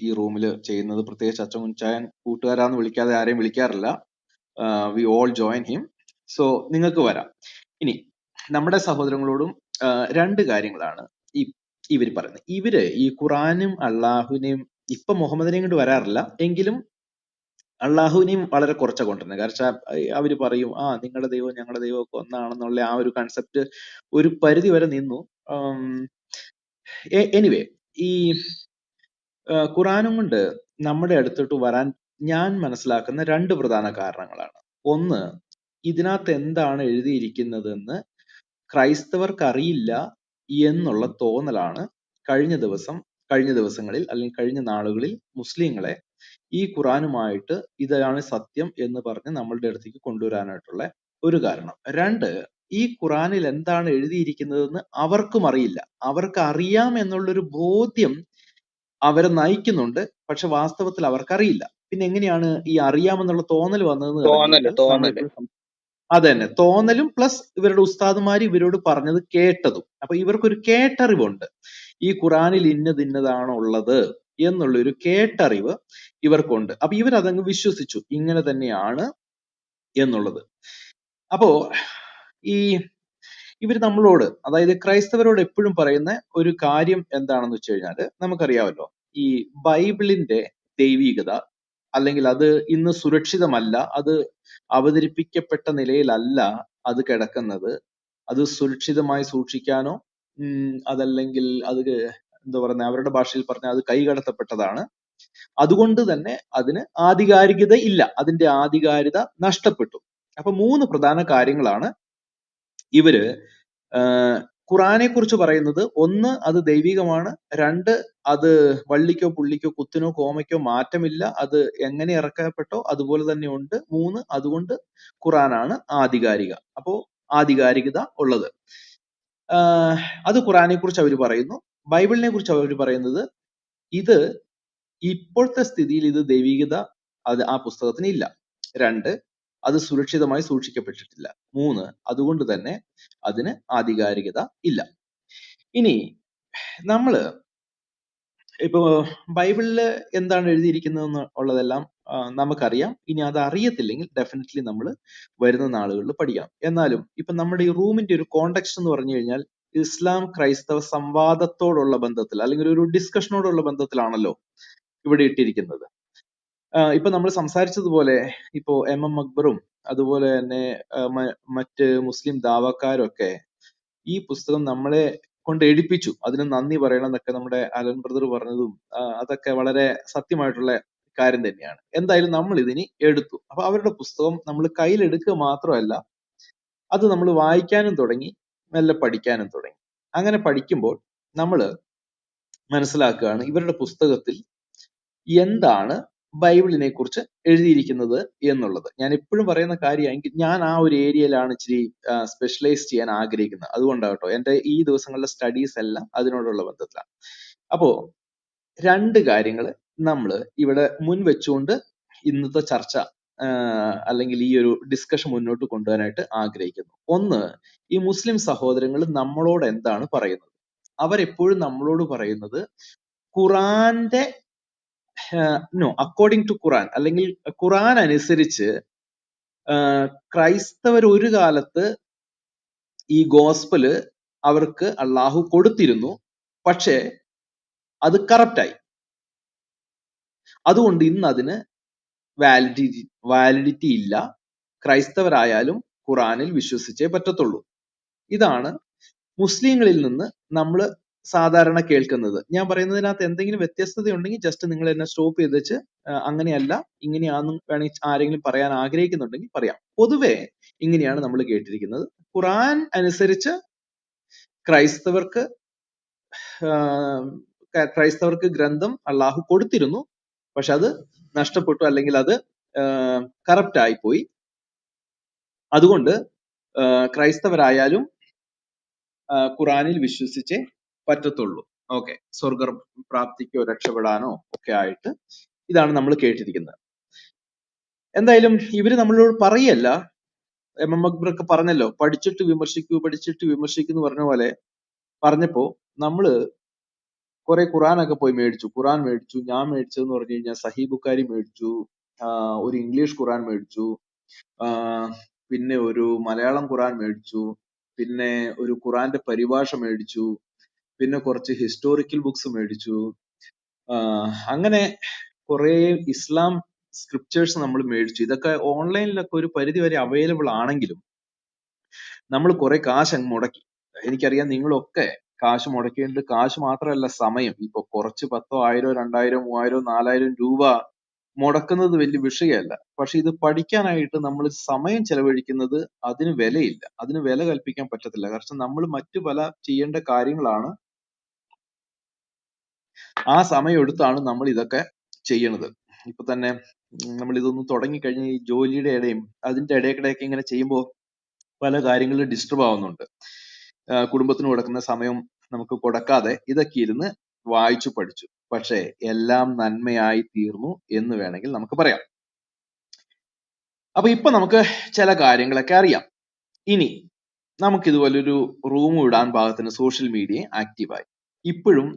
ഈ റൂമിൽ ചെയ്യുന്നത്. പ്രത്യേകിച്ച് അച്ഛൻ കുഞ്ചായൻ കൂട്ടുകാരാന്ന് വിളിക്കാതെ ആരെയും വിളിക്കാറില്ല. We all join him. So നിങ്ങൾക്ക് വരാം. ഇനി നമ്മുടെ സഹോദരങ്ങളോടും രണ്ട് കാര്യങ്ങളാണ് ഇവർ പറയുന്നത്. ഇവര് ഈ ഖുറാനും അള്ളാഹുവിനെയും ഇപ്പൊ മുഹമ്മദിനെയും കൊണ്ട് വരാറില്ല, എങ്കിലും അള്ളാഹുവിനെയും വളരെ കുറച്ചാ കൊണ്ടുവരുന്നത്. കാരണം അവര് പറയും നിങ്ങളുടെ ദൈവവും ഞങ്ങളുടെ ദൈവവും ഒക്കെ ഒന്നാണെന്നുള്ള ആ ഒരു കൺസെപ്റ്റ് ഒരു പരിധി വരെ നിന്നു. എനിവേ, ഈ ഖുറാനും കൊണ്ട് നമ്മുടെ അടുത്തോട്ട് വരാൻ ഞാൻ മനസ്സിലാക്കുന്ന രണ്ട് പ്രധാന കാരണങ്ങളാണ്. ഒന്ന്, ഇതിനകത്ത് എന്താണ് എഴുതിയിരിക്കുന്നതെന്ന് ക്രൈസ്തവർക്ക് അറിയില്ല എന്നുള്ള തോന്നലാണ് കഴിഞ്ഞ ദിവസങ്ങളിൽ അല്ലെങ്കിൽ കഴിഞ്ഞ നാളുകളിൽ മുസ്ലിങ്ങളെ ഈ ഖുറാനുമായിട്ട് ഇതാണ് സത്യം എന്ന് പറഞ്ഞ് നമ്മളുടെ അടുത്തേക്ക് കൊണ്ടുവരാനായിട്ടുള്ള ഒരു കാരണം. രണ്ട്, ഈ ഖുറാനിൽ എന്താണ് എഴുതിയിരിക്കുന്നതെന്ന് അവർക്കും അറിയില്ല. അവർക്ക് അറിയാം എന്നുള്ളൊരു ബോധ്യം അവരെ നയിക്കുന്നുണ്ട്, പക്ഷെ വാസ്തവത്തിൽ അവർക്കറിയില്ല. പിന്നെ എങ്ങനെയാണ് ഈ അറിയാമെന്നുള്ള തോന്നൽ വന്നതെന്ന് പറഞ്ഞു കഴിഞ്ഞാൽ നമ്മളെപ്പോഴും അത് തന്നെ, തോന്നലും പ്ലസ് ഇവരുടെ ഉസ്താദുമാർ ഇവരോട് പറഞ്ഞത് കേട്ടതും. അപ്പൊ ഇവർക്കൊരു കേട്ടറിവുണ്ട്, ഈ ഖുറാനിൽ ഇന്നതാണോ ഉള്ളത് എന്നുള്ളൊരു കേട്ടറിവ് ഇവർക്കുണ്ട്. അപ്പൊ ഇവരതങ്ങ് വിശ്വസിച്ചു ഇങ്ങനെ തന്നെയാണ് എന്നുള്ളത്. അപ്പോ ഈ ഇവര് നമ്മളോട്, അതായത് ക്രൈസ്തവരോട് എപ്പോഴും പറയുന്ന ഒരു കാര്യം എന്താണെന്ന് വെച്ച് കഴിഞ്ഞാല്, നമുക്കറിയാമല്ലോ, ഈ ബൈബിളിന്റെ ദൈവീകത അല്ലെങ്കിൽ അത് ഇന്ന് സുരക്ഷിതമല്ല, അത് അവതരിപ്പിക്കപ്പെട്ട നിലയിലല്ല അത് കിടക്കുന്നത്. അത് സുരക്ഷിതമായി സൂക്ഷിക്കാനോ അതല്ലെങ്കിൽ അത് എന്താ പറയുക, അവരുടെ ഭാഷയിൽ പറഞ്ഞാൽ അത് കൈകടത്തപ്പെട്ടതാണ്. അതുകൊണ്ട് തന്നെ അതിന് ആധികാരികത ഇല്ല, അതിന്റെ ആധികാരികത നഷ്ടപ്പെട്ടു. അപ്പൊ മൂന്ന് പ്രധാന കാര്യങ്ങളാണ് ഇവര് ഖുറാനെ കുറിച്ച് പറയുന്നത്. ഒന്ന്, അത് ദൈവികമാണ്. രണ്ട്, അത് വള്ളിക്കോ പുള്ളിക്കോ കുത്തിനോ കോമയ്ക്കോ മാറ്റമില്ല, അത് എങ്ങനെ ഇറക്കപ്പെട്ടോ അതുപോലെ തന്നെ ഉണ്ട്. മൂന്ന്, അതുകൊണ്ട് ഖുറാനാണ് ആധികാരിക. അപ്പോ ആധികാരികത ഉള്ളത്. അത് ഖുറാനെ കുറിച്ച് അവർ പറയുന്നു. ബൈബിളിനെ കുറിച്ച് അവർ പറയുന്നത്, ഇത് ഇപ്പോഴത്തെ സ്ഥിതിയിൽ ഇത് ദൈവികത അത് ആ പുസ്തകത്തിന് ഇല്ല. രണ്ട്, അത് സുരക്ഷിതമായി സൂക്ഷിക്കപ്പെട്ടിട്ടില്ല. മൂന്ന്, അതുകൊണ്ട് തന്നെ അതിന് ആധികാരികത ഇല്ല. ഇനി നമ്മള് ഇപ്പോ ബൈബിളില് എന്താണ് എഴുതിയിരിക്കുന്നതെന്ന് ഉള്ളതെല്ലാം നമുക്കറിയാം. ഇനി അത് അറിയത്തില്ലെങ്കിൽ ഡെഫിനറ്റ്ലി നമ്മൾ വരുന്ന നാളുകളിൽ പഠിക്കണം. എന്നാലും ഇപ്പൊ നമ്മുടെ ഈ റൂമിന്റെ ഒരു കോണ്ടെക്സ്റ്റ് എന്ന് പറഞ്ഞു കഴിഞ്ഞാൽ ഇസ്ലാം ക്രൈസ്തവ സംവാദത്തോടുള്ള ബന്ധത്തിൽ അല്ലെങ്കിൽ ഒരു ഡിസ്കഷനോടുള്ള ബന്ധത്തിലാണല്ലോ ഇവിടെ ഇട്ടിരിക്കുന്നത്. ഇപ്പൊ നമ്മൾ സംസാരിച്ചതുപോലെ ഇപ്പോ എം അക്ബറും അതുപോലെ തന്നെ മറ്റ് മുസ്ലിം ദാവക്കാരൊക്കെ ഈ പുസ്തകം നമ്മളെ കൊണ്ട് എഴുതിപ്പിച്ചു, അതിന് നന്ദി പറയണം എന്നൊക്കെ നമ്മുടെ അലൻ ബ്രദർ പറഞ്ഞതും അതൊക്കെ വളരെ സത്യമായിട്ടുള്ള കാര്യം തന്നെയാണ്. എന്തായാലും നമ്മൾ ഇതിനി എടുത്തു. അപ്പൊ അവരുടെ പുസ്തകം നമ്മൾ കയ്യിലെടുക്കുക മാത്രമല്ല, അത് നമ്മൾ വായിക്കാനും തുടങ്ങി, മെല്ലെ പഠിക്കാനും തുടങ്ങി. അങ്ങനെ പഠിക്കുമ്പോൾ നമ്മൾ മനസ്സിലാക്കുകയാണ് ഇവരുടെ പുസ്തകത്തിൽ എന്താണ് ബൈബിളിനെ കുറിച്ച് എഴുതിയിരിക്കുന്നത് എന്നുള്ളത്. ഞാൻ എപ്പോഴും പറയുന്ന കാര്യമാണെങ്കിൽ ഞാൻ ആ ഒരു ഏരിയയിലാണ് ഇച്ചിരി സ്പെഷ്യലൈസ് ചെയ്യാൻ ആഗ്രഹിക്കുന്നത്. അതുകൊണ്ടാകട്ടോ എന്റെ ഈ ദിവസങ്ങളിലെ സ്റ്റഡീസ് എല്ലാം അതിനോടുള്ള ബന്ധത്തിലാണ്. അപ്പോ രണ്ട് കാര്യങ്ങൾ നമ്മൾ ഇവിടെ മുൻ വെച്ചുകൊണ്ട് ഇന്നത്തെ ചർച്ച അല്ലെങ്കിൽ ഈ ഒരു ഡിസ്കഷൻ മുന്നോട്ട് കൊണ്ടുപോകാനായിട്ട് ആഗ്രഹിക്കുന്നു. ഒന്ന്, ഈ മുസ്ലിം സഹോദരങ്ങൾ നമ്മളോട് എന്താണ് പറയുന്നത്? അവരെപ്പോഴും നമ്മളോട് പറയുന്നത് ഖുറാന്റെ അക്കോർഡിംഗ് ടു ഖുറാൻ അല്ലെങ്കിൽ ഖുറാൻ അനുസരിച്ച് ക്രൈസ്തവർ ഒരു കാലത്ത് ഈ ഗോസ്പല് അവർക്ക് അള്ളാഹു കൊടുത്തിരുന്നു, പക്ഷേ അത് കറപ്റ്റായി. അതുകൊണ്ട് ഇന്ന് അതിന് വാലിഡിറ്റി ഇല്ല. ക്രൈസ്തവരായാലും ഖുറാനിൽ വിശ്വസിച്ചേ പറ്റത്തുള്ളൂ. ഇതാണ് മുസ്ലിങ്ങളിൽ നിന്ന് നമ്മൾ സാധാരണ കേൾക്കുന്നത്. ഞാൻ പറയുന്നതിനകത്ത് എന്തെങ്കിലും വ്യത്യസ്തത ഉണ്ടെങ്കിൽ ജസ്റ്റ് നിങ്ങൾ എന്നെ സ്റ്റോപ്പ് ചെയ്ത് വെച്ച് അങ്ങനെയല്ല ഇങ്ങനെയാണെന്നും വേണമെങ്കിൽ ആരെങ്കിലും പറയാൻ ആഗ്രഹിക്കുന്നുണ്ടെങ്കിൽ പറയാം. പൊതുവെ ഇങ്ങനെയാണ് നമ്മൾ കേട്ടിരിക്കുന്നത്. ഖുറാൻ അനുസരിച്ച് ക്രൈസ്തവർക്ക് ഗ്രന്ഥം അള്ളാഹു കൊടുത്തിരുന്നു, പക്ഷെ അത് നഷ്ടപ്പെട്ടു അല്ലെങ്കിൽ അത് കറപ്റ്റ് ആയിപ്പോയി. അതുകൊണ്ട് ക്രൈസ്തവരായാലും ഖുറാനിൽ വിശ്വസിച്ചേ പറ്റത്തുള്ളൂ. ഓക്കെ, സ്വർഗ പ്രാപ്തിക്കോ രക്ഷപ്പെടാനോ ഒക്കെ ആയിട്ട് ഇതാണ് നമ്മൾ കേട്ടിരിക്കുന്നത്. എന്തായാലും ഇവര് നമ്മളോട് പറയല്ല. എം അക്ബറൊക്കെ പറഞ്ഞല്ലോ, പഠിച്ചിട്ട് വിമർശിക്കൂ എന്ന് പറഞ്ഞ പോലെ പറഞ്ഞപ്പോ നമ്മള് കുറെ ഖുറാനൊക്കെ പോയി മേടിച്ചു. ഖുറാൻ മേടിച്ചു. ഞാൻ മേടിച്ചതെന്ന് പറഞ്ഞു കഴിഞ്ഞാൽ സഹീ ബുഖാരി മേടിച്ചു, ഒരു ഇംഗ്ലീഷ് ഖുറാൻ മേടിച്ചു, പിന്നെ ഒരു മലയാളം ഖുറാൻ മേടിച്ചു, പിന്നെ ഒരു ഖുറാന്റെ പരിഭാഷ മേടിച്ചു, പിന്നെ കുറച്ച് ഹിസ്റ്റോറിക്കൽ ബുക്സ് മേടിച്ചു. അങ്ങനെ കുറെ ഇസ്ലാം സ്ക്രിപ്റ്റേഴ്സ് നമ്മൾ മേടിച്ചു. ഇതൊക്കെ ഓൺലൈനിലൊക്കെ ഒരു പരിധി വരെ അവൈലബിൾ ആണെങ്കിലും നമ്മൾ കുറെ കാശ് അങ്ങ് മുടക്കി. എനിക്കറിയാം നിങ്ങളൊക്കെ കാശ് മുടക്കിയിട്ടുണ്ട്. കാശ് മാത്രമല്ല, സമയം. ഇപ്പൊ കുറച്ച് 10,000 1000 2000 3000 4000 രൂപ മുടക്കുന്നത് വലിയ വിഷയമല്ല. പക്ഷെ ഇത് പഠിക്കാനായിട്ട് നമ്മൾ സമയം ചെലവഴിക്കുന്നത് അതിന് വിലയില്ല. അതിന് വില കൽപ്പിക്കാൻ പറ്റത്തില്ല. കാരണം നമ്മൾ മറ്റു പല ചെയ്യേണ്ട കാര്യങ്ങളാണ് ആ സമയം എടുത്താണ് നമ്മൾ ഇതൊക്കെ ചെയ്യണത്. ഇപ്പൊ തന്നെ നമ്മൾ ഇതൊന്ന് തുടങ്ങിക്കഴിഞ്ഞ് ഈ ജോലിയുടെ ഇടയും അതിന്റെ ഇടയ്ക്കിടെയൊക്കെ ഇങ്ങനെ ചെയ്യുമ്പോൾ പല കാര്യങ്ങളിലും ഡിസ്റ്റർബ് ആവുന്നുണ്ട്. കുടുംബത്തിന് കൊടുക്കുന്ന സമയം നമുക്ക് കൊടുക്കാതെ ഇതൊക്കെ ഇരുന്ന് വായിച്ചു പഠിച്ചു. പക്ഷേ എല്ലാം നന്മയായി തീർന്നു എന്ന് വേണമെങ്കിൽ നമുക്ക് പറയാം. അപ്പൊ ഇപ്പൊ നമുക്ക് ചില കാര്യങ്ങളൊക്കെ അറിയാം. ഇനി നമുക്ക് ഇതുപോലൊരു റൂം ഇടാൻ പാകത്തിന് സോഷ്യൽ മീഡിയ ആക്റ്റീവായി. ഇപ്പോഴും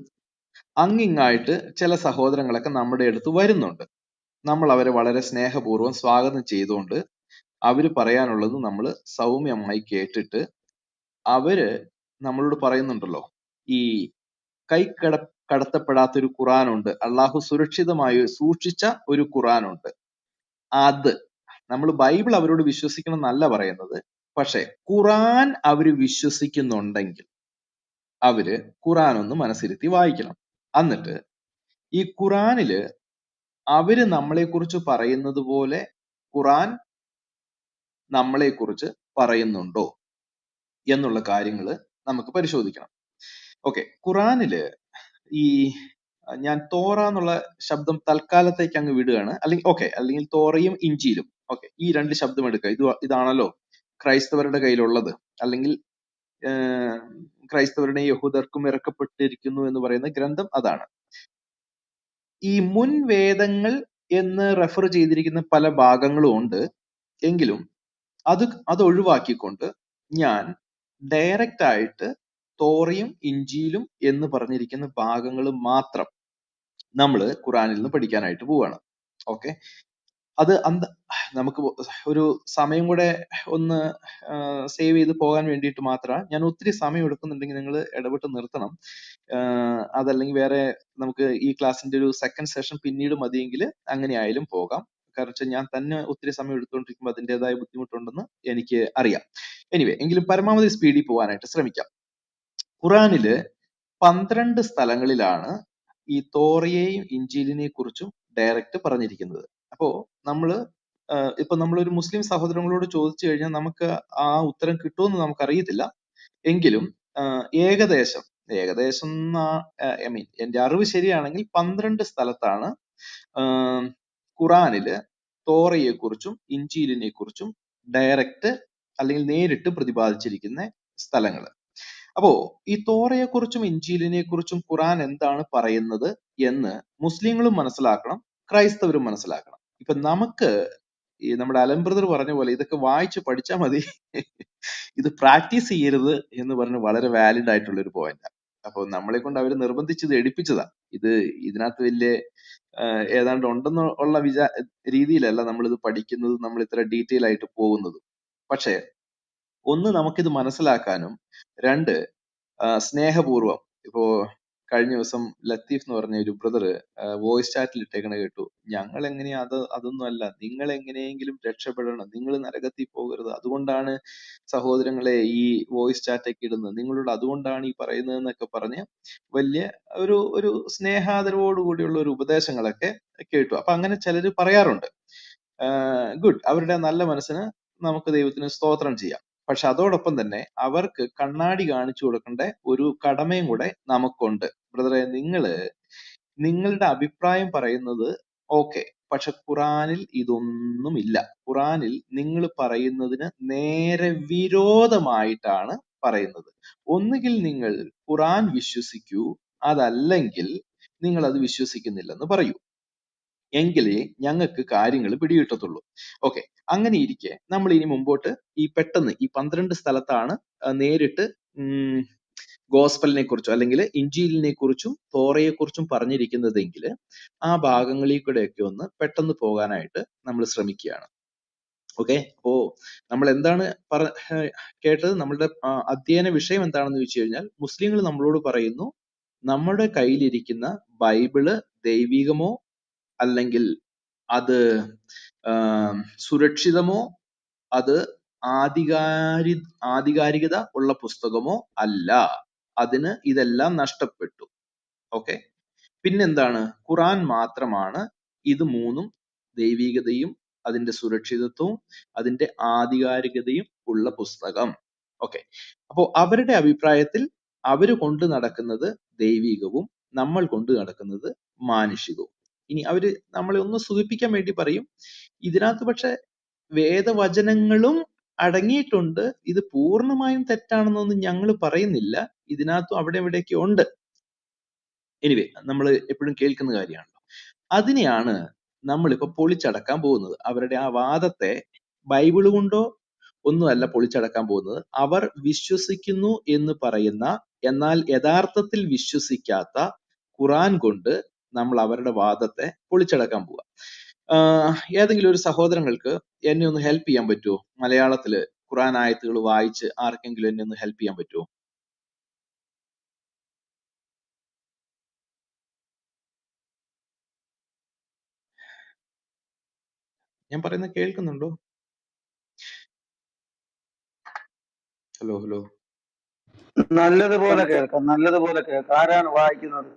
അങ്ങിങ്ങായിട്ട് ചില സഹോദരങ്ങളൊക്കെ നമ്മുടെ അടുത്ത് വരുന്നുണ്ട്. നമ്മൾ അവരെ വളരെ സ്നേഹപൂർവ്വം സ്വാഗതം ചെയ്തുകൊണ്ട് അവര് പറയാനുള്ളത് നമ്മൾ സൗമ്യമായി കേട്ടിട്ട് അവര് നമ്മളോട് പറയുന്നുണ്ടല്ലോ, ഈ കടത്തപ്പെടാത്തൊരു ഖുറാനുണ്ട്, അള്ളാഹു സുരക്ഷിതമായി സൂക്ഷിച്ച ഒരു ഖുറാനുണ്ട്. അത് നമ്മൾ ബൈബിൾ അവരോട് വിശ്വസിക്കണം എന്നല്ല പറയുന്നത്. പക്ഷെ ഖുറാൻ അവര് വിശ്വസിക്കുന്നുണ്ടെങ്കിൽ അവര് ഖുറാൻ ഒന്ന് മനസ്സിരുത്തി വായിക്കണം. എന്നിട്ട് ഈ ഖുറാനില് അവര് നമ്മളെ കുറിച്ച് പറയുന്നത് പോലെ ഖുറാൻ നമ്മളെ കുറിച്ച് പറയുന്നുണ്ടോ എന്നുള്ള കാര്യങ്ങൾ നമുക്ക് പരിശോധിക്കണം. ഓക്കെ, ഖുറാനില് ഈ ഞാൻ തോറ എന്നുള്ള ശബ്ദം തൽക്കാലത്തേക്ക് അങ്ങ് വിടുകയാണ്. അല്ലെങ്കിൽ തോറയും ഇഞ്ചിയിലും, ഓക്കെ, ഈ രണ്ട് ശബ്ദം എടുക്കുക. ഇതാണല്ലോ ക്രൈസ്തവരുടെ കയ്യിലുള്ളത്, അല്ലെങ്കിൽ ക്രൈസ്തവരുടെയും യഹൂദർക്കും ഇറക്കപ്പെട്ടിരിക്കുന്നു എന്ന് പറയുന്ന ഗ്രന്ഥം അതാണ്. ഈ മുൻ വേദങ്ങൾ എന്ന് റെഫർ ചെയ്തിരിക്കുന്ന പല ഭാഗങ്ങളും ഉണ്ട്. എങ്കിലും അത് ഒഴിവാക്കിക്കൊണ്ട് ഞാൻ ഡയറക്റ്റ് ആയിട്ട് തോറയും ഇഞ്ചിയിലും എന്ന് പറഞ്ഞിരിക്കുന്ന ഭാഗങ്ങൾ മാത്രം നമ്മൾ ഖുറാനിൽ നിന്ന് പഠിക്കാനായിട്ട് പോവാണ്. ഓക്കെ, അത് നമുക്ക് ഒരു സമയം കൂടെ ഒന്ന് സേവ് ചെയ്ത് പോകാൻ വേണ്ടിയിട്ട് മാത്രമാണ്. ഞാൻ ഒത്തിരി സമയം എടുക്കുന്നുണ്ടെങ്കിൽ നിങ്ങൾ ഇടപെട്ട് നിർത്തണം. അതല്ലെങ്കിൽ വേറെ നമുക്ക് ഈ ക്ലാസ്സിന്റെ ഒരു സെക്കൻഡ് സെഷൻ പിന്നീട് മതിയെങ്കിൽ അങ്ങനെ ആയാലും പോകാം. കാരണം ഞാൻ തന്നെ ഒത്തിരി സമയം എടുത്തുകൊണ്ടിരിക്കുമ്പോൾ അതിൻ്റെതായ ബുദ്ധിമുട്ടുണ്ടെന്ന് എനിക്ക് അറിയാം. എനിവേ, എങ്കിലും പരമാവധി സ്പീഡിൽ പോകാനായിട്ട് ശ്രമിക്കാം. ഖുറാനില് 12 സ്ഥലങ്ങളിലാണ് ഈ തോറയെയും ഇഞ്ചീലിനെ കുറിച്ചും ഡയറക്റ്റ് പറഞ്ഞിരിക്കുന്നത്. അപ്പോ ഇപ്പൊ നമ്മളൊരു മുസ്ലിം സഹോദരങ്ങളോട് ചോദിച്ചു കഴിഞ്ഞാൽ നമുക്ക് ആ ഉത്തരം കിട്ടുമെന്ന് നമുക്കറിയത്തില്ല. എങ്കിലും ഏകദേശം ഐ മീൻ എന്റെ അറിവ് ശരിയാണെങ്കിൽ 12 സ്ഥലത്താണ് ഖുറാനില് തോറയെ കുറിച്ചും ഇഞ്ചീലിനെ കുറിച്ചും ഡയറക്റ്റ് അല്ലെങ്കിൽ നേരിട്ട് പ്രതിപാദിച്ചിരിക്കുന്ന സ്ഥലങ്ങൾ. അപ്പോ ഈ തോറയെ കുറിച്ചും ഇഞ്ചീലിനെ കുറിച്ചും ഖുറാൻ എന്താണ് പറയുന്നത് എന്ന് മുസ്ലിങ്ങളും മനസ്സിലാക്കണം, ക്രൈസ്തവരും മനസ്സിലാക്കണം. ഇപ്പൊ നമുക്ക് ഈ നമ്മുടെ അലൻ ബ്രദർ പറഞ്ഞ പോലെ ഇതൊക്കെ വായിച്ച് പഠിച്ചാൽ മതി, ഇത് പ്രാക്ടീസ് ചെയ്യരുത് എന്ന് പറഞ്ഞ് വളരെ വാലിഡ് ആയിട്ടുള്ള ഒരു പോയിന്റാണ്. അപ്പൊ നമ്മളെ കൊണ്ട് അവർ നിർബന്ധിച്ചത് എടുപ്പിച്ചതാ. ഇതിനകത്ത് വലിയ ഏതാണ്ട് ഉണ്ടെന്ന് ഉള്ള രീതിയിലല്ല നമ്മളിത് പഠിക്കുന്നത്, നമ്മൾ ഇത്ര ഡീറ്റെയിൽ ആയിട്ട് പോകുന്നത്. പക്ഷെ ഒന്ന്, നമുക്കിത് മനസ്സിലാക്കാനും, രണ്ട്, സ്നേഹപൂർവം. ഇപ്പോ കഴിഞ്ഞ ദിവസം ലത്തീഫ് എന്ന് പറഞ്ഞ ഒരു ബ്രദർ വോയിസ് ചാറ്റിൽ ഇട്ടേക്കണ കേട്ടു, ഞങ്ങൾ എങ്ങനെയാ അതൊന്നും അല്ല, നിങ്ങൾ എങ്ങനെയെങ്കിലും രക്ഷപ്പെടണം, നിങ്ങൾ നരകത്തിൽ പോകരുത്, അതുകൊണ്ടാണ് സഹോദരങ്ങളെ ഈ വോയിസ് ചാറ്റൊക്കെ ഇടുന്നത്, നിങ്ങളോട് അതുകൊണ്ടാണ് ഈ പറയുന്നത് എന്നൊക്കെ പറഞ്ഞ് വലിയ ഒരു സ്നേഹാദരവോടുകൂടിയുള്ള ഒരു ഉപദേശങ്ങളൊക്കെ കേട്ടു. അപ്പൊ അങ്ങനെ ചിലര് പറയാറുണ്ട്. ഗുഡ്, അവരുടെ നല്ല മനസ്സിന് നമുക്ക് ദൈവത്തിന് സ്തോത്രം ചെയ്യാം. പക്ഷെ അതോടൊപ്പം തന്നെ അവർക്ക് കണ്ണാടി കാണിച്ചു കൊടുക്കേണ്ട ഒരു കടമയും കൂടെ നമുക്കുണ്ട്. ബ്രദറെ, നിങ്ങളുടെ അഭിപ്രായം പറയുന്നത് ഓക്കെ, പക്ഷെ ഖുറാനിൽ ഇതൊന്നും ഇല്ല. ഖുറാനിൽ നിങ്ങൾ പറയുന്നതിന് നേരെ വിരോധമായിട്ടാണ് പറയുന്നത്. ഒന്നുകിൽ നിങ്ങൾ ഖുറാൻ വിശ്വസിക്കൂ, അതല്ലെങ്കിൽ നിങ്ങൾ അത് വിശ്വസിക്കുന്നില്ലെന്ന് പറയൂ, എങ്കിലേ ഞങ്ങൾക്ക് കാര്യങ്ങൾ പിടികിട്ടത്തുള്ളൂ. ഓക്കെ, അങ്ങനെ ഇരിക്കെ നമ്മൾ ഇനി മുമ്പോട്ട് പെട്ടെന്ന് ഈ 12 സ്ഥലത്താണ് നേരിട്ട് ഗോസ്പലിനെ കുറിച്ചും അല്ലെങ്കിൽ ഇഞ്ചീലിനെ കുറിച്ചും തോറയെ കുറിച്ചും പറഞ്ഞിരിക്കുന്നതെങ്കിൽ ആ ഭാഗങ്ങളിൽ കൂടെയൊക്കെ ഒന്ന് പെട്ടെന്ന് പോകാനായിട്ട് നമ്മൾ ശ്രമിക്കുകയാണ്. ഓക്കെ, അപ്പോ നമ്മൾ എന്താണ് കേട്ടത്? നമ്മളുടെ അധ്യയന വിഷയം എന്താണെന്ന് ചോദിച്ചു കഴിഞ്ഞാൽ, മുസ്ലിങ്ങൾ നമ്മളോട് പറയുന്നു നമ്മുടെ കയ്യിലിരിക്കുന്ന ബൈബിള് ദൈവികമോ അല്ലെങ്കിൽ അത് സുരക്ഷിതമോ അത് ആധികാരികത ഉള്ള പുസ്തകമോ അല്ല, അതിന് ഇതെല്ലാം നഷ്ടപ്പെട്ടു. ഓക്കെ, പിന്നെന്താണ്? ഖുറാൻ മാത്രമാണ് ഇത് മൂന്നും ദൈവികതയും അതിന്റെ സുരക്ഷിതത്വവും അതിന്റെ ആധികാരികതയും ഉള്ള പുസ്തകം. ഓക്കെ, അപ്പോ അവരുടെ അഭിപ്രായത്തിൽ അവര് കൊണ്ട് നടക്കുന്നത് ദൈവികവും നമ്മൾ കൊണ്ട് നടക്കുന്നത് മാനുഷികവും. ഇനി അവര് നമ്മളെ ഒന്ന് സൂചിപ്പിക്കാൻ വേണ്ടി പറയും, ഇതിനകത്ത് പക്ഷെ വേദവചനങ്ങളും അടങ്ങിയിട്ടുണ്ട്, ഇത് പൂർണ്ണമായും തെറ്റാണെന്നൊന്നും ഞങ്ങൾ പറയുന്നില്ല, ഇതിനകത്തും അവിടെ ഇവിടെയൊക്കെ ഉണ്ട്. എനിവേ, നമ്മൾ എപ്പോഴും കേൾക്കുന്ന കാര്യമാണല്ലോ. അതിനെയാണ് നമ്മളിപ്പോ പൊളിച്ചടക്കാൻ പോകുന്നത്. അവരുടെ ആ വാദത്തെ ബൈബിള് കൊണ്ടോ ഒന്നുമല്ല പൊളിച്ചടക്കാൻ പോകുന്നത്. അവർ വിശ്വസിക്കുന്നു എന്ന് പറയുന്ന എന്നാൽ യഥാർത്ഥത്തിൽ വിശ്വസിക്കാത്ത ഖുറാൻ കൊണ്ട് നമ്മൾ അവരുടെ വാദത്തെ പൊളിച്ചടക്കാൻ പോവുക. ഏതെങ്കിലും ഒരു സഹോദരങ്ങൾക്ക് എന്നെ ഒന്ന് ഹെൽപ്പ് ചെയ്യാൻ പറ്റുമോ? മലയാളത്തില് ഖുറാൻ ആയത്തുകൾ വായിച്ച് ആർക്കെങ്കിലും എന്നെ ഒന്ന് ഹെൽപ്പ് ചെയ്യാൻ പറ്റുമോ? ഞാൻ പറയുന്നത് കേൾക്കുന്നുണ്ടോ? Hello hello. നല്ലതുപോലെ കേൾക്കാം, നല്ലതുപോലെ കേൾക്കാം. ആരാണ് വായിക്കുന്നത്?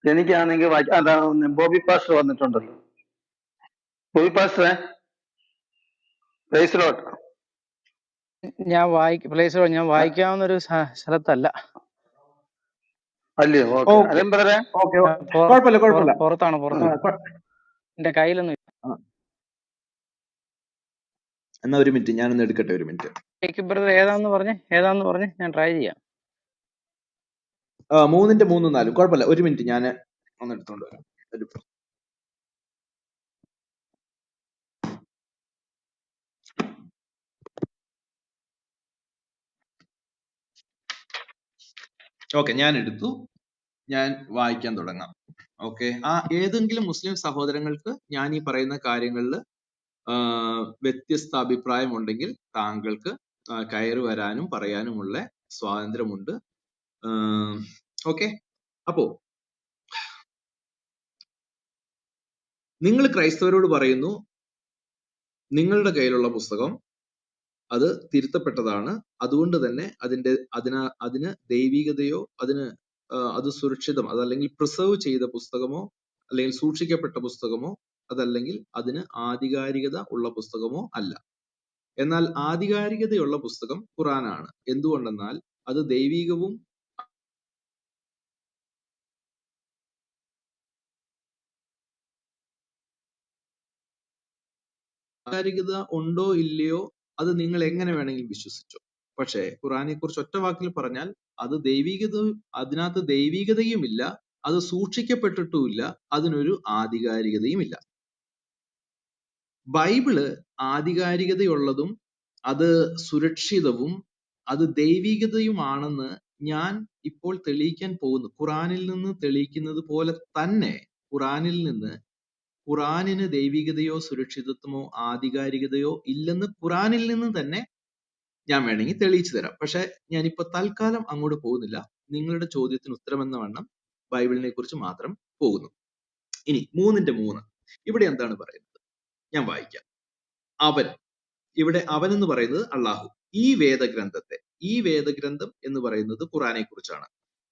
എനിക്കാണെങ്കിൽ അതാണ് ബോബി പാസ്റ്റർ വന്നിട്ടുണ്ടല്ലോ. ബോബി പാസ്റ്ററെ, പ്രൈസ് ലോർഡ്. ഞാൻ വായിക്കാവുന്ന ഒരു സ്ഥലത്തല്ല. അല്ലയോ? ഓക്കെ, അലൻ ബ്രദറെ. പുറത്താണ്. എന്റെ കയ്യിലൊന്നും. എന്നാ ഒരു മിനിറ്റ്, ഞാനൊന്ന് എടുക്കട്ടെ, ഒരു മിനിറ്റ്. ബ്രദർ ഏതാന്ന് പറഞ്ഞ് ഞാൻ ട്രൈ ചെയ്യാം. 3:3-4 കുഴപ്പമില്ല, ഒരു മിനിറ്റ് ഞാൻ ഒന്ന് എടുത്തോണ്ട് വരാം. ഓക്കെ, ഞാൻ എടുത്തു, ഞാൻ വായിക്കാൻ തുടങ്ങാം. ഓക്കെ, ഏതെങ്കിലും മുസ്ലിം സഹോദരങ്ങൾക്ക് ഞാൻ ഈ പറയുന്ന കാര്യങ്ങളിൽ വ്യത്യസ്ത അഭിപ്രായം ഉണ്ടെങ്കിൽ താങ്കൾക്ക് കയറി വരാനും പറയാനുമുള്ള സ്വാതന്ത്ര്യമുണ്ട്. ഓക്കെ, അപ്പോ നിങ്ങൾ ക്രൈസ്തവരോട് പറയുന്നു നിങ്ങളുടെ കയ്യിലുള്ള പുസ്തകം അത് തിരുത്തപ്പെട്ടതാണ്, അതുകൊണ്ട് തന്നെ അതിന് ദൈവികതയോ അത് സുരക്ഷിതം, അതല്ലെങ്കിൽ പ്രിസർവ് ചെയ്ത പുസ്തകമോ അല്ലെങ്കിൽ സൂക്ഷിക്കപ്പെട്ട പുസ്തകമോ അതല്ലെങ്കിൽ അതിന് ആധികാരികത ഉള്ള പുസ്തകമോ അല്ല. എന്നാൽ ആധികാരികതയുള്ള പുസ്തകം ഖുറാനാണ്. എന്തുകൊണ്ടെന്നാൽ അത് ദൈവികവും ആധികാരികത ഉണ്ടോ ഇല്ലയോ അത് നിങ്ങൾ എങ്ങനെ വേണമെങ്കിൽ വിശ്വസിച്ചോ. പക്ഷേ ഖുറാനെ കുറിച്ച് ഒറ്റ വാക്കിൽ പറഞ്ഞാൽ അത് അതിനകത്ത് ദൈവികതയുമില്ല, അത് സൂക്ഷിക്കപ്പെട്ടിട്ടുമില്ല, അതിനൊരു ആധികാരികതയുമില്ല. ബൈബിള് ആധികാരികതയുള്ളതും അത് സുരക്ഷിതവും അത് ദൈവികതയുമാണെന്ന് ഞാൻ ഇപ്പോൾ തെളിയിക്കാൻ പോകുന്നു. ഖുറാനിൽ നിന്ന് തെളിയിക്കുന്നത് പോലെ തന്നെ ഖുറാനിന് ദൈവികതയോ സുരക്ഷിതത്വമോ ആധികാരികതയോ ഇല്ലെന്ന് ഖുറാനിൽ നിന്ന് തന്നെ ഞാൻ വേണമെങ്കിൽ തെളിയിച്ചു തരാം. പക്ഷെ ഞാനിപ്പോ തൽക്കാലം അങ്ങോട്ട് പോകുന്നില്ല. നിങ്ങളുടെ ചോദ്യത്തിന് ഉത്തരമെന്ന വണ്ണം ബൈബിളിനെ കുറിച്ച് മാത്രം പോകുന്നു. ഇനി 3:3 ഇവിടെ എന്താണ് പറയുന്നത്? ഞാൻ വായിക്കാം. ഇവിടെ അവൻ എന്ന് പറയുന്നത് അള്ളാഹു. ഈ വേദഗ്രന്ഥം എന്ന് പറയുന്നത് ഖുറാനെ കുറിച്ചാണ്.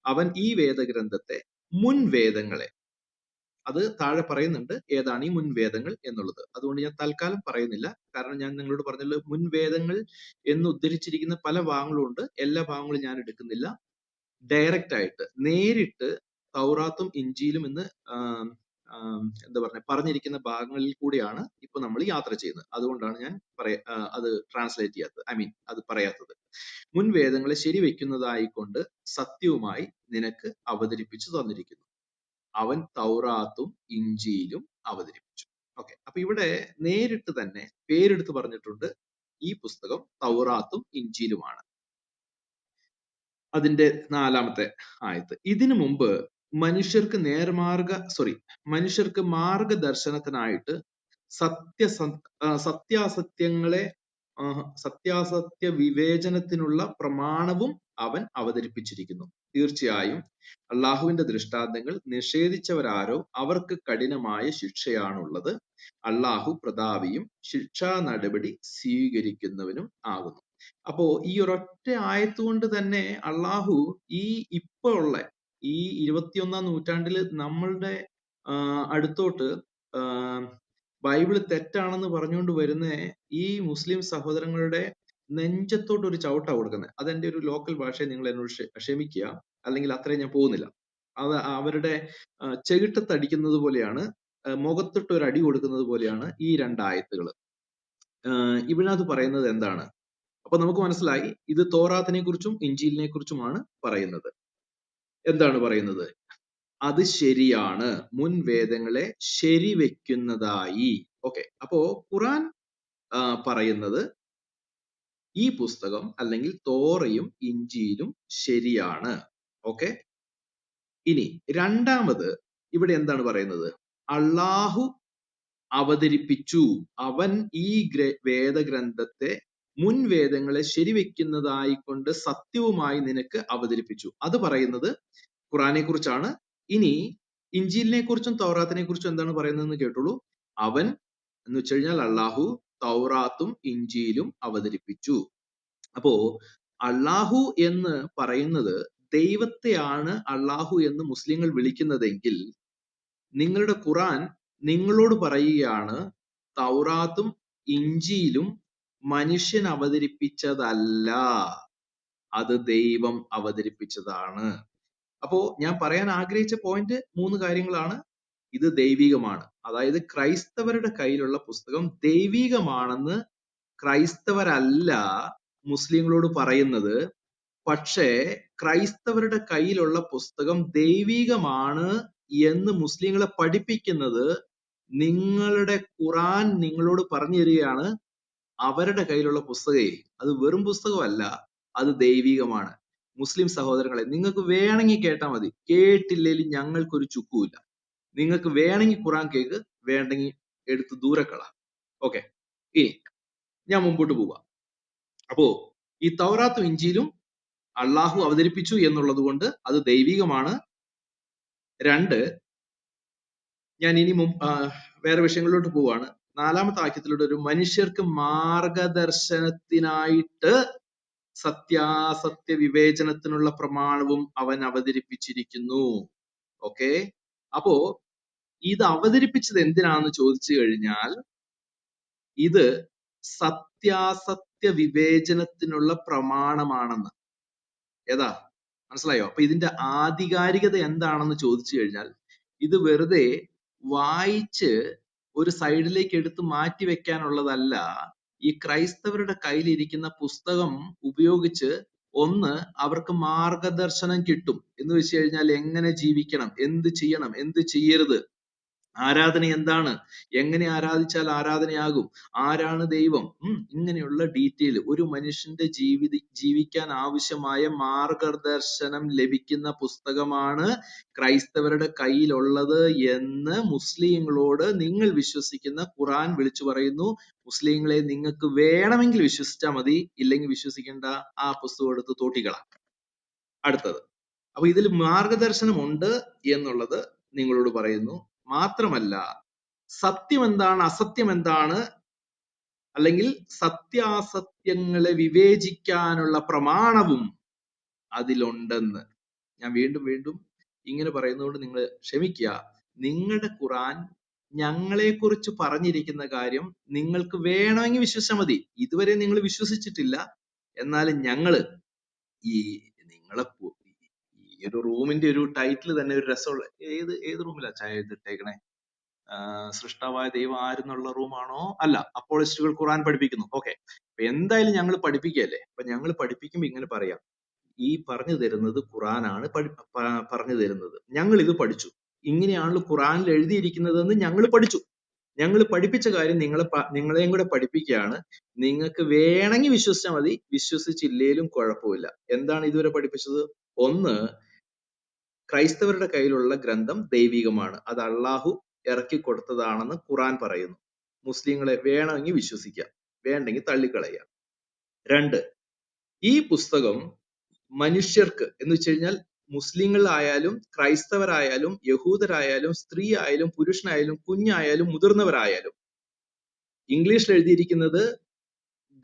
അവൻ ഈ വേദഗ്രന്ഥത്തെ മുൻ വേദങ്ങളെ, അത് താഴെ പറയുന്നുണ്ട് ഏതാണ് ഈ മുൻവേദങ്ങൾ എന്നുള്ളത്. അതുകൊണ്ട് ഞാൻ തൽക്കാലം പറയുന്നില്ല. കാരണം ഞാൻ നിങ്ങളോട് പറഞ്ഞല്ലോ, മുൻവേദങ്ങൾ എന്ന് ഉദ്ധരിച്ചിരിക്കുന്ന പല ഭാഗങ്ങളും ഉണ്ട്. എല്ലാ ഭാഗങ്ങളും ഞാൻ എടുക്കുന്നില്ല. ഡയറക്റ്റ് ആയിട്ട് നേരിട്ട് തൗറാത്തും ഇഞ്ചിയിലും എന്ന് പറഞ്ഞിരിക്കുന്ന ഭാഗങ്ങളിൽ കൂടിയാണ് ഇപ്പൊ നമ്മൾ യാത്ര ചെയ്യുന്നത്. അതുകൊണ്ടാണ് ഞാൻ അത് ട്രാൻസ്ലേറ്റ് ചെയ്യാത്തത്, അത് പറയാത്തത്. മുൻവേദങ്ങളെ ശരിവെക്കുന്നതായിക്കൊണ്ട് സത്യവുമായി നിനക്ക് അവതരിപ്പിച്ചു തന്നിരിക്കുന്നു. അവൻ തൗറാത്തും ഇഞ്ചിയിലും അവതരിപ്പിച്ചു. ഓക്കെ, അപ്പൊ ഇവിടെ നേരിട്ട് തന്നെ പേരെടുത്ത് പറഞ്ഞിട്ടുണ്ട് ഈ പുസ്തകം തൗറാത്തും ഇഞ്ചിയിലുമാണ്. അതിന്റെ 4-ാമത്തെ ആയത്ത്. ഇതിനു മുമ്പ് മനുഷ്യർക്ക് മനുഷ്യർക്ക് മാർഗദർശനത്തിനായിട്ട് സത്യാസത്യങ്ങളെ സത്യാസത്യ വിവേചനത്തിനുള്ള പ്രമാണവും അവൻ അവതരിപ്പിച്ചിരിക്കുന്നു. തീർച്ചയായും അള്ളാഹുവിന്റെ ദൃഷ്ടാന്തങ്ങൾ നിഷേധിച്ചവരാരോ അവർക്ക് കഠിനമായ ശിക്ഷയാണുള്ളത്. അള്ളാഹു പ്രതാപിയും ശിക്ഷാ നടപടി സ്വീകരിക്കുന്നവനും ആകുന്നു. അപ്പോ ഈ ഒരൊറ്റ ആയത്തുകൊണ്ട് തന്നെ അള്ളാഹു ഇപ്പൊ ഉള്ള ഈ 21-ാം നൂറ്റാണ്ടില് നമ്മളുടെ അടുത്തോട്ട് ബൈബിള് തെറ്റാണെന്ന് പറഞ്ഞുകൊണ്ട് വരുന്ന ഈ മുസ്ലിം സഹോദരങ്ങളുടെ നെഞ്ചത്തോട്ട് ഒരു ചവിട്ടാ കൊടുക്കുന്നത്. അതെന്റെ ഒരു ലോക്കൽ ഭാഷയെ നിങ്ങൾ എന്നോട് ക്ഷമിക്കുക, അല്ലെങ്കിൽ അത്രയും ഞാൻ പോകുന്നില്ല. അത് അവരുടെ ചെകിട്ടത്തടിക്കുന്നത് പോലെയാണ്, മുഖത്തിട്ട് ഒരു അടി കൊടുക്കുന്നത് പോലെയാണ് ഈ രണ്ടായത്തുകൾ. ഇതിനകത്ത് പറയുന്നത് എന്താണ്? അപ്പൊ നമുക്ക് മനസ്സിലായി ഇത് തോറാത്തിനെ കുറിച്ചും ഇഞ്ചീലിനെ കുറിച്ചുമാണ് പറയുന്നത്. എന്താണ് പറയുന്നത്? അത് ശരിയാണ്, മുൻ വേദങ്ങളെ ശരിവെക്കുന്നതായി. ഓക്കെ, അപ്പോ ഖുറാൻ പറയുന്നത് ഈ പുസ്തകം അല്ലെങ്കിൽ തോറയും ഇഞ്ചീലും ശരിയാണ്. ഓക്കെ, ഇനി രണ്ടാമത് ഇവിടെ എന്താണ് പറയുന്നത്? അള്ളാഹു അവതരിപ്പിച്ചു, അവൻ ഈ വേദഗ്രന്ഥത്തെ മുൻ വേദങ്ങളെ ശരിവെക്കുന്നതായിക്കൊണ്ട് സത്യവുമായി നിനക്ക് അവതരിപ്പിച്ചു. അത് പറയുന്നത് ഖുറാനെ കുറിച്ചാണ്. ഇനി ഇഞ്ചീലിനെ കുറിച്ചും തൗറാത്തിനെ കുറിച്ചും എന്താണ് പറയുന്നതെന്ന് കേട്ടോളൂ. അവൻ എന്ന് വെച്ച് കഴിഞ്ഞാൽ അള്ളാഹു തൗറാത്തും ഇഞ്ചീലും അവതരിപ്പിച്ചു. അപ്പോ അള്ളാഹു എന്ന് പറയുന്നത് ദൈവത്തെയാണ് അള്ളാഹു എന്ന് മുസ്ലിങ്ങൾ വിളിക്കുന്നതെങ്കിൽ നിങ്ങളുടെ ഖുറാൻ നിങ്ങളോട് പറയുകയാണ് തൗറാത്തും ഇഞ്ചീലും മനുഷ്യൻ അവതരിപ്പിച്ചതല്ല, അത് ദൈവം അവതരിപ്പിച്ചതാണ്. അപ്പോ ഞാൻ പറയാൻ ആഗ്രഹിച്ച പോയിന്റ് 3 കാര്യങ്ങളാണ്. ഇത് ദൈവികമാണ്, അതായത് ക്രൈസ്തവരുടെ കയ്യിലുള്ള പുസ്തകം ദൈവികമാണെന്ന് ക്രൈസ്തവരല്ല മുസ്ലിങ്ങളോട് പറയുന്നത്. പക്ഷേ ക്രൈസ്തവരുടെ കയ്യിലുള്ള പുസ്തകം ദൈവികമാണ് എന്ന് മുസ്ലിങ്ങളെ പഠിപ്പിക്കുന്നത് നിങ്ങളുടെ ഖുറാൻ നിങ്ങളോട് പറഞ്ഞു തരികയാണ്. അവരുടെ കയ്യിലുള്ള പുസ്തകേ അത് വെറും പുസ്തകമല്ല, അത് ദൈവികമാണ്. മുസ്ലിം സഹോദരങ്ങളെ, നിങ്ങൾക്ക് വേണമെങ്കിൽ കേട്ടാൽ മതി, കേട്ടില്ലെങ്കിൽ ഞങ്ങൾക്കൊരു ചുക്കുമില്ല. നിങ്ങൾക്ക് വേണമെങ്കിൽ ഖുറാൻ കേക്ക്, വേണ്ടെങ്കിൽ എടുത്ത് ദൂരക്കള. ഓക്കെ, ഇനി ഞാൻ മുമ്പോട്ട് പോവാ. അപ്പോ ഈ തൗറാത്തും ഇഞ്ചീലും അള്ളാഹു അവതരിപ്പിച്ചു എന്നുള്ളത് കൊണ്ട് അത് ദൈവികമാണ്. 2, ഞാൻ ഇനി വേറെ വിഷയങ്ങളിലോട്ട് പോവാണ്. 4-ാമത്തെ വാക്യത്തിലൂടെ ഒരു മനുഷ്യർക്ക് മാർഗദർശനത്തിനായിട്ട് സത്യാസത്യ വിവേചനത്തിനുള്ള പ്രമാണവും അവൻ അവതരിപ്പിച്ചിരിക്കുന്നു. ഓക്കെ, അപ്പോ ഇത് അവതരിപ്പിച്ചത് എന്തിനാന്ന് ചോദിച്ചു കഴിഞ്ഞാൽ ഇത് സത്യാസത്യ വിവേചനത്തിനുള്ള പ്രമാണമാണെന്ന്. ഏതാ മനസ്സിലായോ? അപ്പൊ ഇതിന്റെ ആധികാരികത എന്താണെന്ന് ചോദിച്ചു കഴിഞ്ഞാൽ ഇത് വെറുതെ വായിച്ച് ഒരു സൈഡിലേക്ക് എടുത്ത് മാറ്റി വെക്കാനുള്ളതല്ല. ഈ ക്രൈസ്തവരുടെ കയ്യിലിരിക്കുന്ന പുസ്തകം ഉപയോഗിച്ച് ഒന്ന് അവർക്ക് മാർഗദർശനം കിട്ടും. എന്ന് വെച്ച് കഴിഞ്ഞാൽ എങ്ങനെ ജീവിക്കണം, എന്ത് ചെയ്യണം, എന്ത് ചെയ്യരുത്, ആരാധന എന്താണ്, എങ്ങനെ ആരാധിച്ചാൽ ആരാധനയാകും, ആരാണ് ദൈവം, ഇങ്ങനെയുള്ള ഡീറ്റെയിൽ ഒരു മനുഷ്യന്റെ ജീവിക്കാൻ ആവശ്യമായ മാർഗദർശനം ലഭിക്കുന്ന പുസ്തകമാണ് ക്രൈസ്തവരുടെ കയ്യിലുള്ളത് എന്ന് മുസ്ലിങ്ങളോട് നിങ്ങൾ വിശ്വസിക്കുന്ന ഖുറാൻ വിളിച്ചു പറയുന്നു. മുസ്ലിങ്ങളെ, നിങ്ങൾക്ക് വേണമെങ്കിൽ വിശ്വസിച്ചാൽ മതി, ഇല്ലെങ്കിൽ വിശ്വസിക്കേണ്ട, ആ പുസ്തകം എടുത്ത് തോട്ടിക്കള. അടുത്തത്, അപ്പൊ ഇതിൽ മാർഗദർശനം ഉണ്ട് എന്നുള്ളത് നിങ്ങളോട് പറയുന്നു. മാത്രമല്ല സത്യം എന്താണ്, അസത്യം എന്താണ്, അല്ലെങ്കിൽ സത്യാസത്യങ്ങളെ വിവേചിക്കാനുള്ള പ്രമാണവും അതിലുണ്ടെന്ന്. ഞാൻ വീണ്ടും വീണ്ടും ഇങ്ങനെ പറയുന്നതുകൊണ്ട് നിങ്ങൾ ക്ഷമിക്കുക. നിങ്ങളുടെ ഖുറാൻ ഞങ്ങളെ കുറിച്ച് പറഞ്ഞിരിക്കുന്ന കാര്യം നിങ്ങൾക്ക് വേണമെങ്കിൽ വിശ്വസിച്ചാൽ മതി. ഇതുവരെ നിങ്ങൾ വിശ്വസിച്ചിട്ടില്ല, എന്നാലും ഞങ്ങള് നിങ്ങളെ ഈ ഒരു റൂമിന്റെ ഒരു ടൈറ്റിൽ തന്നെ ഒരു രസമുള്ള, ഏത് റൂമിലാ ചായ ഇട്ടേക്കണേ? സൃഷ്ടാവായ ദൈവം ആരെന്നുള്ള റൂമാണോ? അല്ല, അപ്പോളജിസ്റ്റുകൾ ഖുറാൻ പഠിപ്പിക്കുന്നു. ഓക്കെ, അപ്പൊ എന്തായാലും ഞങ്ങൾ പഠിപ്പിക്കുകയല്ലേ. അപ്പൊ ഞങ്ങൾ പഠിപ്പിക്കുമ്പോ ഇങ്ങനെ പറയാം, ഈ പറഞ്ഞു തരുന്നത് ഖുറാനാണ് പറഞ്ഞു തരുന്നത്, ഞങ്ങൾ ഇത് പഠിച്ചു, ഇങ്ങനെയാണല്ലോ ഖുറാനിൽ എഴുതിയിരിക്കുന്നതെന്ന് ഞങ്ങൾ പഠിച്ചു. ഞങ്ങൾ പഠിപ്പിച്ച കാര്യം നിങ്ങളെയും കൂടെ പഠിപ്പിക്കുകയാണ്. നിങ്ങൾക്ക് വേണമെങ്കിൽ വിശ്വസിച്ചാൽ മതി, വിശ്വസിച്ചില്ലേലും കുഴപ്പമില്ല. എന്താണ് ഇതുവരെ പഠിപ്പിച്ചത്? ഒന്ന്, ക്രൈസ്തവരുടെ കയ്യിലുള്ള ഗ്രന്ഥം ദൈവികമാണ്, അത് അള്ളാഹു ഇറക്കി കൊടുത്തതാണെന്ന് ഖുറാൻ പറയുന്നു. മുസ്ലിങ്ങളെ വേണമെങ്കിൽ വിശ്വസിക്കാം, വേണ്ടെങ്കിൽ തള്ളിക്കളയാം. രണ്ട്, ഈ പുസ്തകം മനുഷ്യർക്ക് എന്ന് വെച്ച് കഴിഞ്ഞാൽ മുസ്ലിങ്ങളായാലും ക്രൈസ്തവരായാലും യഹൂദരായാലും സ്ത്രീ ആയാലും പുരുഷനായാലും കുഞ്ഞായാലും മുതിർന്നവരായാലും, ഇംഗ്ലീഷിൽ എഴുതിയിരിക്കുന്നത്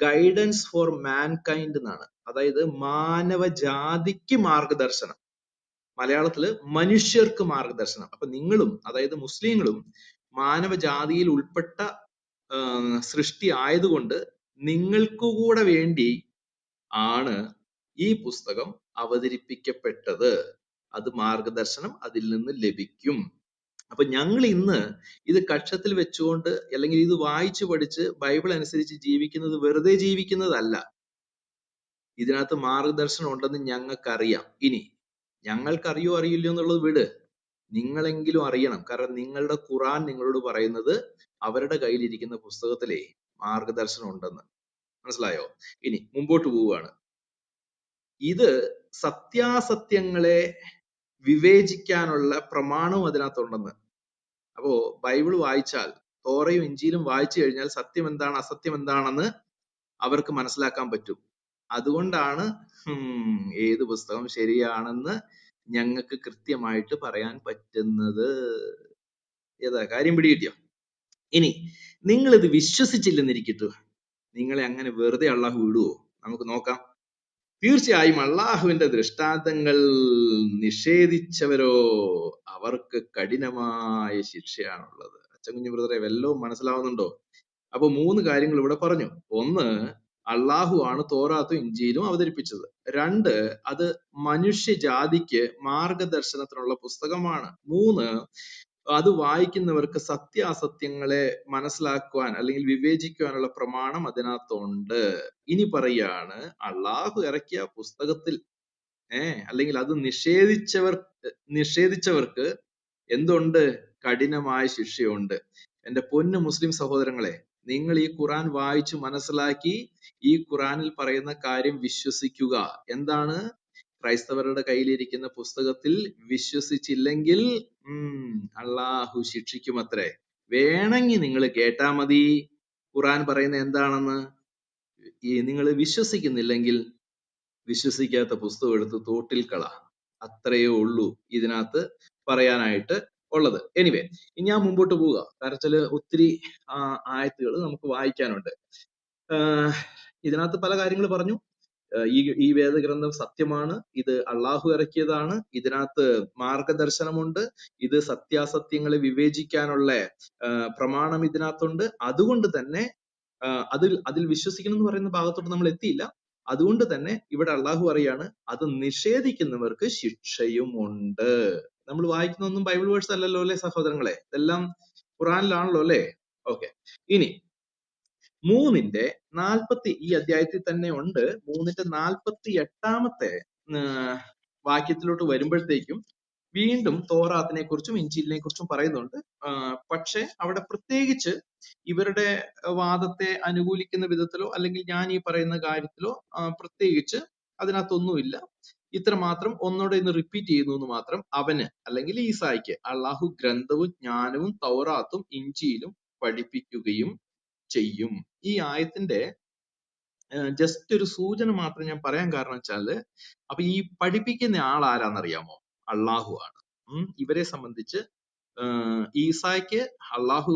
ഗൈഡൻസ് ഫോർ മാൻകൈൻഡ് എന്നാണ്, അതായത് മാനവജാതിക്ക് മാർഗദർശനം. മലയാളത്തില് മനുഷ്യർക്ക് മാർഗദർശനം. അപ്പൊ നിങ്ങളും, അതായത് മുസ്ലിങ്ങളും മാനവജാതിയിൽ ഉൾപ്പെട്ട സൃഷ്ടി ആയതുകൊണ്ട് നിങ്ങൾക്ക് കൂടെ വേണ്ടി ആണ് ഈ പുസ്തകം അവതരിപ്പിക്കപ്പെട്ടത്. അത് മാർഗദർശനം അതിൽ നിന്ന് ലഭിക്കും. അപ്പൊ ഞങ്ങൾ ഇന്ന് ഇത് കക്ഷത്തിൽ വെച്ചുകൊണ്ട് അല്ലെങ്കിൽ ഇത് വായിച്ചു പഠിച്ച് ബൈബിൾ അനുസരിച്ച് ജീവിക്കുന്നത് വെറുതെ ജീവിക്കുന്നതല്ല. ഇതിനകത്ത് മാർഗദർശനം ഉണ്ടെന്ന് ഞങ്ങൾക്കറിയാം. ഇനി ഞങ്ങൾക്കറിയോ അറിയില്ലോ എന്നുള്ളത് വിട്, നിങ്ങളെങ്കിലും അറിയണം. കാരണം നിങ്ങളുടെ ഖുറാൻ നിങ്ങളോട് പറയുന്നത് അവരുടെ കയ്യിലിരിക്കുന്ന പുസ്തകത്തിലെ മാർഗദർശനം ഉണ്ടെന്ന്. മനസ്സിലായോ? ഇനി മുമ്പോട്ട് പോവുകയാണ്. ഇത് സത്യാസത്യങ്ങളെ വിവേചിക്കാനുള്ള പ്രമാണവും അതിനകത്തുണ്ടെന്ന്. അപ്പോ ബൈബിൾ വായിച്ചാൽ, തോറയും ഇഞ്ചിയിലും വായിച്ചു കഴിഞ്ഞാൽ സത്യം എന്താണ് അസത്യം എന്താണെന്ന് അവർക്ക് മനസ്സിലാക്കാൻ പറ്റും. അതുകൊണ്ടാണ് ഏത് പുസ്തകം ശരിയാണെന്ന് ഞങ്ങൾക്ക് കൃത്യമായിട്ട് പറയാൻ പറ്റുന്നത്. ഏതാ കാര്യം പിടികിട്ടിയോ? ഇനി നിങ്ങൾ ഇത് വിശ്വസിച്ചില്ലെന്നിരിക്കട്ടു, നിങ്ങളെ അങ്ങനെ വെറുതെ അള്ളാഹു വിടുവോ? നമുക്ക് നോക്കാം. തീർച്ചയായും അള്ളാഹുവിന്റെ ദൃഷ്ടാന്തങ്ങൾ നിഷേധിച്ചവരോ അവർക്ക് കഠിനമായ ശിക്ഷയാണുള്ളത്. അച്ചൻകുഞ്ഞു ബ്രദറെ, വല്ലതും മനസ്സിലാവുന്നുണ്ടോ? അപ്പൊ 3 കാര്യങ്ങൾ ഇവിടെ പറഞ്ഞു. ഒന്ന്, അള്ളാഹു ആണ് തോറാത്തും ഇഞ്ചിയിലും അവതരിപ്പിച്ചത്. 2, അത് മനുഷ്യജാതിക്ക് മാർഗദർശനത്തിനുള്ള പുസ്തകമാണ്. 3, അത് വായിക്കുന്നവർക്ക് സത്യാസത്യങ്ങളെ മനസ്സിലാക്കുവാൻ അല്ലെങ്കിൽ വിവേചിക്കുവാനുള്ള പ്രമാണം അതിനകത്തുണ്ട്. ഇനി പറയാണ്, അള്ളാഹു ഇറക്കിയ പുസ്തകത്തിൽ അല്ലെങ്കിൽ അത് നിഷേധിച്ചവർക്ക് എന്തുണ്ട്? കഠിനമായ ശിക്ഷയുണ്ട്. എന്റെ പൊന്നു മുസ്ലിം സഹോദരങ്ങളെ, നിങ്ങൾ ഈ ഖുറാൻ വായിച്ചു മനസ്സിലാക്കി ഈ ഖുറാനിൽ പറയുന്ന കാര്യം വിശ്വസിക്കുക. എന്താണ്? ക്രൈസ്തവരുടെ കയ്യിലിരിക്കുന്ന പുസ്തകത്തിൽ വിശ്വസിച്ചില്ലെങ്കിൽ അള്ളാഹു ശിക്ഷിക്കുമത്രേ. വേണമെങ്കിൽ നിങ്ങൾ കേട്ടാ മതി ഖുറാൻ പറയുന്ന എന്താണെന്ന്. നിങ്ങൾ വിശ്വസിക്കുന്നില്ലെങ്കിൽ വിശ്വസിക്കാത്ത പുസ്തകം എടുത്ത് തോട്ടിൽ കള. അത്രയേ ഉള്ളൂ ഇതിനകത്ത് പറയാനായിട്ട് ഉള്ളത്. എനിവേ, ഇനി ഞാൻ മുമ്പോട്ട് പോവുക. കാരണം ഒത്തിരി ആയത്തുകൾ നമുക്ക് വായിക്കാനുണ്ട്. ഇതിനകത്ത് പല കാര്യങ്ങൾ പറഞ്ഞു. ഈ വേദഗ്രന്ഥം സത്യമാണ്, ഇത് അള്ളാഹു ഇറക്കിയതാണ്, ഇതിനകത്ത് മാർഗദർശനമുണ്ട്, ഇത് സത്യാസത്യങ്ങളെ വിവേചിക്കാനുള്ള പ്രമാണം ഇതിനകത്തുണ്ട്. അതുകൊണ്ട് തന്നെ അതിൽ വിശ്വസിക്കണം എന്ന് പറയുന്ന ഭാഗത്തോട്ട് നമ്മൾ എത്തിയില്ല. അതുകൊണ്ട് തന്നെ ഇവിടെ അള്ളാഹു പറയാണ്, അത് നിഷേധിക്കുന്നവർക്ക് ശിക്ഷയും ഉണ്ട്. നമ്മൾ വായിക്കുന്നൊന്നും ബൈബിൾ വേഴ്സ് അല്ലല്ലോ അല്ലെ സഹോദരങ്ങളെ? ഇതെല്ലാം ഖുറാനിലാണല്ലോ അല്ലെ? ഓക്കെ. ഇനി 3:40 ഈ അധ്യായത്തിൽ തന്നെ ഉണ്ട്. 3:48 വാക്യത്തിലോട്ട് വരുമ്പോഴത്തേക്കും വീണ്ടും തോറാത്തിനെ കുറിച്ചും ഇഞ്ചീലിനെ കുറിച്ചും പറയുന്നുണ്ട്. പക്ഷെ അവിടെ പ്രത്യേകിച്ച് ഇവരുടെ വാദത്തെ അനുകൂലിക്കുന്ന വിധത്തിലോ അല്ലെങ്കിൽ ഞാൻ ഈ പറയുന്ന കാര്യത്തിലോ പ്രത്യേകിച്ച് അതിനകത്തൊന്നുമില്ല. ഇത്ര മാത്രം ഒന്നോടെ ഇന്ന് റിപ്പീറ്റ് ചെയ്യുന്നു എന്ന് മാത്രം. അവന് അല്ലെങ്കിൽ ഈസായിക്ക് അള്ളാഹു ഗ്രന്ഥവും ജ്ഞാനവും തൗറാത്തും ഇഞ്ചിയിലും പഠിപ്പിക്കുകയും ചെയ്യും. ഈ ആയത്തിന്റെ ജസ്റ്റ് ഒരു സൂചന മാത്രം ഞാൻ പറയാൻ കാരണം വെച്ചാല്, അപ്പൊ ഈ പഠിപ്പിക്കുന്ന ആൾ ആരാന്നറിയാമോ? അള്ളാഹു ആണ്. ഇവരെ സംബന്ധിച്ച് ഈസായ്ക്ക് അള്ളാഹു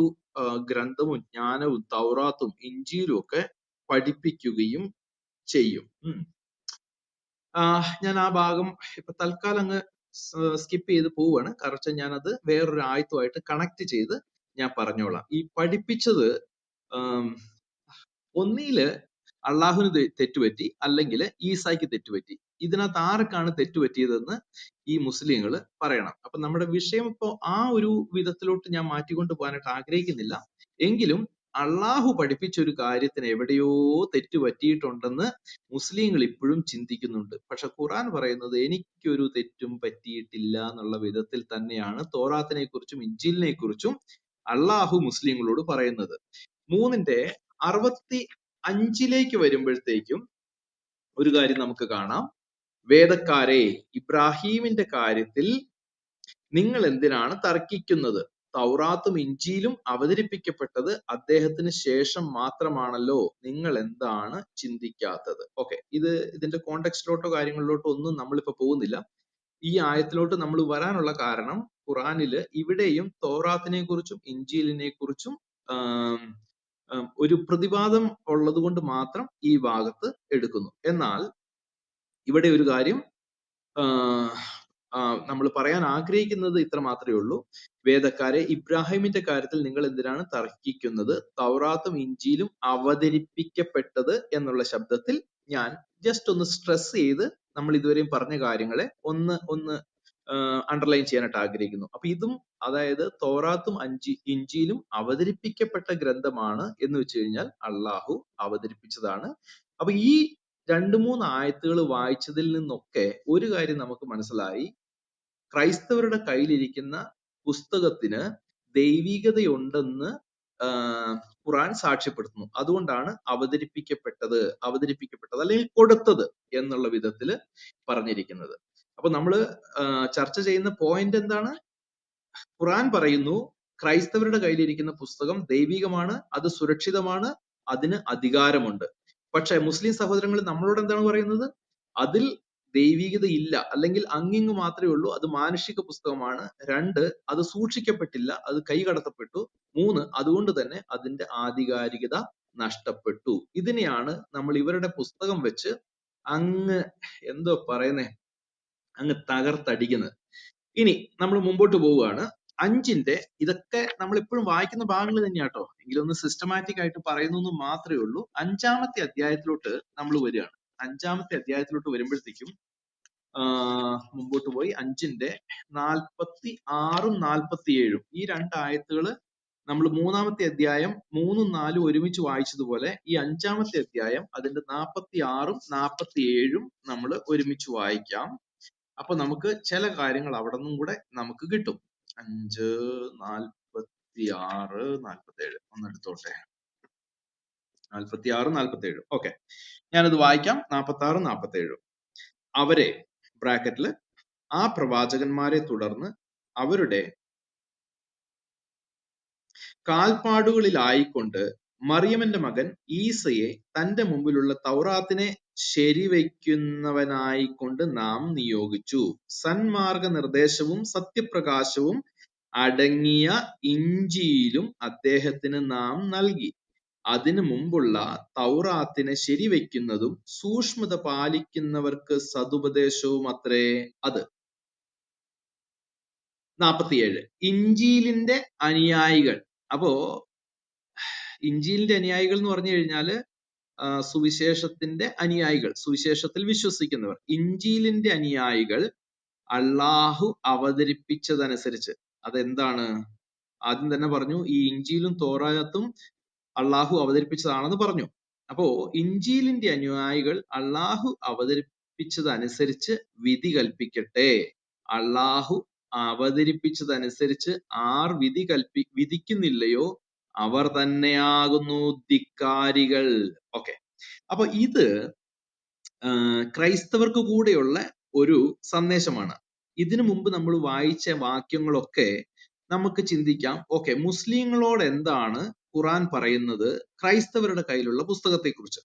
ഗ്രന്ഥവും ജ്ഞാനവും തൗറാത്തും ഇഞ്ചീലും ഒക്കെ പഠിപ്പിക്കുകയും ചെയ്യും. ഞാൻ ആ ഭാഗം ഇപ്പൊ തൽക്കാലം അങ്ങ് സ്കിപ്പ് ചെയ്ത് പോവുകയാണ്. കാരണം ഞാനത് വേറൊരു ആയത്തുമായിട്ട് കണക്ട് ചെയ്ത് ഞാൻ പറഞ്ഞോളാം. ഈ പഠിപ്പിച്ചത് ഒന്നിയില് അള്ളാഹുവിന് തെറ്റുപറ്റി, അല്ലെങ്കിൽ ഈസായ്ക്ക് തെറ്റുപറ്റി. ഇതിനകത്ത് ആർക്കാണ് തെറ്റുപറ്റിയതെന്ന് ഈ മുസ്ലിങ്ങൾ പറയണം. അപ്പൊ നമ്മുടെ വിഷയം ഇപ്പോ ആ ഒരു വിധത്തിലോട്ട് ഞാൻ മാറ്റിക്കൊണ്ട് പോകാനായിട്ട് ആഗ്രഹിക്കുന്നില്ല. എങ്കിലും അള്ളാഹു പഠിപ്പിച്ച ഒരു കാര്യത്തിന് എവിടെയോ തെറ്റ് പറ്റിയിട്ടുണ്ടെന്ന് മുസ്ലിങ്ങൾ ഇപ്പോഴും ചിന്തിക്കുന്നുണ്ട്. പക്ഷെ ഖുറാൻ പറയുന്നത് എനിക്കൊരു തെറ്റും പറ്റിയിട്ടില്ല എന്നുള്ള വിധത്തിൽ തന്നെയാണ് തോറാത്തിനെ കുറിച്ചും ഇഞ്ചീലിനെ കുറിച്ചും അള്ളാഹു മുസ്ലിങ്ങളോട് പറയുന്നത്. 3:65 വരുമ്പോഴത്തേക്കും ഒരു കാര്യം നമുക്ക് കാണാം. വേദക്കാരെ, ഇബ്രാഹീമിന്റെ കാര്യത്തിൽ നിങ്ങൾ എന്തിനാണ് തർക്കിക്കുന്നത്? തൗറാത്തും ഇഞ്ചീലും അവതരിപ്പിക്കപ്പെട്ടത് അദ്ദേഹത്തിന് ശേഷം മാത്രമാണല്ലോ, നിങ്ങൾ എന്താണ് ചിന്തിക്കാത്തത്? ഓക്കെ, ഇതിന്റെ കോണ്ടെക്സ്റ്റിലോട്ടോ കാര്യങ്ങളിലോട്ടോ ഒന്നും നമ്മളിപ്പോ പോകുന്നില്ല. ഈ ആയത്തിലോട്ട് നമ്മൾ വരാനുള്ള കാരണം ഖുറാനില് ഇവിടെയും തൗറാത്തിനെ കുറിച്ചും ഇഞ്ചീലിനെ കുറിച്ചും ഒരു പ്രതിവാദം ഉള്ളത് കൊണ്ട് മാത്രം ഈ ഭാഗത്ത് എടുക്കുന്നു. എന്നാൽ ഇവിടെ ഒരു കാര്യം നമ്മൾ പറയാൻ ആഗ്രഹിക്കുന്നത് ഇത്ര മാത്രമേ ഉള്ളൂ. വേദക്കാരെ, ഇബ്രാഹിമിന്റെ കാര്യത്തിൽ നിങ്ങൾ എന്തിനാണ് തർക്കിക്കുന്നത്? തൗറാത്തും ഇഞ്ചീലും അവതരിപ്പിക്കപ്പെട്ടത് എന്നുള്ള ശബ്ദത്തിൽ ഞാൻ ജസ്റ്റ് ഒന്ന് സ്ട്രെസ് ചെയ്ത് നമ്മൾ ഇതുവരെയും പറഞ്ഞ കാര്യങ്ങളെ ഒന്ന് അണ്ടർലൈൻ ചെയ്യാനായിട്ട് ആഗ്രഹിക്കുന്നു. അപ്പൊ ഇതും, അതായത് തൗറാത്തും ഇഞ്ചീലും അവതരിപ്പിക്കപ്പെട്ട ഗ്രന്ഥമാണ് എന്ന് വെച്ച് കഴിഞ്ഞാൽ അള്ളാഹു അവതരിപ്പിച്ചതാണ്. അപ്പൊ ഈ 2-3 ആയത്തുകൾ വായിച്ചതിൽ നിന്നൊക്കെ ഒരു കാര്യം നമുക്ക് മനസ്സിലായി. ക്രൈസ്തവരുടെ കയ്യിലിരിക്കുന്ന പുസ്തകത്തിന് ദൈവികതയുണ്ടെന്ന് ഖുറാൻ സാക്ഷ്യപ്പെടുത്തുന്നു. അതുകൊണ്ടാണ് അവതരിപ്പിക്കപ്പെട്ടത് അല്ലെങ്കിൽ കൊടുത്തത് എന്നുള്ള വിധത്തില് പറഞ്ഞിരിക്കുന്നത്. അപ്പൊ നമ്മള് ചർച്ച ചെയ്യുന്ന പോയിന്റ് എന്താണ്? ഖുറാൻ പറയുന്നു ക്രൈസ്തവരുടെ കയ്യിലിരിക്കുന്ന പുസ്തകം ദൈവികമാണ്, അത് സുരക്ഷിതമാണ്, അതിന് അധികാരമുണ്ട്. പക്ഷെ മുസ്ലിം സഹോദരങ്ങൾ നമ്മളോട് എന്താണ് പറയുന്നത്? അതിൽ ദൈവികത ഇല്ല, അല്ലെങ്കിൽ അങ്ങിങ്ങ് മാത്രമേ ഉള്ളൂ, അത് മാനുഷിക പുസ്തകമാണ്. 2, അത് സൂക്ഷിക്കപ്പെട്ടില്ല, അത് കൈകടത്തപ്പെട്ടു. 3, അതുകൊണ്ട് തന്നെ അതിന്റെ ആധികാരികത നഷ്ടപ്പെട്ടു. ഇതിനെയാണ് നമ്മൾ ഇവരുടെ പുസ്തകം വെച്ച് അങ്ങ് എന്തോ പറയുന്നേ, അങ്ങ് തകർത്തടിക്കുന്നത്. ഇനി നമ്മൾ മുമ്പോട്ട് പോവുകയാണ്. 5 ഇതൊക്കെ നമ്മൾ എപ്പോഴും വായിക്കുന്ന ഭാഗങ്ങൾ തന്നെയാട്ടോ, എങ്കിലും ഒന്ന് സിസ്റ്റമാറ്റിക് ആയിട്ട് പറയുന്നു എന്ന് മാത്രമേ ഉള്ളൂ. 5-ാമത്തെ അധ്യായത്തിലോട്ട് നമ്മൾ വരികയാണ്. 5-ാമത്തെ അധ്യായത്തിലോട്ട് വരുമ്പോഴത്തേക്കും മുമ്പോട്ട് പോയി 5:46-47 ഈ 2 ആയത്തുകൾ നമ്മൾ 3-ാമത്തെ അധ്യായം 3-4 ഒരുമിച്ച് വായിച്ചതുപോലെ ഈ 5-ാമത്തെ അധ്യായം അതിന്റെ 46-47 നമ്മൾ ഒരുമിച്ച് വായിക്കാം. അപ്പൊ നമുക്ക് ചില കാര്യങ്ങൾ അവിടെ നിന്നും കൂടെ നമുക്ക് കിട്ടും. 5:46-47 ഒന്നെടുത്തോട്ടെ. 46-47 ഓക്കെ, ഞാനത് വായിക്കാം. 46-47. അവരെ ബ്രാക്കറ്റില് ആ പ്രവാചകന്മാരെ തുടർന്ന് അവരുടെ കാൽപ്പാടുകളിലായിക്കൊണ്ട് മറിയമിന്റെ മകൻ ഈസയെ തന്റെ മുമ്പിലുള്ള തൗറാത്തിനെ ശരിവയ്ക്കുന്നവനായിക്കൊണ്ട് നാം നിയോഗിച്ചു. സന്മാർഗ നിർദ്ദേശവും സത്യപ്രകാശവും അടങ്ങിയ ഇഞ്ചീലും അദ്ദേഹത്തിന് നാം നൽകി. അതിനു മുമ്പുള്ള തൗറാത്തിനെ ശരിവയ്ക്കുന്നതും സൂക്ഷ്മത പാലിക്കുന്നവർക്ക് സതുപദേശവും അത്രേ അത്. 47 ഇഞ്ചീലിന്റെ അനുയായികൾ. അപ്പോ ഇഞ്ചീലിന്റെ അനുയായികൾ എന്ന് പറഞ്ഞു കഴിഞ്ഞാല് സുവിശേഷത്തിന്റെ അനുയായികൾ, സുവിശേഷത്തിൽ വിശ്വസിക്കുന്നവർ. ഇഞ്ചീലിന്റെ അനുയായികൾ അള്ളാഹു അവതരിപ്പിച്ചതനുസരിച്ച്, അതെന്താണ്? ആദ്യം തന്നെ പറഞ്ഞു, ഈ ഇഞ്ചീലും തോറാത്തും അള്ളാഹു അവതരിപ്പിച്ചതാണെന്ന് പറഞ്ഞു. അപ്പോ ഇഞ്ചീലിന്റെ അനുയായികൾ അള്ളാഹു അവതരിപ്പിച്ചതനുസരിച്ച് വിധി കൽപ്പിക്കട്ടെ. അള്ളാഹു അവതരിപ്പിച്ചതനുസരിച്ച് ആർ വിധിക്കുന്നില്ലയോ അവർ തന്നെയാകുന്നു ധിക്കാരികൾ. ഓക്കെ, അപ്പൊ ഇത് ക്രൈസ്തവർക്ക് കൂടെയുള്ള ഒരു സന്ദേശമാണ്. ഇതിനു മുമ്പ് നമ്മൾ വായിച്ച വാക്യങ്ങളൊക്കെ നമുക്ക് ചിന്തിക്കാം, ഓക്കെ, മുസ്ലിങ്ങളോട് എന്താണ് ഖുറാൻ പറയുന്നത് ക്രൈസ്തവരുടെ കയ്യിലുള്ള പുസ്തകത്തെ കുറിച്ച്?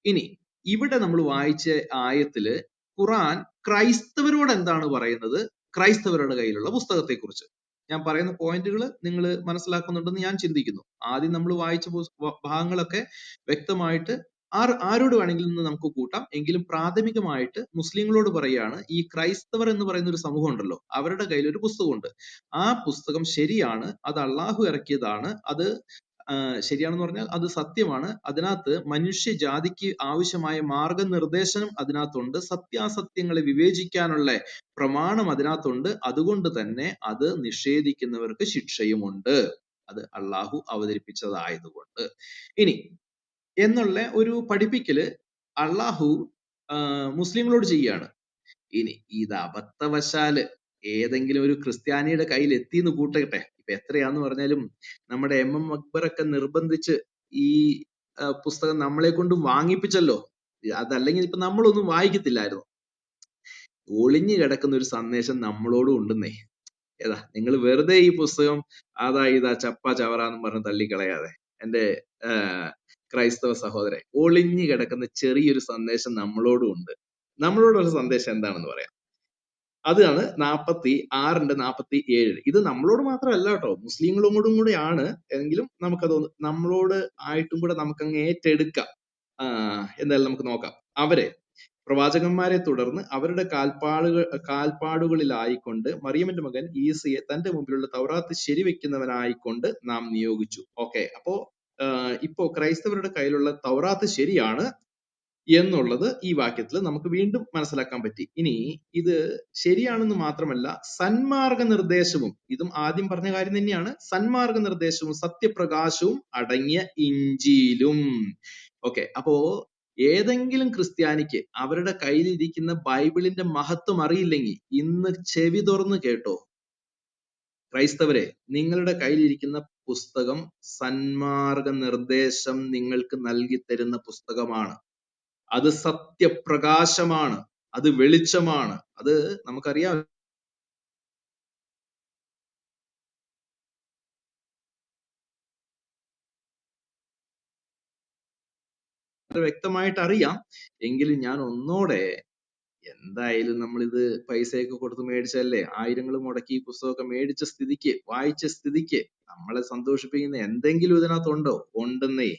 ഇനി ഇവിടെ നമ്മൾ വായിച്ച ആയത്തില് ഖുറാൻ ക്രൈസ്തവരോട് എന്താണ് പറയുന്നത് ക്രൈസ്തവരുടെ കയ്യിലുള്ള പുസ്തകത്തെ കുറിച്ച്? ഞാൻ പറയുന്ന പോയിന്റുകൾ നിങ്ങൾ മനസ്സിലാക്കുന്നുണ്ടെന്ന് ഞാൻ ചിന്തിക്കുന്നു. ആദ്യം നമ്മൾ വായിച്ച ഭാഗങ്ങളൊക്കെ വ്യക്തമായിട്ട് ആരോട് വേണമെങ്കിലും നമുക്ക് കൂട്ടാം. എങ്കിലും പ്രാഥമികമായിട്ട് മുസ്ലിങ്ങളോട് പറയുകയാണ്, ഈ ക്രൈസ്തവർ എന്ന് പറയുന്ന ഒരു സമൂഹം ഉണ്ടല്ലോ, അവരുടെ കയ്യിൽ ഒരു പുസ്തകമുണ്ട്. ആ പുസ്തകം ശരിയാണ്, അത് അള്ളാഹു ഇറക്കിയതാണ്, അത് ശരിയാണെന്ന് പറഞ്ഞാൽ അത് സത്യമാണ്. അതിനകത്ത് മനുഷ്യജാതിക്ക് ആവശ്യമായ മാർഗനിർദ്ദേശനം അതിനകത്തുണ്ട്, സത്യാസത്യങ്ങളെ വിവേചിക്കാനുള്ള പ്രമാണം അതിനകത്തുണ്ട്. അതുകൊണ്ട് തന്നെ അത് നിഷേധിക്കുന്നവർക്ക് ശിക്ഷയുമുണ്ട്, അത് അള്ളാഹു അവതരിപ്പിച്ചതായതുകൊണ്ട്. ഇനി എന്നുള്ള ഒരു പഠിപ്പിക്കല് അള്ളാഹു മുസ്ലിങ്ങളോട് ചെയ്യാണ്. ഇനി ഇത് അബദ്ധവശാല് ഏതെങ്കിലും ഒരു ക്രിസ്ത്യാനിയുടെ കയ്യിൽ എത്തിന്ന് കൂട്ടട്ടെ, ഇപ്പൊ എത്രയാന്ന് പറഞ്ഞാലും നമ്മുടെ MM അക്ബറൊക്കെ നിർബന്ധിച്ച് ഈ പുസ്തകം നമ്മളെ കൊണ്ട് വാങ്ങിപ്പിച്ചല്ലോ. അതല്ലെങ്കിൽ ഇപ്പൊ നമ്മളൊന്നും വായിക്കത്തില്ലായിരുന്നു. ഒളിഞ്ഞു കിടക്കുന്ന ഒരു സന്ദേശം നമ്മളോടും ഉണ്ടെന്നേ. ഏതാ, നിങ്ങൾ വെറുതെ ഈ പുസ്തകം അതാ ഇതാ ചപ്പ ചവറാന്നും പറഞ്ഞ് തള്ളിക്കളയാതെ എന്റെ ക്രൈസ്തവ സഹോദരെ, ഒളിഞ്ഞു കിടക്കുന്ന ചെറിയൊരു സന്ദേശം നമ്മളോടും ഉണ്ട്. നമ്മളോടുള്ള സന്ദേശം എന്താണെന്ന് പറയാം. അതാണ് 46:47. ഇത് നമ്മളോട് മാത്രമല്ല കേട്ടോ, മുസ്ലിങ്ങളോടും കൂടെയാണ്. എങ്കിലും നമുക്കത് നമ്മളോട് ആയിട്ടും കൂടെ നമുക്കങ്ങ് ഏറ്റെടുക്കാം. എന്തായാലും നമുക്ക് നോക്കാം. അവരെ പ്രവാചകന്മാരെ തുടർന്ന് അവരുടെ കാൽപ്പാടുകളിലായിക്കൊണ്ട് മറിയമിന്റെ മകൻ ഈസയെ തന്റെ മുമ്പിലുള്ള തൗറാത്ത് ശരിവെക്കുന്നവനായിക്കൊണ്ട് നാം നിയോഗിച്ചു. ഓക്കെ, അപ്പോ ഇപ്പോ ക്രൈസ്തവരുടെ കയ്യിലുള്ള തൗറാത്ത് ശരിയാണ് എന്നുള്ളത് ഈ വാക്യത്തിൽ നമുക്ക് വീണ്ടും മനസ്സിലാക്കാൻ പറ്റി. ഇനി ഇത് ശരിയാണെന്ന് മാത്രമല്ല, സന്മാർഗ നിർദ്ദേശവും, ഇതും ആദ്യം പറഞ്ഞ കാര്യം തന്നെയാണ്, സന്മാർഗ നിർദ്ദേശവും സത്യപ്രകാശവും അടങ്ങിയ ഇഞ്ചിയിലും. ഓക്കെ, അപ്പോ ഏതെങ്കിലും ക്രിസ്ത്യാനിക്ക് അവരുടെ കയ്യിലിരിക്കുന്ന ബൈബിളിന്റെ മഹത്വം അറിയില്ലെങ്കിൽ ഇന്ന് ചെവി തുറന്ന് കേട്ടോ ക്രൈസ്തവരെ, നിങ്ങളുടെ കയ്യിലിരിക്കുന്ന പുസ്തകം സന്മാർഗ നിർദ്ദേശം നിങ്ങൾക്ക് നൽകി തരുന്ന പുസ്തകമാണ്. അത് സത്യപ്രകാശമാണ്, അത് വെളിച്ചമാണ്. അത് നമുക്കറിയാം, വ്യക്തമായിട്ട് അറിയാം. എങ്കിലും ഞാൻ ഒന്നോടെ, എന്തായാലും നമ്മളിത് പൈസയൊക്കെ കൊടുത്ത് മേടിച്ചല്ലേ, ആയിരങ്ങൾ മുടക്കി ഈ പുസ്തകമൊക്കെ മേടിച്ച സ്ഥിതിക്ക്, വായിച്ച സ്ഥിതിക്ക് നമ്മളെ സന്തോഷിപ്പിക്കുന്ന എന്തെങ്കിലും ഇതിനകത്തുണ്ടോ? ഉണ്ടെന്നേ.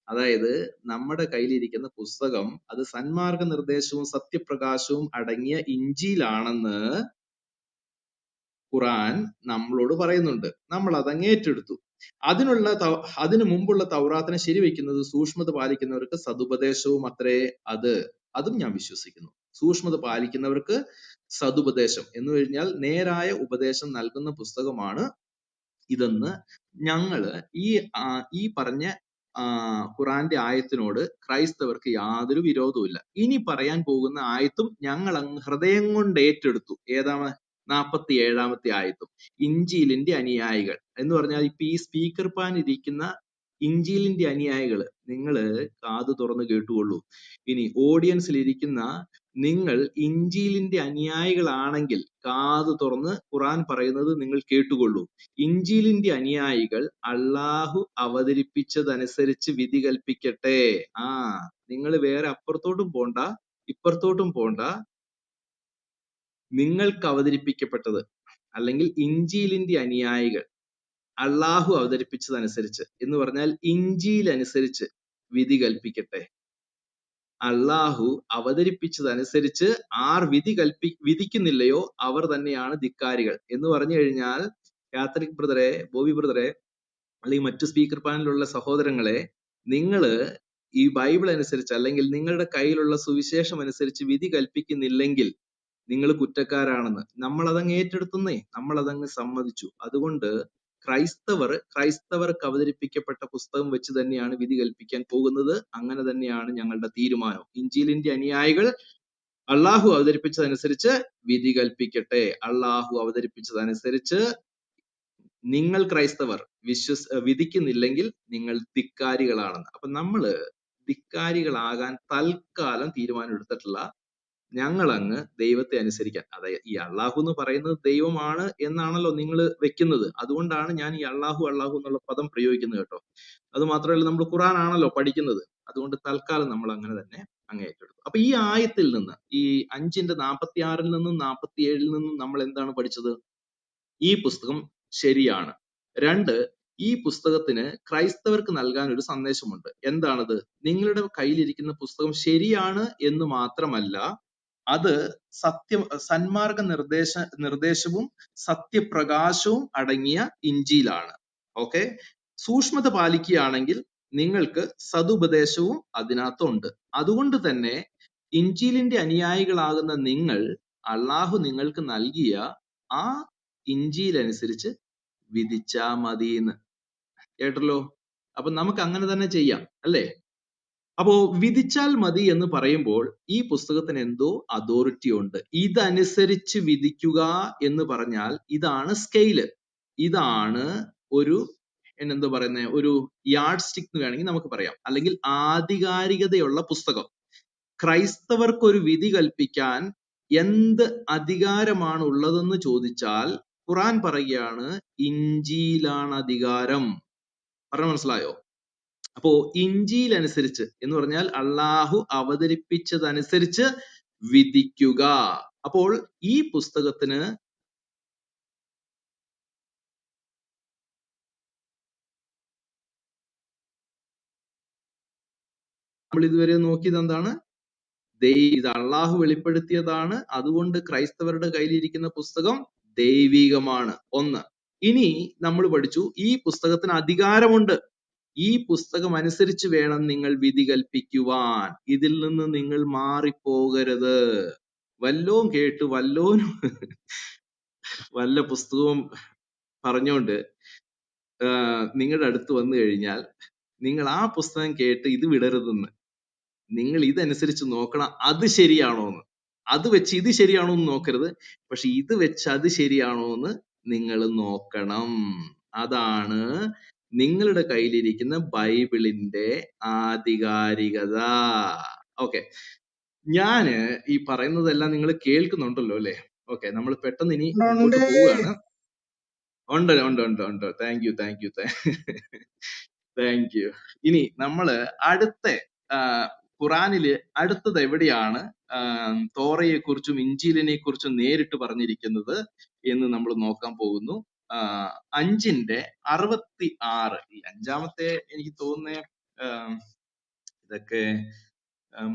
അതായത് നമ്മുടെ കയ്യിലിരിക്കുന്ന പുസ്തകം അത് സന്മാർഗ നിർദ്ദേശവും സത്യപ്രകാശവും അടങ്ങിയ ഇഞ്ചിയിലാണെന്ന് ഖുറാൻ നമ്മളോട് പറയുന്നുണ്ട്. നമ്മൾ അതങ്ങ് ഏറ്റെടുത്തു. അതിനു മുമ്പുള്ള തൗറാത്തിനെ ശരിവെക്കുന്നത് സൂക്ഷ്മത പാലിക്കുന്നവർക്ക് സതുപദേശവും അത്രേ. അതും ഞാൻ വിശ്വസിക്കുന്നു. സൂക്ഷ്മത പാലിക്കുന്നവർക്ക് സതുപദേശം എന്ന് കഴിഞ്ഞാൽ നേരായ ഉപദേശം നൽകുന്ന പുസ്തകമാണ് ഇതെന്ന് ഞങ്ങള് ഈ പറഞ്ഞ ഖുറാന്റെ ആയത്തിനോട് ക്രൈസ്തവർക്ക് യാതൊരു വിരോധവുമില്ല. ഇനി പറയാൻ പോകുന്ന ആയത്തും ഞങ്ങൾ അങ്ങ് ഹൃദയം കൊണ്ട് ഏറ്റെടുത്തു. ഏതാണ്? 47-ാമത്തെ ആയത്തും. ഇഞ്ചീലിന്റെ അനുയായികൾ എന്ന് പറഞ്ഞാൽ ഇപ്പൊ ഈ സ്പീക്കർ പാൻ ഇരിക്കുന്ന ഇഞ്ചീലിന്റെ അനുയായികള്, നിങ്ങള് കാതു തുറന്ന് കേട്ടുകൊള്ളൂ. ഇനി ഓഡിയൻസിൽ ഇരിക്കുന്ന നിങ്ങൾ ഇഞ്ചീലിന്റെ അനുയായികളാണെങ്കിൽ കാതു തുറന്ന് ഖുറാൻ പറയുന്നത് നിങ്ങൾ കേട്ടുകൊള്ളൂ. ഇഞ്ചീലിന്റെ അനുയായികൾ അള്ളാഹു അവതരിപ്പിച്ചതനുസരിച്ച് വിധി കൽപ്പിക്കട്ടെ. നിങ്ങൾ വേറെ അപ്പുറത്തോട്ടും പോണ്ട ഇപ്പുറത്തോട്ടും പോണ്ട. നിങ്ങൾക്ക് അവതരിപ്പിക്കപ്പെട്ടത് അല്ലെങ്കിൽ ഇഞ്ചീലിന്റെ അനുയായികൾ അള്ളാഹു അവതരിപ്പിച്ചതനുസരിച്ച് എന്ന് പറഞ്ഞാൽ ഇഞ്ചീൽ അനുസരിച്ച് വിധി കൽപ്പിക്കട്ടെ. അള്ളാഹു അവതരിപ്പിച്ചതനുസരിച്ച് ആർ വിധിക്കുന്നില്ലയോ അവർ തന്നെയാണ് ധിക്കാരികൾ എന്ന് പറഞ്ഞു കഴിഞ്ഞാൽ, കാത്തലിക് ബ്രദറെ, ബോബി ബ്രദറെ, അല്ലെങ്കിൽ മറ്റു സ്പീക്കർ പാനലിലുള്ള സഹോദരങ്ങളെ, നിങ്ങള് ഈ ബൈബിൾ അനുസരിച്ച് അല്ലെങ്കിൽ നിങ്ങളുടെ കയ്യിലുള്ള സുവിശേഷം അനുസരിച്ച് വിധി കൽപ്പിക്കുന്നില്ലെങ്കിൽ നിങ്ങൾ കുറ്റക്കാരാണെന്ന് നമ്മളതങ്ങ് ഏറ്റെടുത്തുന്നേ, നമ്മളതങ്ങ് സമ്മതിച്ചു. അതുകൊണ്ട് ക്രൈസ്തവർക്ക് അവതരിപ്പിക്കപ്പെട്ട പുസ്തകം വെച്ച് തന്നെയാണ് വിധി കൽപ്പിക്കാൻ പോകുന്നത്. അങ്ങനെ തന്നെയാണ് ഞങ്ങളുടെ തീരുമാനം. ഇഞ്ചീലിന്റെ അനുയായികൾ അള്ളാഹു അവതരിപ്പിച്ചതനുസരിച്ച് വിധി കൽപ്പിക്കട്ടെ. അള്ളാഹു അവതരിപ്പിച്ചതനുസരിച്ച് നിങ്ങൾ ക്രൈസ്തവർ വിധിക്കുന്നില്ലെങ്കിൽ നിങ്ങൾ ധിക്കാരികളാണെന്ന്. അപ്പൊ നമ്മള് ധിക്കാരികളാകാൻ തൽക്കാലം തീരുമാനം എടുത്തിട്ടില്ല. ഞങ്ങളങ്ങ് ദൈവത്തെ അനുസരിക്കാൻ, അതായത് ഈ അള്ളാഹു എന്ന് പറയുന്നത് ദൈവമാണ് എന്നാണല്ലോ നിങ്ങൾ വെക്കുന്നത്. അതുകൊണ്ടാണ് ഞാൻ ഈ അള്ളാഹു എന്നുള്ള പദം പ്രയോഗിക്കുന്നത് കേട്ടോ. അത് മാത്രമല്ല, നമ്മൾ ഖുറാൻ ആണല്ലോ പഠിക്കുന്നത്. അതുകൊണ്ട് തൽക്കാലം നമ്മൾ അങ്ങനെ തന്നെ അങ്ങ് ഏറ്റെടുത്തു. അപ്പൊ ഈ ആയത്തിൽ നിന്ന്, ഈ 5:46 നിന്നും 47 നിന്നും നമ്മൾ എന്താണ് പഠിച്ചത്? ഈ പുസ്തകം ശരിയാണ്. 2, ഈ പുസ്തകത്തിന് ക്രൈസ്തവർക്ക് നൽകാൻ ഒരു സന്ദേശമുണ്ട്. എന്താണത്? നിങ്ങളുടെ കയ്യിലിരിക്കുന്ന പുസ്തകം ശരിയാണ് എന്ന് മാത്രമല്ല, അത് സന്മാർഗ നിർദ്ദേശവും സത്യപ്രകാശവും അടങ്ങിയ ഇഞ്ചിയിലാണ്. ഓക്കെ, സൂക്ഷ്മത പാലിക്കുകയാണെങ്കിൽ നിങ്ങൾക്ക് സതുപദേശവും അതിനകത്തുണ്ട്. അതുകൊണ്ട് തന്നെ ഇഞ്ചീലിന്റെ അനുയായികളാകുന്ന നിങ്ങൾ അള്ളാഹു നിങ്ങൾക്ക് നൽകിയ ആ ഇഞ്ചിയിലനുസരിച്ച് വിധിച്ചാ മതിയെന്ന് കേട്ടല്ലോ. അപ്പൊ നമുക്ക് അങ്ങനെ തന്നെ ചെയ്യാം അല്ലേ? അപ്പോ വിധിച്ചാൽ മതി എന്ന് പറയുമ്പോൾ ഈ പുസ്തകത്തിന് എന്തോ അതോറിറ്റി ഉണ്ട്. ഇതനുസരിച്ച് വിധിക്കുക എന്ന് പറഞ്ഞാൽ ഇതാണ് സ്കെയില്. ഇതാണ് ഒരു എന്താ പറയുന്നത്, ഒരു യാർഡ് സ്റ്റിക് എന്ന് വേണമെങ്കിൽ നമുക്ക് പറയാം, അല്ലെങ്കിൽ ആധികാരികതയുള്ള പുസ്തകം. ക്രൈസ്തവർക്ക് ഒരു വിധി കൽപ്പിക്കാൻ എന്ത് അധികാരമാണ് ഉള്ളതെന്ന് ചോദിച്ചാൽ ഖുറാൻ പറയുകയാണ് ഇഞ്ചീലാണ് അധികാരം. പറഞ്ഞ മനസ്സിലായോ? അപ്പോ ഇഞ്ചീൽ അനുസരിച്ച് എന്ന് പറഞ്ഞാൽ അള്ളാഹു അവതരിപ്പിച്ചതനുസരിച്ച് വിധിക്കുക. അപ്പോൾ ഈ പുസ്തകത്തിന് നമ്മൾ ഇതുവരെ നോക്കിയത് എന്താണ്? ഇത് അള്ളാഹു വെളിപ്പെടുത്തിയതാണ്, അതുകൊണ്ട് ക്രൈസ്തവരുടെ കയ്യിലിരിക്കുന്ന പുസ്തകം ദൈവികമാണ്. ഒന്ന്. ഇനി നമ്മൾ പഠിച്ചു ഈ പുസ്തകത്തിന് അധികാരമുണ്ട്. ഈ പുസ്തകം അനുസരിച്ച് വേണം നിങ്ങൾ വിധി കൽപ്പിക്കുവാൻ. ഇതിൽ നിന്ന് നിങ്ങൾ മാറിപ്പോകരുത്. വല്ലോം കേട്ട് വല്ലോനും വല്ല പുസ്തകവും പറഞ്ഞുകൊണ്ട് നിങ്ങളുടെ അടുത്ത് വന്നു കഴിഞ്ഞാൽ നിങ്ങൾ ആ പുസ്തകം കേട്ട് ഇത് വിടരുതെന്ന്. നിങ്ങൾ ഇതനുസരിച്ച് നോക്കണം, അത് ശരിയാണോ എന്ന്. അത് വെച്ച് ഇത് ശരിയാണോ എന്ന് നോക്കരുത്, പക്ഷെ ഇത് വെച്ച് അത് ശരിയാണോ എന്ന് നിങ്ങൾ നോക്കണം. അതാണ് നിങ്ങളുടെ കയ്യിലിരിക്കുന്ന ബൈബിളിന്റെ ആധികാരികത. ഓക്കെ, ഞാന് ഈ പറയുന്നതെല്ലാം നിങ്ങൾ കേൾക്കുന്നുണ്ടല്ലോ അല്ലെ? ഓക്കെ, നമ്മൾ പെട്ടെന്ന് ഇനി മുമ്പോട്ട് പോവുകയാണ്. ഉണ്ട് ഉണ്ട് ഉണ്ട് ഉണ്ട്. Thank you thank you thank you. ഇനി നമ്മള് അടുത്ത ഖുറാനില് അടുത്തത് എവിടെയാണ് തോറയെ കുറിച്ചും ഇഞ്ചീലിനെ കുറിച്ചും നേരിട്ട് പറഞ്ഞിരിക്കുന്നത് എന്ന് നമ്മൾ നോക്കാൻ പോകുന്നു. 5:66. ഈ 5-ാമത്തെ എനിക്ക് തോന്നുന്നേ ഇതൊക്കെ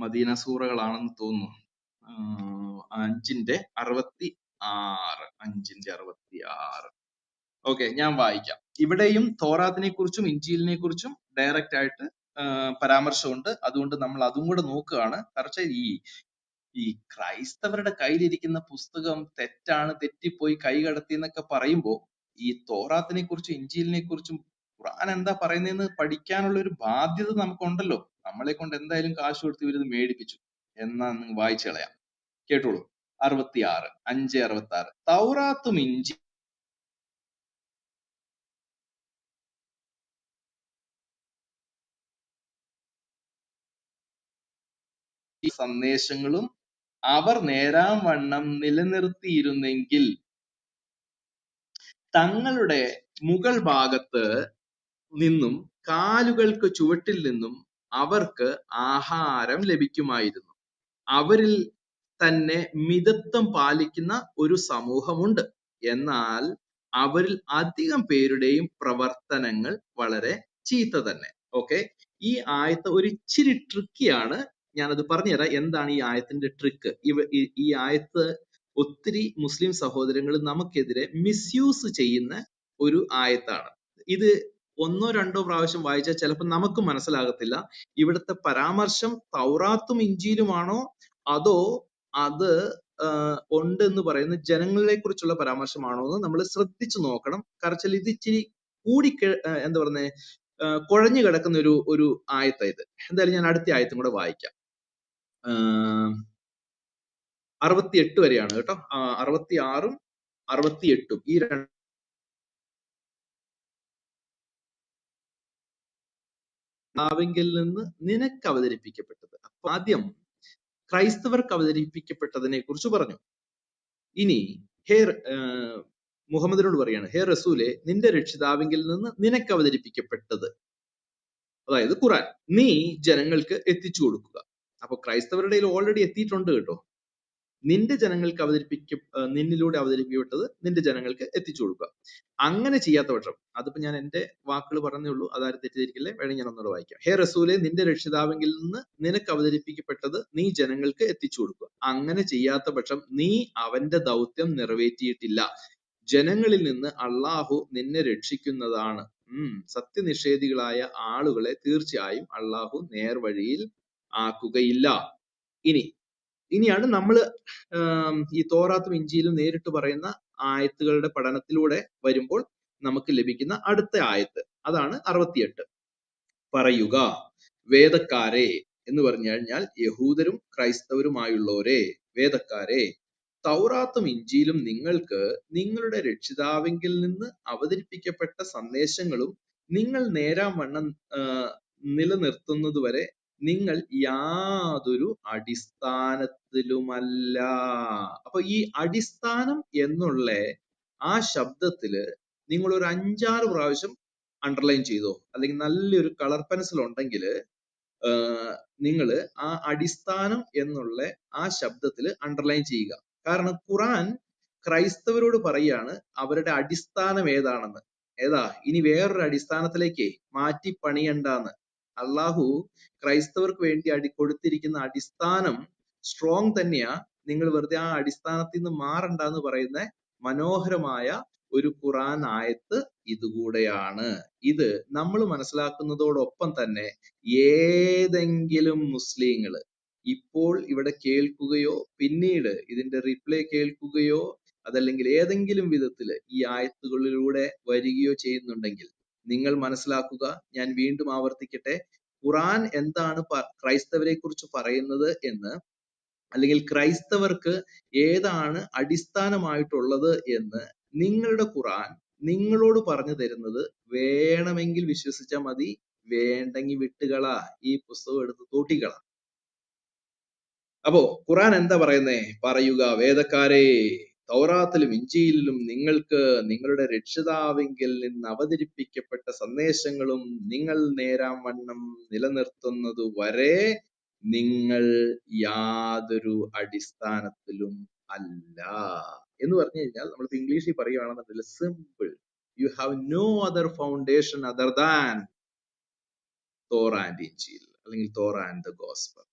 മദീന സൂറകളാണെന്ന് തോന്നുന്നു. 5:66. 5:66. ഓക്കെ, ഞാൻ വായിക്കാം. ഇവിടെയും തോറാത്തിനെ കുറിച്ചും ഇഞ്ചീലിനെ കുറിച്ചും ഡയറക്റ്റ് ആയിട്ട് പരാമർശമുണ്ട്. അതുകൊണ്ട് നമ്മൾ അതും കൂടെ നോക്കുകയാണ്. കാരണം ഈ ക്രൈസ്തവരുടെ കയ്യിലിരിക്കുന്ന പുസ്തകം തെറ്റാണ്, തെറ്റിപ്പോയി കൈ കടത്തി എന്നൊക്കെ പറയുമ്പോ ഈ തോറാത്തിനെ കുറിച്ചും ഇഞ്ചീലിനെ കുറിച്ചും ഖുർആൻ എന്താ പറയുന്നതെന്ന് പഠിക്കാനുള്ള ഒരു ബാധ്യത നമുക്കുണ്ടല്ലോ. നമ്മളെ കൊണ്ട് എന്തായാലും കാശ് കൊടുത്ത് ഇവരിത് മേടിപ്പിച്ചു. എന്നാ വായിച്ചു കളയാം, കേട്ടോളൂ. 66. 5:66. തൗറാത്തും ഇഞ്ചി സന്ദേശങ്ങളും അവർ നേരാം വണ്ണം നിലനിർത്തിയിരുന്നെങ്കിൽ തങ്ങളുടെ മുകൾ ഭാഗത്ത് നിന്നും കാലുകൾക്ക് ചുവട്ടിൽ നിന്നും അവർക്ക് ആഹാരം ലഭിക്കുമായിരുന്നു. അവരിൽ തന്നെ മിതത്വം പാലിക്കുന്ന ഒരു സമൂഹമുണ്ട്. എന്നാൽ അവരിൽ അധികം പേരുടെയും പ്രവർത്തനങ്ങൾ വളരെ ചീത്ത തന്നെ. ഓക്കെ, ഈ ആയത്ത് ഒരു ഇച്ചിരി ട്രിക്കിയാണ്. ഞാനത് പറഞ്ഞുതരാം എന്താണ് ഈ ആയത്തിന്റെ ട്രിക്ക്. ഈ ആയത്ത് ഒത്തിരി മുസ്ലിം സഹോദരങ്ങൾ നമുക്കെതിരെ മിസ്യൂസ് ചെയ്യുന്ന ഒരു ആയത്താണ്. ഇത് 1-2 പ്രാവശ്യം വായിച്ചാൽ ചിലപ്പോൾ നമുക്ക് മനസ്സിലാകത്തില്ല ഇവിടുത്തെ പരാമർശം തൗറാത്തും ഇഞ്ചീലുമാണോ അതോ അത് ഉണ്ടെന്ന് പറയുന്ന ജനങ്ങളെ കുറിച്ചുള്ള പരാമർശമാണോ എന്ന് നമ്മൾ ശ്രദ്ധിച്ചു നോക്കണം. കാരണം ഇത് ഇച്ചിരി കൂടി എന്താ പറയുന്നത്, കുഴഞ്ഞു കിടക്കുന്ന ഒരു ആയത്ത ഇത്. എന്തായാലും ഞാൻ അടുത്ത ആയത്തും കൂടെ വായിക്കാം. 68 വരെയാണ് കേട്ടോ. 66-ഉം 68-ഉം ഈ ിൽ നിന്ന് നിനക്ക് അവതരിപ്പിക്കപ്പെട്ടത്. അപ്പൊ ആദ്യം ക്രൈസ്തവർക്ക് അവതരിപ്പിക്കപ്പെട്ടതിനെ കുറിച്ച് പറഞ്ഞു. ഇനി മുഹമ്മദിനോട് പറയാണ്, ഹേ റസൂലെ, നിന്റെ രക്ഷിതാവിങ്കിൽ നിന്ന് നിനക്ക് അവതരിപ്പിക്കപ്പെട്ടത്, അതായത് ഖുറാൻ, നീ ജനങ്ങൾക്ക് എത്തിച്ചു കൊടുക്കുക. അപ്പൊ ക്രൈസ്തവരുടെ ഓൾറെഡി എത്തിയിട്ടുണ്ട് കേട്ടോ. നിന്റെ ജനങ്ങൾക്ക് നിന്നിലൂടെ അവതരിപ്പിക്കപ്പെട്ടത് നിന്റെ ജനങ്ങൾക്ക് എത്തിച്ചു കൊടുക്കുക. അങ്ങനെ ചെയ്യാത്ത പക്ഷം, അതിപ്പോ ഞാൻ എന്റെ വാക്കുകൾ പറഞ്ഞേ ഉള്ളൂ, അതാരും തെറ്റിദ്ധരിക്കില്ലേ, വേണമെങ്കിൽ ഞാൻ ഒന്നുകൂടെ വായിക്കാം. ഹേ റസൂലെ, നിന്റെ രക്ഷിതാവെങ്കിൽ നിന്ന് നിനക്ക് അവതരിപ്പിക്കപ്പെട്ടത് നീ ജനങ്ങൾക്ക് എത്തിച്ചു കൊടുക്കുക. അങ്ങനെ ചെയ്യാത്ത പക്ഷം നീ അവന്റെ ദൗത്യം നിറവേറ്റിയിട്ടില്ല. ജനങ്ങളിൽ നിന്ന് അള്ളാഹു നിന്നെ രക്ഷിക്കുന്നതാണ്. സത്യനിഷേധികളായ ആളുകളെ തീർച്ചയായും അള്ളാഹു നേർവഴിയിൽ ആക്കുകയില്ല. ഇനിയാണ് നമ്മൾ ഈ തോറാത്തും ഇഞ്ചിയിലും നേരിട്ട് പറയുന്ന ആയത്തുകളുടെ പഠനത്തിലൂടെ വരുമ്പോൾ നമുക്ക് ലഭിക്കുന്ന അടുത്ത ആയത്ത്. അതാണ് 68. പറയുക, വേദക്കാരെ എന്ന് പറഞ്ഞു കഴിഞ്ഞാൽ യഹൂദരും ക്രൈസ്തവരുമായുള്ളവരെ, വേദക്കാരെ, തൗറാത്തും ഇഞ്ചീലും നിങ്ങൾക്ക് നിങ്ങളുടെ രക്ഷിതാവിങ്കിൽ നിന്ന് അവതരിപ്പിക്കപ്പെട്ട സന്ദേശങ്ങളും നിങ്ങൾ നേരാംവണ്ണം നിലനിർത്തുന്നതുവരെ നിങ്ങൾ യാതൊരു അടിസ്ഥാനത്തിലുമല്ല. അപ്പൊ ഈ അടിസ്ഥാനം എന്നുള്ള ആ ശബ്ദത്തില് നിങ്ങൾ ഒരു 5-6 പ്രാവശ്യം അണ്ടർലൈൻ ചെയ്തോ, അല്ലെങ്കിൽ നല്ലൊരു കളർ പെൻസിൽ ഉണ്ടെങ്കിൽ നിങ്ങൾ ആ അടിസ്ഥാനം എന്നുള്ള ആ ശബ്ദത്തിൽ അണ്ടർലൈൻ ചെയ്യുക. കാരണം ഖുറാൻ ക്രൈസ്തവരോട് പറയാണ് അവരുടെ അടിസ്ഥാനം ഏതാണെന്ന്. ഏതാ? ഇനി വേറൊരു അടിസ്ഥാനത്തിലേക്ക് മാറ്റി പണിയണ്ടെന്ന്. അള്ളാഹു ക്രൈസ്തവർക്ക് വേണ്ടി കൊടുത്തിരിക്കുന്ന അടിസ്ഥാനം സ്ട്രോങ് തന്നെയാ. നിങ്ങൾ വെറുതെ ആ അടിസ്ഥാനത്തിൽ നിന്ന് മാറണ്ടെന്ന് പറയുന്ന മനോഹരമായ ഒരു ഖുറാൻ ആയത്ത് ഇതുകൂടെയാണ്. ഇത് നമ്മൾ മനസ്സിലാക്കുന്നതോടൊപ്പം തന്നെ ഏതെങ്കിലും മുസ്ലിങ്ങള് ഇപ്പോൾ ഇവിടെ കേൾക്കുകയോ പിന്നീട് ഇതിന്റെ റിപ്ലൈ കേൾക്കുകയോ അതല്ലെങ്കിൽ ഏതെങ്കിലും വിധത്തില് ഈ ആയത്തുകളിലൂടെ വരികയോ ചെയ്യുന്നുണ്ടെങ്കിൽ നിങ്ങൾ മനസ്സിലാക്കുക, ഞാൻ വീണ്ടും ആവർത്തിക്കട്ടെ, ഖുറാൻ എന്താണ് ക്രൈസ്തവരെ കുറിച്ച് പറയുന്നത് എന്ന്, അല്ലെങ്കിൽ ക്രൈസ്തവർക്ക് ഏതാണ് അടിസ്ഥാനമായിട്ടുള്ളത് എന്ന് നിങ്ങളുടെ ഖുറാൻ നിങ്ങളോട് പറഞ്ഞു തരുന്നത് വേണമെങ്കിൽ വിശ്വസിച്ചാൽ മതി, വേണ്ടെങ്കിൽ വിട്ടുകള, ഈ പുസ്തകം എടുത്ത് തോട്ടിക്കള. അപ്പോ ഖുറാൻ എന്താ പറയുന്നേ? പറയുക, വേദക്കാരെ, തൗറാത്തിലും ഇഞ്ചീലിലും നിങ്ങൾക്ക് നിങ്ങളുടെ രക്ഷിതാവിങ്കിൽ നിന്ന് അവതരിപ്പിക്കപ്പെട്ട സന്ദേശങ്ങളും നിങ്ങൾ നേരാംവണ്ണം നിലനിർത്തുന്നത് വരെ നിങ്ങൾ യാതൊരു അടിസ്ഥാനത്തിലും അല്ല എന്ന് പറഞ്ഞു കഴിഞ്ഞാൽ, നമ്മളിപ്പോ ഇംഗ്ലീഷിൽ പറയുകയാണെന്നുണ്ടെങ്കിൽ simple, you have no other foundation other than Torah and ഇഞ്ചീൽ, അല്ലെങ്കിൽ തോറ ആൻഡ് ദ ഗോസ്പൽ.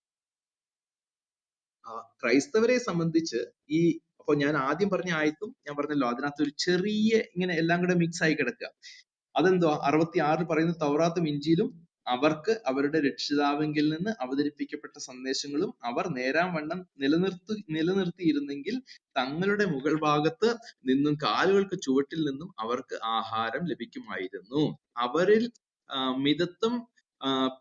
ക്രൈസ്തവരെ സംബന്ധിച്ച് ഈ, അപ്പൊ ഞാൻ ആദ്യം പറഞ്ഞ ആയത്തും ഞാൻ പറഞ്ഞല്ലോ, അതിനകത്ത് ഒരു ചെറിയ ഇങ്ങനെ എല്ലാം കൂടെ മിക്സ് ആയി കിടക്കുക. അതെന്തോ 66 പറയുന്ന തൗറാത്തും ഇഞ്ചീലും അവർക്ക് അവരുടെ രക്ഷിതാവിങ്കിൽ നിന്ന് അവതരിപ്പിക്കപ്പെട്ട സന്ദേശങ്ങളും അവർ നേരാംവണ്ണം നിലനിർത്തിയിരുന്നെങ്കിൽ തങ്ങളുടെ മുകൾ ഭാഗത്ത് നിന്നും കാലുകൾക്ക് ചുവട്ടിൽ നിന്നും അവർക്ക് ആഹാരം ലഭിക്കുമായിരുന്നു. അവരിൽ മിതത്വം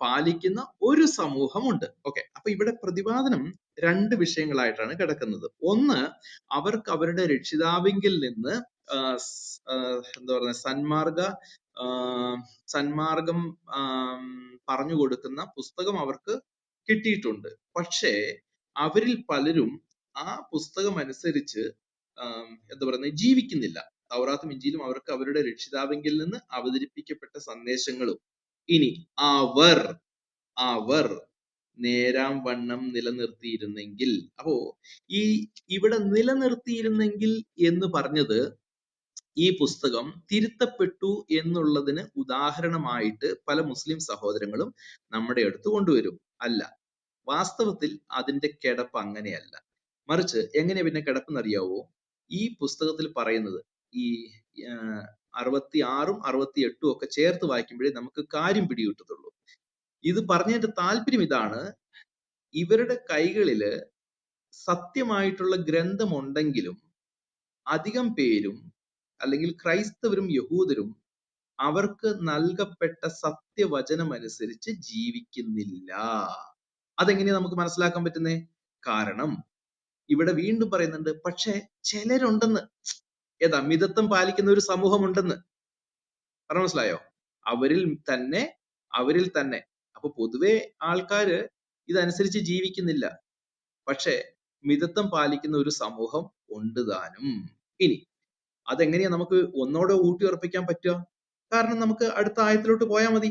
പാലിക്കുന്ന ഒരു സമൂഹമുണ്ട്. ഓക്കെ, അപ്പൊ ഇവിടെ പ്രതിപാദനം 2 വിഷയങ്ങളായിട്ടാണ് കിടക്കുന്നത്. ഒന്ന്, അവർക്ക് അവരുടെ രക്ഷിതാവിങ്കിൽ നിന്ന് എന്താ പറയുക, സന്മാർഗം പറഞ്ഞു കൊടുക്കുന്ന പുസ്തകം അവർക്ക് കിട്ടിയിട്ടുണ്ട്. പക്ഷേ അവരിൽ പലരും ആ പുസ്തകം അനുസരിച്ച് എന്താ പറയുന്നത് ജീവിക്കുന്നില്ല. തൗറാത്തും ഇഞ്ചീലും അവർക്ക് അവരുടെ രക്ഷിതാവിങ്കിൽ നിന്ന് അവതരിപ്പിക്കപ്പെട്ട സന്ദേശങ്ങളും ഇനി അവർ നേരാംവണ്ണം നിലനിർത്തിയിരുന്നെങ്കിൽ. അപ്പോ ഇവിടെ നിലനിർത്തിയിരുന്നെങ്കിൽ എന്ന് പറഞ്ഞത് ഈ പുസ്തകം തിരുത്തപ്പെട്ടു എന്നുള്ളതിന് ഉദാഹരണമായിട്ട് പല മുസ്ലിം സഹോദരങ്ങളും നമ്മുടെ അടുത്ത് കൊണ്ടുവരും. അല്ല, വാസ്തവത്തിൽ അതിന്റെ കിടപ്പ് അങ്ങനെയല്ല. മറിച്ച് എങ്ങനെയാ പിന്നെ കിടപ്പെന്നറിയാവോ? ഈ പുസ്തകത്തിൽ പറയുന്നത് ഈ 66ഉം 68ഉം ഒക്കെ ചേർത്ത് വായിക്കുമ്പോഴേ നമുക്ക് കാര്യം പിടികിട്ടത്തുള്ളൂ. ഇത് പറഞ്ഞതിന്റെ താല്പര്യം ഇതാണ്: ഇവരുടെ കൈകളില് സത്യമായിട്ടുള്ള ഗ്രന്ഥമുണ്ടെങ്കിലും അധികം പേരും, അല്ലെങ്കിൽ ക്രൈസ്തവരും യഹൂദരും, അവർക്ക് നൽകപ്പെട്ട സത്യവചനം അനുസരിച്ച് ജീവിക്കുന്നില്ല. അതെങ്ങനെയാ നമുക്ക് മനസ്സിലാക്കാൻ പറ്റുന്നേ? കാരണം ഇവിടെ വീണ്ടും പറയുന്നുണ്ട്, പക്ഷെ ചിലരുണ്ടെന്ന്. ഏതാ? മിതത്വം പാലിക്കുന്ന ഒരു സമൂഹം ഉണ്ടെന്ന്. പറഞ്ഞു മനസ്സിലായോ? അവരിൽ തന്നെ. അപ്പൊ പൊതുവെ ആൾക്കാര് ഇതനുസരിച്ച് ജീവിക്കുന്നില്ല, പക്ഷെ മിതത്വം പാലിക്കുന്ന ഒരു സമൂഹം ഉണ്ട് താനും. ഇനി അതെങ്ങനെയാ നമുക്ക് ഒന്നോടെ ഊട്ടി ഉറപ്പിക്കാൻ പറ്റുക? കാരണം നമുക്ക് അടുത്ത ആയത്തിലോട്ട് പോയാൽ മതി.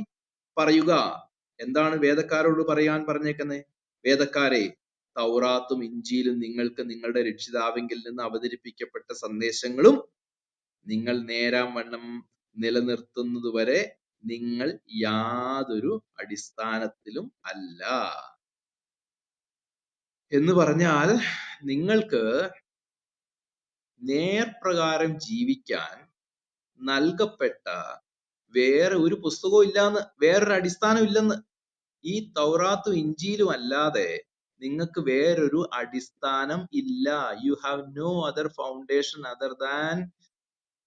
പറയുക, എന്താണ് വേദക്കാരോട് പറയാൻ പറഞ്ഞേക്കുന്നേ? വേദക്കാരെ, തൗറാത്തും ഇഞ്ചീലും നിങ്ങൾക്ക് നിങ്ങളുടെ രക്ഷിതാവിങ്കിൽ നിന്ന് അവതരിപ്പിക്കപ്പെട്ട സന്ദേശങ്ങളും നിങ്ങൾ നേരാംവണ്ണം നിലനിർത്തുന്നത് വരെ നിങ്ങൾ യാതൊരു അടിസ്ഥാനത്തിലും അല്ല എന്ന് പറഞ്ഞാൽ, നിങ്ങൾക്ക് നേർപ്രകാരം ജീവിക്കാൻ നൽകപ്പെട്ട വേറെ ഒരു പുസ്തകവും ഇല്ലാന്ന്, വേറൊരു അടിസ്ഥാനം ഇല്ലെന്ന്. ഈ തൗറാത്തും ഇഞ്ചീലും അല്ലാതെ നിങ്ങൾക്ക് വേറൊരു അടിസ്ഥാനം ഇല്ല. You have no other foundation other than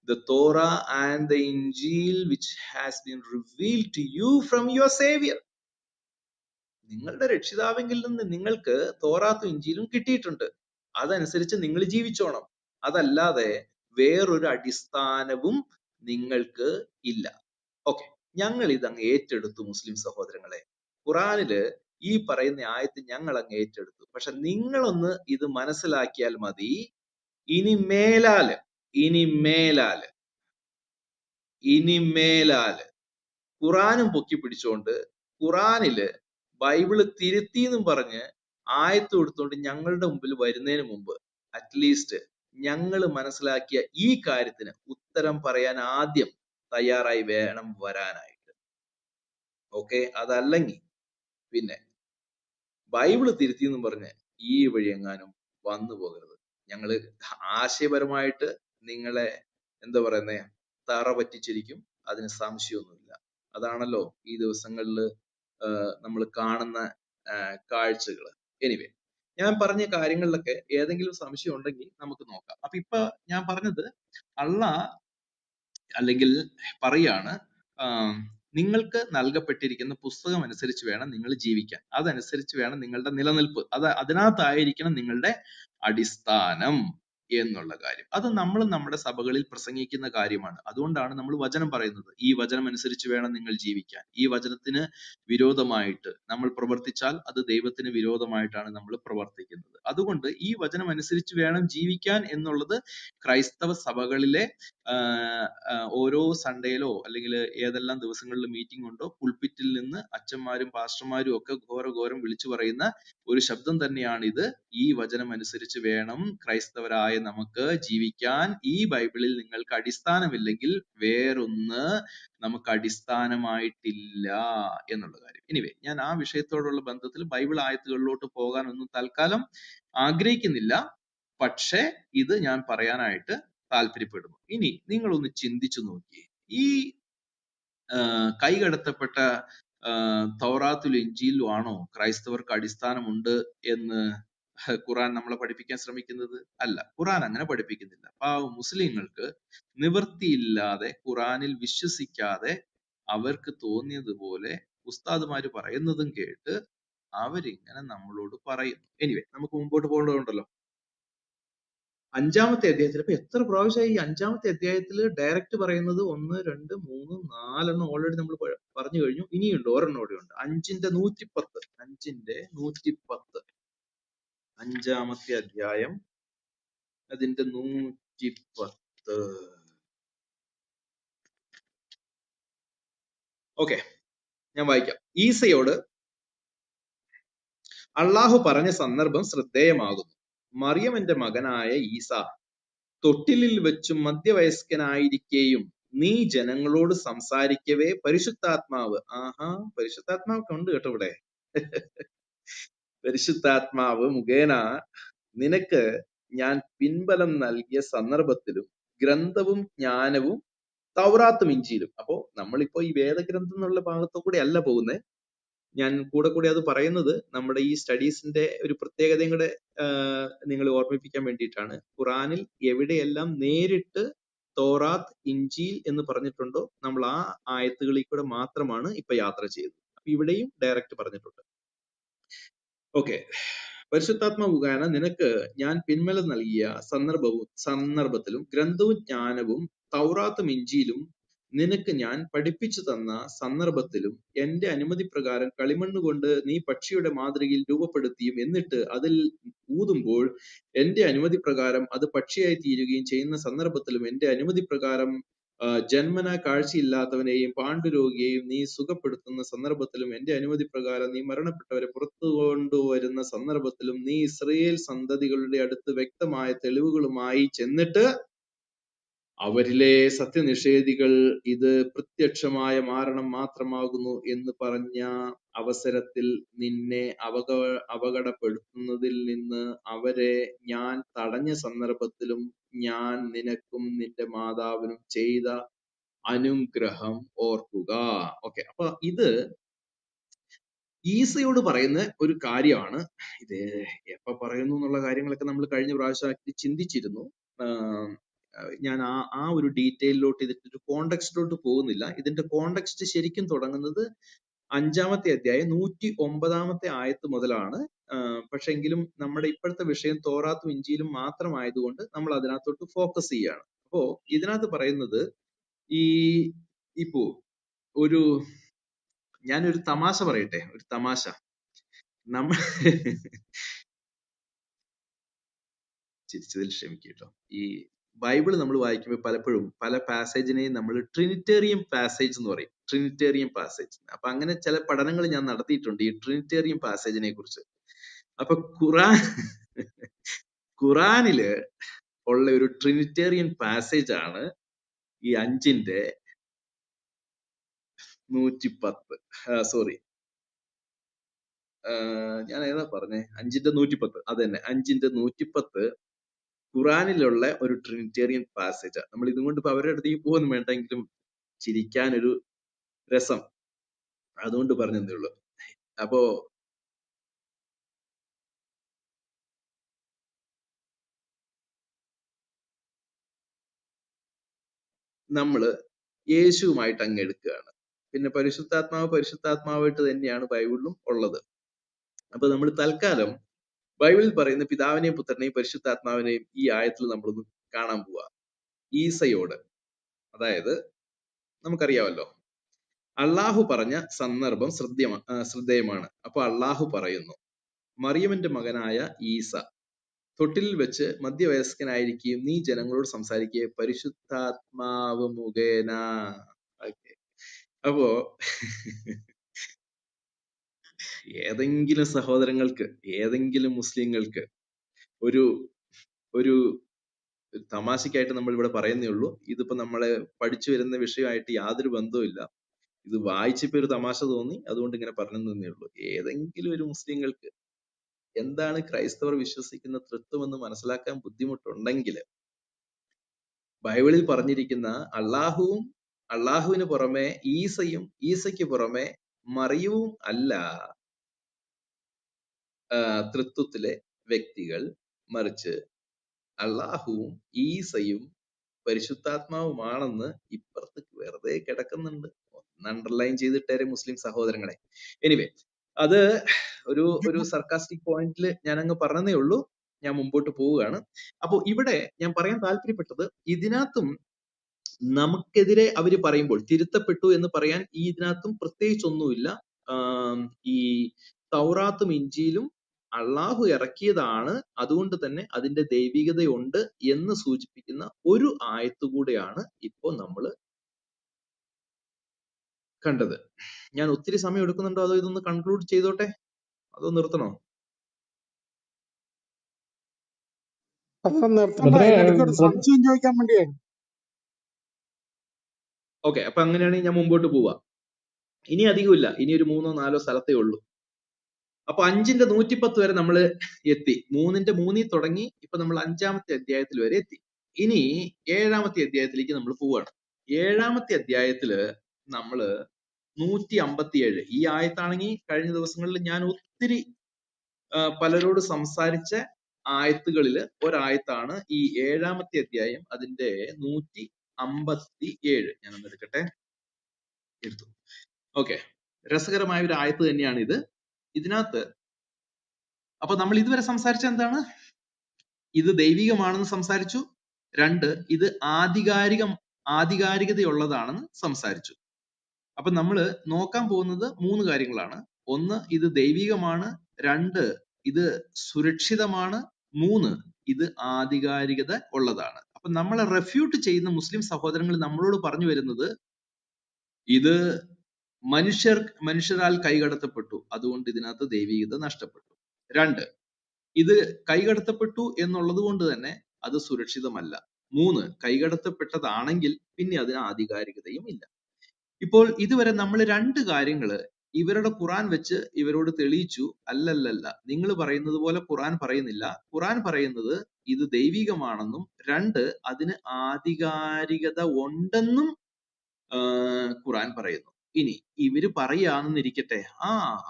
the Torah and the Injil which has been revealed to you from your Savior. നിങ്ങളുടെ രക്ഷിതാവിങ്കിൽ നിന്ന് നിങ്ങൾക്ക് തോറാത്തും ഇഞ്ചീലും കിട്ടിയിട്ടുണ്ട്. അതനുസരിച്ച് നിങ്ങൾ ജീവിച്ചോണം. അതല്ലാതെ വേറൊരു അടിസ്ഥാനവും നിങ്ങൾക്ക് ഇല്ല. ഓക്കെ, ഞങ്ങൾ ഇതങ്ങ് ഏറ്റെടുത്തു മുസ്ലിം സഹോദരങ്ങളെ. ഖുറാനില് ഈ പറയുന്ന ആയത്ത് ഞങ്ങൾ അങ്ങ് ഏറ്റെടുത്തു. പക്ഷെ നിങ്ങളൊന്ന് ഇത് മനസ്സിലാക്കിയാൽ മതി, ഇനി മേലാല് ഇനി മേലാല് ഇനി മേലാല് ഖുറാനും പൊക്കി പിടിച്ചുകൊണ്ട് ഖുറാനില് ബൈബിള് തിരുത്തി എന്നും പറഞ്ഞ് ആയത്ത് കൊടുത്തുകൊണ്ട് ഞങ്ങളുടെ മുമ്പിൽ വരുന്നതിന് മുമ്പ് അറ്റ്ലീസ്റ്റ് ഞങ്ങൾ മനസ്സിലാക്കിയ ഈ കാര്യത്തിന് ഉത്തരം പറയാൻ ആദ്യം തയ്യാറായി വേണം വരാനായിട്ട്. ഓക്കെ, അതല്ലെങ്കിൽ പിന്നെ ബൈബിള് തിരുത്തി എന്നും പറഞ്ഞ് ഈ വഴി എങ്ങാനും വന്നു പോകരുത്. ഞങ്ങള് ആശയപരമായിട്ട് നിങ്ങളെ എന്താ പറയുന്നേ തറ പറ്റിച്ചിരിക്കും, അതിന് സംശയമൊന്നുമില്ല. അതാണല്ലോ ഈ ദിവസങ്ങളിൽ നമ്മൾ കാണുന്ന കാഴ്ചകൾ. എനിവേ, ഞാൻ പറഞ്ഞ കാര്യങ്ങളിലൊക്കെ ഏതെങ്കിലും സംശയം ഉണ്ടെങ്കിൽ നമുക്ക് നോക്കാം. അപ്പൊ ഇപ്പൊ ഞാൻ പറഞ്ഞത് അല്ലെങ്കിൽ പറയാണ്, നിങ്ങൾക്ക് നൽകപ്പെട്ടിരിക്കുന്ന പുസ്തകം അനുസരിച്ച് വേണം നിങ്ങൾ ജീവിക്കാൻ. അതനുസരിച്ച് വേണം നിങ്ങളുടെ നിലനിൽപ്പ്. അതിനകത്തായിരിക്കണം നിങ്ങളുടെ അടിസ്ഥാനം എന്നുള്ള കാര്യം. അത് നമ്മൾ നമ്മുടെ സഭകളിൽ പ്രസംഗിക്കുന്ന കാര്യമാണ്. അതുകൊണ്ടാണ് നമ്മൾ വചനം പറയുന്നത്. ഈ വചനം അനുസരിച്ച് വേണം നിങ്ങൾ ജീവിക്കാൻ. ഈ വചനത്തിന് വിരോധമായിട്ട് നമ്മൾ പ്രവർത്തിച്ചാൽ അത് ദൈവത്തിന് വിരോധമായിട്ടാണ് നമ്മൾ പ്രവർത്തിക്കുന്നത്. അതുകൊണ്ട് ഈ വചനം അനുസരിച്ച് വേണം ജീവിക്കാൻ എന്നുള്ളത് ക്രൈസ്തവ സഭകളിലെ ഓരോ സൺഡേയിലോ അല്ലെങ്കിൽ ഏതെല്ലാം ദിവസങ്ങളിൽ മീറ്റിംഗ് ഉണ്ടോ പുൾപിറ്റിൽ നിന്ന് അച്ഛന്മാരും പാസ്റ്റർമാരും ഒക്കെ ഘോരം വിളിച്ചു പറയുന്ന ഒരു ശബ്ദം തന്നെയാണ് ഇത്. ഈ വചനം അനുസരിച്ച് വേണം ക്രൈസ്തവരായ നമുക്ക് ജീവിക്കാൻ. ഈ ബൈബിളിൽ നിങ്ങൾക്ക് അടിസ്ഥാനമില്ലെങ്കിൽ വേറൊന്ന് നമുക്ക് അടിസ്ഥാനമായിട്ടില്ല എന്നുള്ള കാര്യം. എനിവേ, ഞാൻ ആ വിഷയത്തോടുള്ള ബന്ധത്തിൽ ബൈബിൾ ആയത്തുകളിലോട്ട് പോകാനൊന്നും തൽക്കാലം ആഗ്രഹിക്കുന്നില്ല. പക്ഷെ ഇത് ഞാൻ പറയാനായിട്ട് താല്പര്യപ്പെടുന്നു. ഇനി നിങ്ങളൊന്ന് ചിന്തിച്ചു നോക്കിയേ, ഈ കൈകടത്തപ്പെട്ട തൗറാത്തിലും ഇഞ്ചീലിലും ആണോ ക്രൈസ്തവർക്ക് അടിസ്ഥാനമുണ്ട് എന്ന് ഖുറാൻ നമ്മളെ പഠിപ്പിക്കാൻ ശ്രമിക്കുന്നത്? അല്ല, ഖുറാൻ അങ്ങനെ പഠിപ്പിക്കുന്നില്ല. മുസ്ലിങ്ങൾക്ക് നിവൃത്തിയില്ലാതെ ഖുറാനിൽ വിശ്വസിക്കാതെ അവർക്ക് തോന്നിയതുപോലെ ഉസ്താദുമാര് പറയുന്നതും കേട്ട് അവരിങ്ങനെ നമ്മളോട് പറയുന്നു. എനിവേ, നമുക്ക് മുമ്പോട്ട് പോകേണ്ടതുണ്ടല്ലോ. 5-ാമത്തെ അധ്യായത്തിൽ ഇപ്പൊ എത്ര പ്രാവശ്യമായി ഈ 5-ാമത്തെ അധ്യായത്തിൽ ഡയറക്റ്റ് പറയുന്നത് 1, 2, 3, 4 ഓൾറെഡി നമ്മൾ പറഞ്ഞു കഴിഞ്ഞു. ഇനിയുണ്ട്, ഒരെണ്ണം കൂടെ ഉണ്ട്. 5-ന്റെ 110. 5-ാമത്തെ അധ്യായം അതിന്റെ 110. ഓക്കെ, ഞാൻ വായിക്കാം. ഈസയോട് അള്ളാഹു പറഞ്ഞ സന്ദർഭം ശ്രദ്ധേയമാകുന്നു. മറിയമിന്റെ മകനായ ഈസ തൊട്ടിലിൽ വെച്ചും മധ്യവയസ്കനായിരിക്കെയും നീ ജനങ്ങളോട് സംസാരിക്കവേ പരിശുദ്ധാത്മാവ് പരിശുദ്ധാത്മാവൊക്കെ ഉണ്ട് കേട്ടോ ഇവിടെ. പരിശുദ്ധാത്മാവ് മുഖേന നിനക്ക് ഞാൻ പിൻബലം നൽകിയ സന്ദർഭത്തിലും ഗ്രന്ഥവും ജ്ഞാനവും തൗറാത്തും ഇഞ്ചീലും. അപ്പോ നമ്മളിപ്പോ ഈ വേദഗ്രന്ഥം എന്നുള്ള ഭാഗത്തു കൂടെ അല്ല പോകുന്നത്. ഞാൻ കൂടെ അത് പറയുന്നത് നമ്മുടെ ഈ സ്റ്റഡീസിന്റെ ഒരു പ്രത്യേകതയും കൂടെ നിങ്ങളെ ഓർമ്മിപ്പിക്കാൻ വേണ്ടിയിട്ടാണ്. ഖുറാനിൽ എവിടെയെല്ലാം നേരിട്ട് തോറാത്ത് ഇഞ്ചീൽ എന്ന് പറഞ്ഞിട്ടുണ്ടോ നമ്മൾ ആ ആയത്തുകളിൽ കൂടെ മാത്രമാണ് ഇപ്പൊ യാത്ര ചെയ്തത്. അപ്പൊ ഇവിടെയും ഡയറക്റ്റ് പറഞ്ഞിട്ടുണ്ട്. ഓക്കെ, പരിശുദ്ധാത്മ മുഖേന നിനക്ക് ഞാൻ പിൻബലം നൽകിയ സന്ദർഭത്തിലും ഗ്രന്ഥവും ജ്ഞാനവും തൗറാത്തും ഇഞ്ചീലും നിനക്ക് ഞാൻ പഠിപ്പിച്ചു തന്ന സന്ദർഭത്തിലും എന്റെ അനുമതി പ്രകാരം കളിമണ്ണ് കൊണ്ട് നീ പക്ഷിയുടെ മാതൃകയിൽ രൂപപ്പെടുത്തിയും എന്നിട്ട് അതിൽ ഊതുമ്പോൾ എന്റെ അനുമതി പ്രകാരം അത് പക്ഷിയായി തീരുകയും ചെയ്യുന്ന സന്ദർഭത്തിലും എന്റെ അനുമതി പ്രകാരം ജന്മന കാഴ്ചയില്ലാത്തവനെയും പാണ്ഡുരോഗിയെയും നീ സുഖപ്പെടുത്തുന്ന സന്ദർഭത്തിലും എന്റെ അനുമതി പ്രകാരം നീ മരണപ്പെട്ടവരെ പുറത്തു കൊണ്ടുവരുന്ന സന്ദർഭത്തിലും നീ ഇസ്രായേൽ സന്തതികളുടെ അടുത്ത് വ്യക്തമായ തെളിവുകളുമായി ചെന്നിട്ട് അവരിലെ സത്യനിഷേധികൾ ഇത് പ്രത്യക്ഷമായ മാരണം മാത്രമാകുന്നു എന്ന് പറഞ്ഞ അവസരത്തിൽ നിന്നെ അപകടപ്പെടുത്തുന്നതിൽ നിന്ന് അവരെ ഞാൻ തടഞ്ഞ സന്ദർഭത്തിലും ഞാൻ നിനക്കും നിന്റെ മാതാവിനും ചെയ്ത അനുഗ്രഹം ഓർക്കുക. ഓക്കെ, അപ്പൊ ഇത് ഈസയോട് പറയുന്ന ഒരു കാര്യമാണ്. ഇത് എപ്പോ പറയുന്നു എന്നുള്ള കാര്യങ്ങളൊക്കെ നമ്മൾ കഴിഞ്ഞ പ്രാവശ്യം ചിന്തിച്ചിരുന്നു. ഞാൻ ആ ഒരു ഡീറ്റെയിലോട്ട് ഇതിന്റെ ഒരു കോണ്ടെക്സ്റ്റിലോട്ട് പോകുന്നില്ല. ഇതിന്റെ കോണ്ടെക്സ്റ്റ് ശരിക്കും തുടങ്ങുന്നത് 5-ാമത്തെ അധ്യായം 109 ആയത്ത് മുതലാണ്. പക്ഷെ എങ്കിലും നമ്മുടെ ഇപ്പോഴത്തെ വിഷയം തോറാത്തും ഇഞ്ചിയിലും മാത്രമായതുകൊണ്ട് നമ്മൾ അതിനകത്തോട്ട് ഫോക്കസ് ചെയ്യാണ്. അപ്പോ ഇതിനകത്ത് പറയുന്നത് ഈ ഇപ്പോ ഒരു ഞാനൊരു തമാശ പറയട്ടെ, ഒരു തമാശ. നമ്മൾ ചിരിച്ചതിൽ ക്ഷമിക്കട്ടോ. ഈ ബൈബിള് നമ്മൾ വായിക്കുമ്പോൾ പലപ്പോഴും പല പാസേജിനെയും നമ്മൾ ട്രിനിറ്റേറിയൻ പാസേജ് എന്ന് പറയും. Trinitarian passage. അപ്പൊ അങ്ങനെ ചില പഠനങ്ങൾ ഞാൻ നടത്തിയിട്ടുണ്ട് ഈ ട്രിനിറ്റേറിയൻ പാസേജിനെ കുറിച്ച്. അപ്പൊ ഖുറാനില് ഉള്ള ഒരു ട്രിനിറ്റേറിയൻ പാസേജ് ആണ് ഈ 5-110. സോറി, ഞാൻ ഏതാ പറഞ്ഞേ? 5-110. അത് തന്നെ, 5-110 ഖുറാനിലുള്ള ഒരു ട്രിനിറ്റേറിയൻ പാസേജ്. നമ്മൾ ഇതും കൊണ്ട് ഇപ്പൊ അവരുടെ അടുത്തേക്ക് പോകുന്നു വേണ്ടെങ്കിലും ചിരിക്കാനൊരു രസം, അതുകൊണ്ട് പറഞ്ഞതേ ഉള്ളൂ. അപ്പോ നമ്മള് യേശുവുമായിട്ട് അങ്ങ് എടുക്കുകയാണ്. പിന്നെ പരിശുദ്ധാത്മാവായിട്ട് തന്നെയാണ് ബൈബിളിലും ഉള്ളത്. അപ്പൊ നമ്മൾ തൽക്കാലം ബൈബിളിൽ പറയുന്ന പിതാവിനെയും പുത്രനെയും പരിശുദ്ധാത്മാവിനെയും ഈ ആയത്തിൽ നമ്മളൊന്ന് കാണാൻ പോവാ. ഈസയോട്, അതായത് നമുക്കറിയാമല്ലോ അള്ളാഹു പറഞ്ഞ സന്ദർഭം ശ്രദ്ധേയമാണ്. അപ്പൊ അള്ളാഹു പറയുന്നു, മറിയമിന്റെ മകനായ ഈസ തൊട്ടിലിൽ വെച്ച് മധ്യവയസ്കനായിരിക്കുകയും നീ ജനങ്ങളോട് സംസാരിക്കുകയും പരിശുദ്ധാത്മാവ് മുഖേന. അപ്പോ ഏതെങ്കിലും സഹോദരങ്ങൾക്ക്, ഏതെങ്കിലും മുസ്ലിങ്ങൾക്ക് ഒരു ഒരു തമാശക്കായിട്ട് നമ്മൾ ഇവിടെ പറയുന്നേ ഉള്ളൂ. ഇതിപ്പോ നമ്മളെ പഠിച്ചു വരുന്ന വിഷയമായിട്ട് യാതൊരു ബന്ധവുമില്ല. ഇത് വായിച്ചപ്പോ ഒരു തമാശ തോന്നി, അതുകൊണ്ട് ഇങ്ങനെ പറഞ്ഞതേ ഉള്ളൂ. ഏതെങ്കിലും ഒരു മുസ്ലിങ്ങൾക്ക് എന്താണ് ക്രൈസ്തവർ വിശ്വസിക്കുന്ന തൃത്വം എന്ന് മനസ്സിലാക്കാൻ ബുദ്ധിമുട്ടുണ്ടെങ്കിൽ ബൈബിളിൽ പറഞ്ഞിരിക്കുന്ന അള്ളാഹുവും അള്ളാഹുവിന് പുറമെ ഈസയും ഈസയ്ക്ക് പുറമെ മറിയവും അല്ല തൃത്വത്തിലെ വ്യക്തികൾ, മറിച്ച് അള്ളാഹുവും ഈസയും പരിശുദ്ധാത്മാവുമാണെന്ന് ഇപ്പുറത്ത് വെറുതെ കിടക്കുന്നുണ്ട്. ഒന്ന് അണ്ടർലൈൻ ചെയ്തിട്ടേരെ മുസ്ലിം സഹോദരങ്ങളെ. എനിവേ, അത് ഒരു സർക്കാസ്റ്റിക് പോയിന്റിൽ ഞാൻ അങ്ങ് പറഞ്ഞതേ ഉള്ളൂ. ഞാൻ മുമ്പോട്ട് പോവുകയാണ്. അപ്പൊ ഇവിടെ ഞാൻ പറയാൻ താല്പര്യപ്പെട്ടത്, ഇതിനകത്തും നമുക്കെതിരെ അവര് പറയുമ്പോൾ തിരുത്തപ്പെട്ടു എന്ന് പറയാൻ ഇതിനകത്തും പ്രത്യേകിച്ചൊന്നുമില്ല. ഈ തൗറാത്തും ഇഞ്ചിയിലും അള്ളാഹു ഇറക്കിയതാണ്, അതുകൊണ്ട് തന്നെ അതിന്റെ ദൈവികതയുണ്ട് എന്ന് സൂചിപ്പിക്കുന്ന ഒരു ആയത്തുകൂടെയാണ് ഇപ്പോ നമ്മൾ കണ്ടത്. ഞാൻ ഒത്തിരി സമയം എടുക്കുന്നുണ്ടോ, അതോ ഇതൊന്ന് കൺക്ലൂഡ് ചെയ്തോട്ടെ, അതോ നിർത്തണോ? സംശയം ചോദിക്കാൻ വേണ്ടിയായിരുന്നു. ഓക്കെ, അപ്പൊ അങ്ങനെയാണെങ്കിൽ ഞാൻ മുമ്പോട്ട് പോവാ. ഇനി അധികമില്ല, ഇനി ഒരു 3-4 സ്ഥലത്തേ ഉള്ളൂ. അപ്പൊ 5-110 വരെ നമ്മൾ എത്തി. 3-3 തുടങ്ങി ഇപ്പൊ നമ്മൾ 5-ാമത്തെ അധ്യായത്തിൽ വരെ എത്തി. ഇനി 7-ാമത്തെ അധ്യായത്തിലേക്ക് നമ്മൾ പോവാണ്. 7-ാമത്തെ അധ്യായത്തില് നമ്മള് 157, ഈ ആയത്താണെങ്കിൽ കഴിഞ്ഞ ദിവസങ്ങളിൽ ഞാൻ ഒത്തിരി പലരോട് സംസാരിച്ച ആയത്തുകളില് ഒരായത്താണ് ഈ 7-ാമത്തെ അധ്യായം. അതിന്റെ 157 ഞാനൊന്ന് എടുക്കട്ടെ, എടുത്തു. ഓക്കെ, രസകരമായ ഒരു ആയത്ത് തന്നെയാണ് ഇത്. ഇതിനകത്ത് അപ്പൊ നമ്മൾ ഇതുവരെ സംസാരിച്ച എന്താണ്? ഇത് ദൈവികമാണെന്ന് സംസാരിച്ചു. 2, ഇത് ആധികാരികതയുള്ളതാണെന്ന് സംസാരിച്ചു. അപ്പൊ നമ്മൾ നോക്കാൻ പോകുന്നത് 3 കാര്യങ്ങളാണ്. 1, ഇത് ദൈവികമാണ്. 2, ഇത് സുരക്ഷിതമാണ്. 3, ഇത് ആധികാരികത ഉള്ളതാണ്. അപ്പൊ നമ്മളെ റെഫ്യൂട്ട് ചെയ്യുന്ന മുസ്ലിം സഹോദരങ്ങൾ നമ്മളോട് പറഞ്ഞു വരുന്നത്, ഇത് മനുഷ്യരാൽ കൈകടത്തപ്പെട്ടു, അതുകൊണ്ട് ഇതിനകത്ത് ദൈവികത നഷ്ടപ്പെട്ടു. 2, ഇത് കൈകടത്തപ്പെട്ടു എന്നുള്ളത് കൊണ്ട് തന്നെ അത് സുരക്ഷിതമല്ല. 3, കൈകടത്തപ്പെട്ടതാണെങ്കിൽ പിന്നെ അതിന് ആധികാരികതയും ഇല്ല. ഇപ്പോൾ ഇതുവരെ നമ്മൾ 2 കാര്യങ്ങള് ഇവരുടെ ഖുറാൻ വെച്ച് ഇവരോട് തെളിയിച്ചു. അല്ലല്ലല്ല, നിങ്ങൾ പറയുന്നത് പോലെ ഖുറാൻ പറയുന്നില്ല. ഖുറാൻ പറയുന്നത് ഇത് ദൈവികമാണെന്നും 2, അതിന് ആധികാരികത ഉണ്ടെന്നും ഖുറാൻ പറയുന്നു. ഇനി ഇവര് പറയാന്നിരിക്കട്ടെ,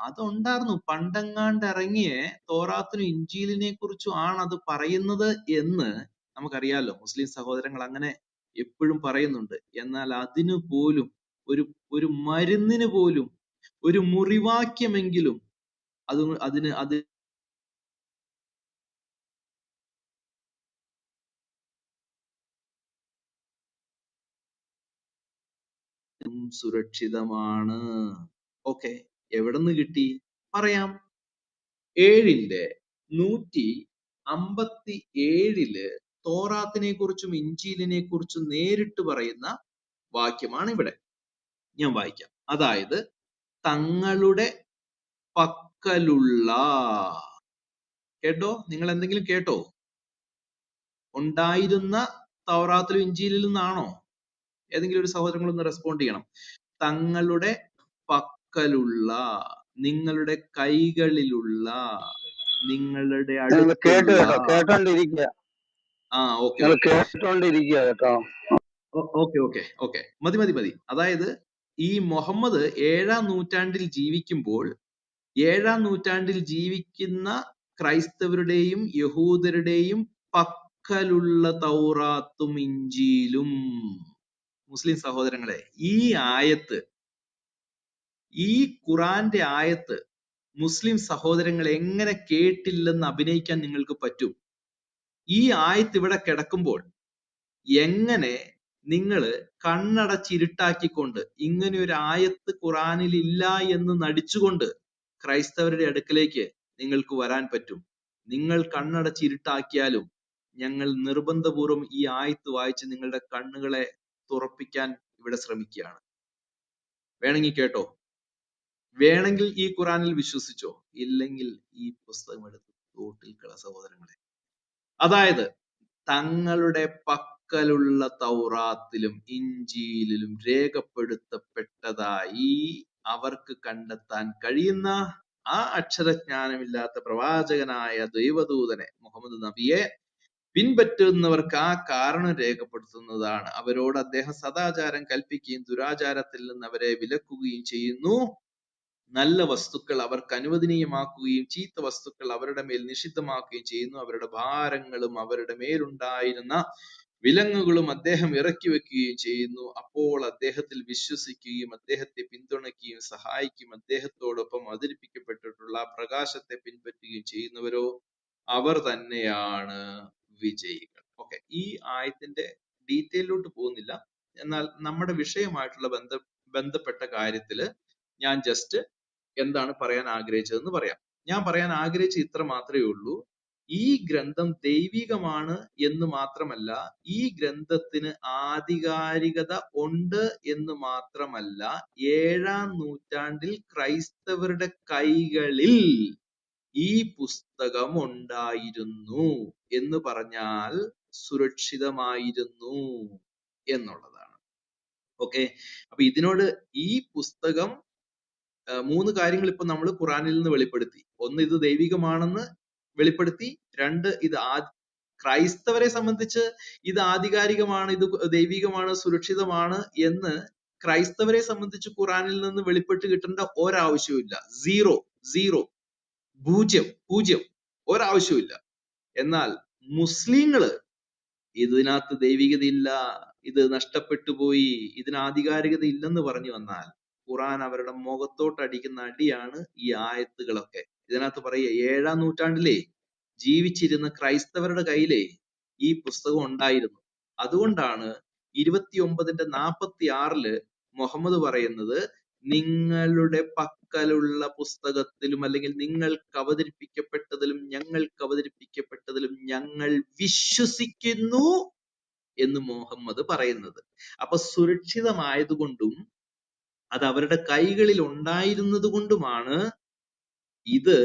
അതുണ്ടായിരുന്നു, പണ്ടെങ്ങാണ്ട് ഇറങ്ങിയ തോറാത്തിനും ഇഞ്ചീലിനെ കുറിച്ചും ആണ് അത് പറയുന്നത് എന്ന് നമുക്കറിയാലോ. മുസ്ലിം സഹോദരങ്ങൾ അങ്ങനെ എപ്പോഴും പറയുന്നുണ്ട്. എന്നാൽ അതിനു പോലും ഒരു മരുന്നിന് പോലും ഒരു മുറിവാക്യമെങ്കിലും അത് സുരക്ഷിതമാണ്. ഓക്കെ, എവിടെ നിന്ന് കിട്ടി? പറയാം. 157 തോറാത്തിനെ കുറിച്ചും ഇഞ്ചീലിനെ കുറിച്ചും നേരിട്ട് പറയുന്ന വാക്യമാണ് ഇവിടെ. ഞാൻ വായിക്കാം. അതായത് തങ്ങളുടെ പക്കലുള്ള, കേട്ടോ? നിങ്ങൾ എന്തെങ്കിലും കേട്ടോ? ഉണ്ടായിരുന്ന തൗറാത്തിലും ഇഞ്ചീലിലും നിന്നാണോ? ഏതെങ്കിലും ഒരു സഹോദരങ്ങളൊന്ന് റെസ്പോണ്ട് ചെയ്യണം. തങ്ങളുടെ പക്കലുള്ള, നിങ്ങളുടെ കൈകളിലുള്ള, നിങ്ങളുടെ അടുത്തുള്ള. കേട്ടോണ്ടിരിക്കുക. ഓക്കെ കേട്ടോണ്ടിരിക്കുക കേട്ടോ. ഓക്കെ മതി. അതായത് ഈ മുഹമ്മദ് 7-ാം നൂറ്റാണ്ടിൽ ജീവിക്കുമ്പോൾ 7-ാം നൂറ്റാണ്ടിൽ ജീവിക്കുന്ന ക്രൈസ്തവരുടെയും യഹൂദരുടെയും പക്കലുള്ള തൗറാത്തും ഇഞ്ചീലും. മുസ്ലിം സഹോദരങ്ങളെ, ഈ ആയത്ത്, ഈ ഖുറാന്റെ ആയത്ത് മുസ്ലിം സഹോദരങ്ങൾ എങ്ങനെ കേട്ടില്ലെന്ന് അഭിനയിക്കാൻ നിങ്ങൾക്ക് പറ്റും? ഈ ആയത്ത് ഇവിടെ കിടക്കുമ്പോൾ എങ്ങനെ നിങ്ങൾ കണ്ണടച്ചിരുട്ടാക്കിക്കൊണ്ട് ഇങ്ങനെ ഒരു ആയത്ത് ഖുറാനിൽ ഇല്ല എന്ന് നടിച്ചുകൊണ്ട് ക്രൈസ്തവരുടെ അടുക്കലേക്ക് നിങ്ങൾക്ക് വരാൻ പറ്റും? നിങ്ങൾ കണ്ണടച്ചിരുട്ടാക്കിയാലും ഞങ്ങൾ നിർബന്ധപൂർവം ഈ ആയത്ത് വായിച്ച് നിങ്ങളുടെ കണ്ണുകളെ തുറപ്പിക്കാൻ ഇവിടെ ശ്രമിക്കുകയാണ്. വേണമെങ്കിൽ കേട്ടോ, വേണമെങ്കിൽ ഈ ഖുറാനിൽ വിശ്വസിച്ചോ, ഇല്ലെങ്കിൽ ഈ പുസ്തകം എടുത്ത് തോട്ടിൽ കള സഹോദരങ്ങളെ. അതായത് തങ്ങളുടെ പക്കലുള്ള തൗറാത്തിലും ഇഞ്ചീലിലും രേഖപ്പെടുത്തപ്പെട്ടതായി അവർക്ക് കണ്ടെത്താൻ കഴിയുന്ന ആ അക്ഷരജ്ഞാനമില്ലാത്ത പ്രവാചകനായ ദൈവദൂതനെ, മുഹമ്മദ് നബിയെ പിൻപറ്റുന്നവർക്ക് ആ കാരണം രേഖപ്പെടുത്തുന്നതാണ്. അവരോട് അദ്ദേഹം സദാചാരം കൽപ്പിക്കുകയും ദുരാചാരത്തിൽ നിന്ന് അവരെ വിലക്കുകയും ചെയ്യുന്നു. നല്ല വസ്തുക്കൾ അവർക്ക് അനുവദനീയമാക്കുകയും ചീത്ത വസ്തുക്കൾ അവരുടെ മേൽ നിഷിദ്ധമാക്കുകയും ചെയ്യുന്നു. അവരുടെ ഭാരങ്ങളും അവരുടെ മേലുണ്ടായിരുന്ന വിലങ്ങുകളും അദ്ദേഹം ഇറക്കി വെക്കുകയും ചെയ്യുന്നു. അപ്പോൾ അദ്ദേഹത്തിൽ വിശ്വസിക്കുകയും അദ്ദേഹത്തെ പിന്തുണയ്ക്കുകയും സഹായിക്കും അദ്ദേഹത്തോടൊപ്പം അവതരിപ്പിക്കപ്പെട്ടിട്ടുള്ള പ്രകാശത്തെ പിൻപറ്റുകയും ചെയ്യുന്നവരോ അവർ തന്നെയാണ് വിജയികൾ. ഓക്കെ, ഈ ആയത്തിന്റെ ഡീറ്റെയിലോട്ട് പോകുന്നില്ല. എന്നാൽ നമ്മുടെ വിഷയമായിട്ടുള്ള ബന്ധപ്പെട്ട കാര്യത്തില് ഞാൻ ജസ്റ്റ് എന്താണ് പറയാൻ ആഗ്രഹിച്ചതെന്ന് പറയാം. ഞാൻ പറയാൻ ആഗ്രഹിച്ച ഇത്ര മാത്രമേ ഉള്ളൂ. ഈ ഗ്രന്ഥം ദൈവികമാണ് എന്ന് മാത്രമല്ല, ഈ ഗ്രന്ഥത്തിന് ആധികാരികത ഉണ്ട് എന്ന് മാത്രമല്ല, 7-ാം നൂറ്റാണ്ടിൽ ക്രൈസ്തവരുടെ കൈകളിൽ ഈ പുസ്തകം ഉണ്ടായിരുന്നു എന്ന് പറഞ്ഞാൽ സുരക്ഷിതമായിരുന്നു എന്നുള്ളതാണ്. ഓക്കെ, അപ്പൊ ഇതിനോട് ഈ പുസ്തകം 3 കാര്യങ്ങൾ ഇപ്പൊ നമ്മൾ ഖുറാനിൽ നിന്ന് വെളിപ്പെടുത്തി. 1, ഇത് ദൈവികമാണെന്ന് വെളിപ്പെടുത്തി. 2, ഇത് ക്രൈസ്തവരെ സംബന്ധിച്ച് ഇത് ആധികാരികമാണ്, ഇത് ദൈവികമാണ്, സുരക്ഷിതമാണ് എന്ന് ക്രൈസ്തവരെ സംബന്ധിച്ച് ഖുറാനിൽ നിന്ന് വെളിപ്പെട്ട് കിട്ടേണ്ട ഒരാവശ്യവും ഇല്ല. 0 ഒരാവശ്യവും ഇല്ല. എന്നാൽ മുസ്ലിങ്ങള് ഇതിനകത്ത് ദൈവികതയില്ല, ഇത് നഷ്ടപ്പെട്ടു പോയി, ഇതിന് ആധികാരികത ഇല്ലെന്ന് പറഞ്ഞു വന്നാൽ ഖുറാൻ അവരുടെ മുഖത്തോട്ട് അടിക്കുന്ന അടിയാണ് ഈ ആയത്തുകളൊക്കെ. ഇതിനകത്ത് പറയുക 7-ാം നൂറ്റാണ്ടിലെ ജീവിച്ചിരുന്ന ക്രൈസ്തവരുടെ കയ്യിലെ ഈ പുസ്തകം ഉണ്ടായിരുന്നു. അതുകൊണ്ടാണ് 29:46 മുഹമ്മദ് പറയുന്നത്, നിങ്ങളുടെ പക്കലുള്ള പുസ്തകത്തിലും അല്ലെങ്കിൽ നിങ്ങൾക്ക് അവതരിപ്പിക്കപ്പെട്ടതിലും ഞങ്ങൾക്ക് അവതരിപ്പിക്കപ്പെട്ടതിലും ഞങ്ങൾ വിശ്വസിക്കുന്നു എന്ന് മുഹമ്മദ് പറയുന്നത്. അപ്പൊ സുരക്ഷിതമായതുകൊണ്ടും അത് അവരുടെ കൈകളിൽ ഉണ്ടായിരുന്നത് കൊണ്ടുമാണ് ഇത്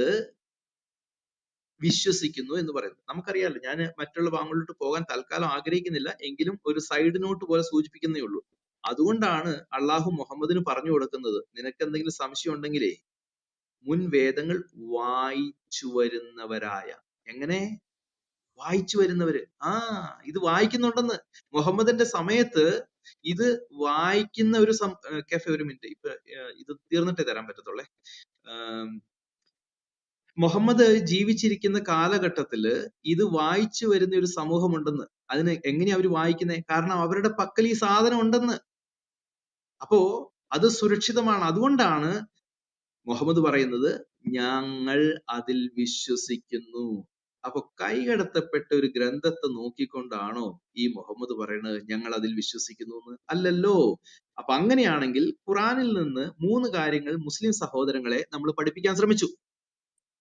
വിശ്വസിക്കുന്നു എന്ന് പറയുന്നത്. നമുക്കറിയാലോ, ഞാൻ മറ്റുള്ള ഭാഗങ്ങളിലോട്ട് പോകാൻ തൽക്കാലം ആഗ്രഹിക്കുന്നില്ല, എങ്കിലും ഒരു സൈഡ് നോട്ട് പോലെ സൂചിപ്പിക്കുന്നേ ഉള്ളൂ. അതുകൊണ്ടാണ് അള്ളാഹു മുഹമ്മദിന് പറഞ്ഞു കൊടുക്കുന്നത്, നിനക്ക് എന്തെങ്കിലും സംശയം ഉണ്ടെങ്കിലേ മുൻ വേദങ്ങൾ വായിച്ചു വരുന്നവരായ, എങ്ങനെ വായിച്ചു വരുന്നവര്, ഇത് വായിക്കുന്നുണ്ടെന്ന്. മുഹമ്മദിന്റെ സമയത്ത് ഇത് വായിക്കുന്ന ഒരു ഒരു മിനിറ്റ്, ഇപ്പൊ ഇത് തീർന്നിട്ടേ തരാൻ പറ്റത്തുള്ളേ. മുഹമ്മദ് ജീവിച്ചിരിക്കുന്ന കാലഘട്ടത്തില് ഇത് വായിച്ചു വരുന്ന ഒരു സമൂഹമുണ്ടെന്ന്. അതിന് എങ്ങനെയാ അവര് വായിക്കുന്നേ? കാരണം അവരുടെ പക്കൽ ഈ സാധനം ഉണ്ടെന്ന്. അപ്പോ അത് സുരക്ഷിതമാണ്. അതുകൊണ്ടാണ് മുഹമ്മദ് പറയുന്നത് ഞങ്ങൾ അതിൽ വിശ്വസിക്കുന്നു. അപ്പൊ കൈകടത്തപ്പെട്ട ഒരു ഗ്രന്ഥത്തെ നോക്കിക്കൊണ്ടാണോ ഈ മുഹമ്മദ് പറയുന്നത് ഞങ്ങൾ അതിൽ വിശ്വസിക്കുന്നു എന്ന്? അല്ലല്ലോ. അപ്പൊ അങ്ങനെയാണെങ്കിൽ ഖുറാനിൽ നിന്ന് 3 കാര്യങ്ങൾ മുസ്ലിം സഹോദരങ്ങളെ നമ്മൾ പഠിപ്പിക്കാൻ ശ്രമിച്ചു.